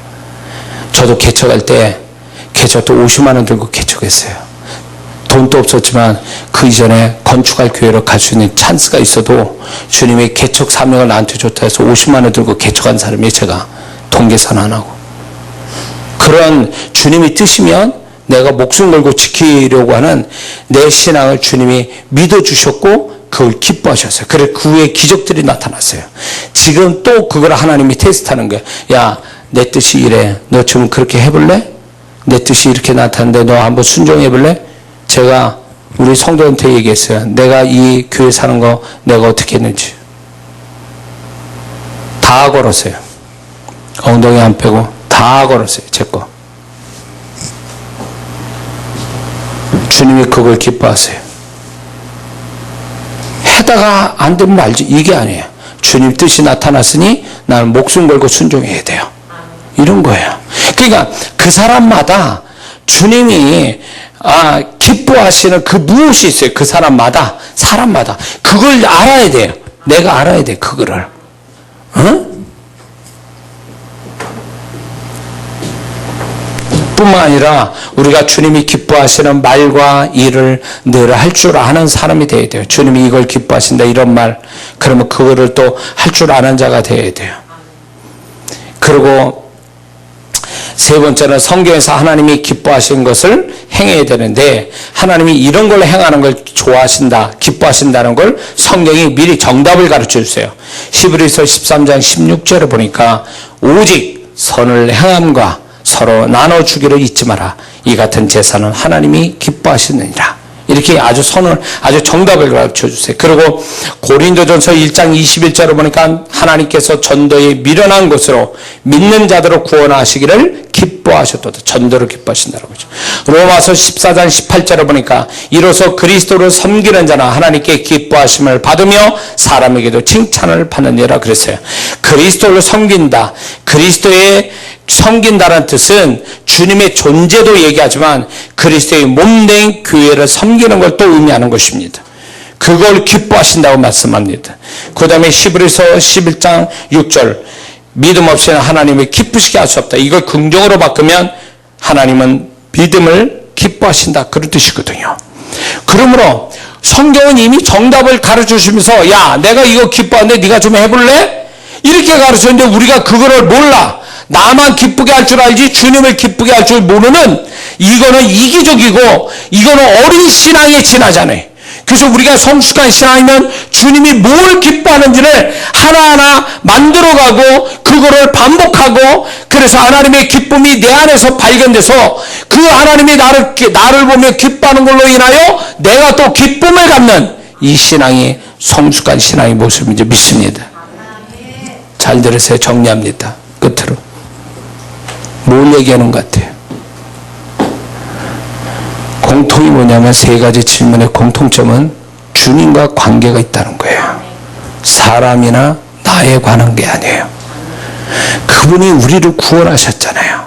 저도 개척할 때 개척도 50만 원 들고 개척했어요. 돈도 없었지만 그 이전에 건축할 교회로 갈 수 있는 찬스가 있어도 주님이 개척 사명을 나한테 줬다 해서 50만 원 들고 개척한 사람이 제가 돈 계산 안 하고. 그런 주님이 뜻이면 내가 목숨 걸고 지키려고 하는 내 신앙을 주님이 믿어주셨고 그걸 기뻐하셨어요. 그래서 그 후에 기적들이 나타났어요. 지금 또 그걸 하나님이 테스트하는 거예요. 야, 내 뜻이 이래. 너 지금 그렇게 해볼래? 내 뜻이 이렇게 나타났는데 너 한번 순종해볼래? 제가 우리 성도한테 얘기했어요. 내가 이 교회 사는 거 내가 어떻게 했는지. 다 걸었어요. 엉덩이 안 빼고 다 걸었어요. 제 거. 주님이 그걸 기뻐하세요. 해다가 안 되면 말지. 이게 아니에요. 주님 뜻이 나타났으니 나는 목숨 걸고 순종해야 돼요. 이런 거예요. 그러니까 그 사람마다 주님이 기뻐하시는 그 무엇이 있어요. 그 사람마다 그걸 알아야 돼요. 내가 알아야 돼. 그거를. 뿐만 아니라 우리가 주님이 기뻐하시는 말과 일을 늘 할 줄 아는 사람이 되어야 돼요. 주님이 이걸 기뻐하신다 이런 말, 그러면 그거를 또 할 줄 아는 자가 되어야 돼요. 그리고 세 번째는 성경에서 하나님이 기뻐하신 것을 행해야 되는데, 하나님이 이런 걸 행하는 걸 좋아하신다, 기뻐하신다는 걸 성경이 미리 정답을 가르쳐 주세요. 히브리서 13장 16절을 보니까 오직 선을 행함과 서로 나눠주기를 잊지 마라. 이 같은 제사는 하나님이 기뻐하시느니라. 이렇게 아주 정답을 가르쳐 주세요. 그리고 고린도전서 1장 21절을 보니까 하나님께서 전도에 미련한 것으로 믿는 자들을 구원하시기를 기뻐하셨도다. 전도를 기뻐하신다는 거죠. 로마서 14장 18절을 보니까 이로써 그리스도를 섬기는 자는 하나님께 기뻐하심을 받으며 사람에게도 칭찬을 받느니라 그랬어요. 그리스도를 섬긴다. 그리스도의 섬긴다는 뜻은 주님의 존재도 얘기하지만 그리스도의 몸된 교회를 섬기는 걸 또 의미하는 것입니다. 그걸 기뻐하신다고 말씀합니다. 그 다음에 히브리서 11장 6절 믿음 없이는 하나님을 기쁘시게 할 수 없다. 이걸 긍정으로 바꾸면 하나님은 믿음을 기뻐하신다, 그런 뜻이거든요. 그러므로 성경은 이미 정답을 가르쳐 주시면서 야, 내가 이거 기뻐하는데 네가 좀 해볼래? 이렇게 가르쳤는데 우리가 그거를 몰라. 나만 기쁘게 할 줄 알지 주님을 기쁘게 할 줄 모르는, 이거는 이기적이고 이거는 어린 신앙에 지나잖아요. 그래서 우리가 성숙한 신앙이면 주님이 뭘 기뻐하는지를 하나하나 만들어가고 그거를 반복하고, 그래서 하나님의 기쁨이 내 안에서 발견돼서 그 하나님이 나를 보며 기뻐하는 걸로 인하여 내가 또 기쁨을 갖는 이 신앙이 성숙한 신앙의 모습인지 믿습니다. 잘 들으세요. 정리합니다. 끝으로 뭘 얘기하는 것 같아요? 공통이 뭐냐면 세 가지 질문의 공통점은 주님과 관계가 있다는 거예요. 사람이나 나에 관한 게 아니에요. 그분이 우리를 구원하셨잖아요.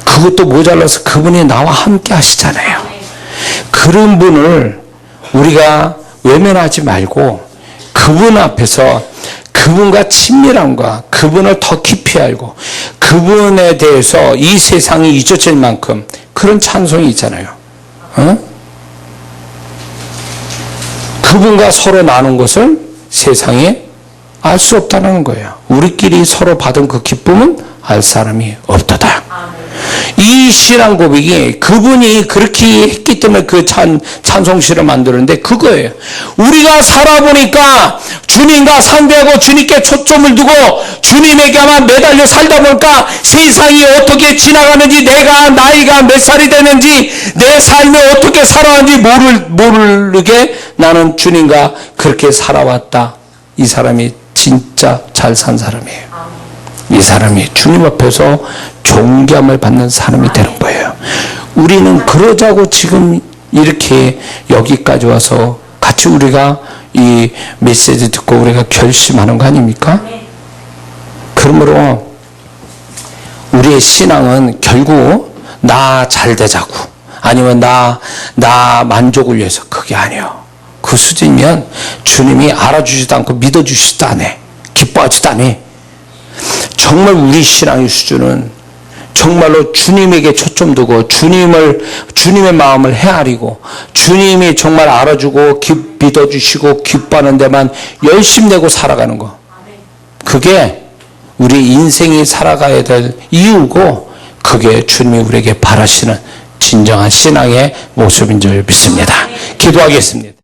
그것도 모자라서 그분이 나와 함께 하시잖아요. 그런 분을 우리가 외면하지 말고 그분 앞에서 그분과 친밀함과 그분을 더 깊이 알고 그분에 대해서 이 세상이 잊어질 만큼 그런 찬송이 있잖아요. 그분과 서로 나눈 것을 세상에 알 수 없다는 거예요. 우리끼리 서로 받은 그 기쁨은 알 사람이 없도다. 이 신앙 고백이 그분이 그렇게 했기 때문에 그 찬송시를 만드는데 그거예요. 우리가 살아보니까 주님과 상대하고 주님께 초점을 두고 주님에게만 매달려 살다 보니까 세상이 어떻게 지나가는지, 내가 나이가 몇 살이 되는지, 내 삶이 어떻게 살아왔는지 모르게 나는 주님과 그렇게 살아왔다. 이 사람이 진짜 잘 산 사람이에요. 이 사람이 주님 앞에서 존경을 받는 사람이 되는 거예요. 우리는 그러자고 지금 이렇게 여기까지 와서 같이 우리가 이 메시지 듣고 우리가 결심하는 거 아닙니까? 그러므로 우리의 신앙은 결국 나 잘 되자고 아니면 나 만족을 위해서, 그게 아니에요. 그 수준이면 주님이 알아주지도 않고 믿어주시지도 않아, 기뻐하지도 않아. 정말 우리 신앙의 수준은 정말로 주님에게 초점 두고 주님의 마음을 헤아리고 주님이 정말 알아주고 믿어주시고 기뻐하는 데만 열심 내고 살아가는 거, 그게 우리 인생이 살아가야 될 이유고 그게 주님이 우리에게 바라시는 진정한 신앙의 모습인 줄 믿습니다. 기도하겠습니다.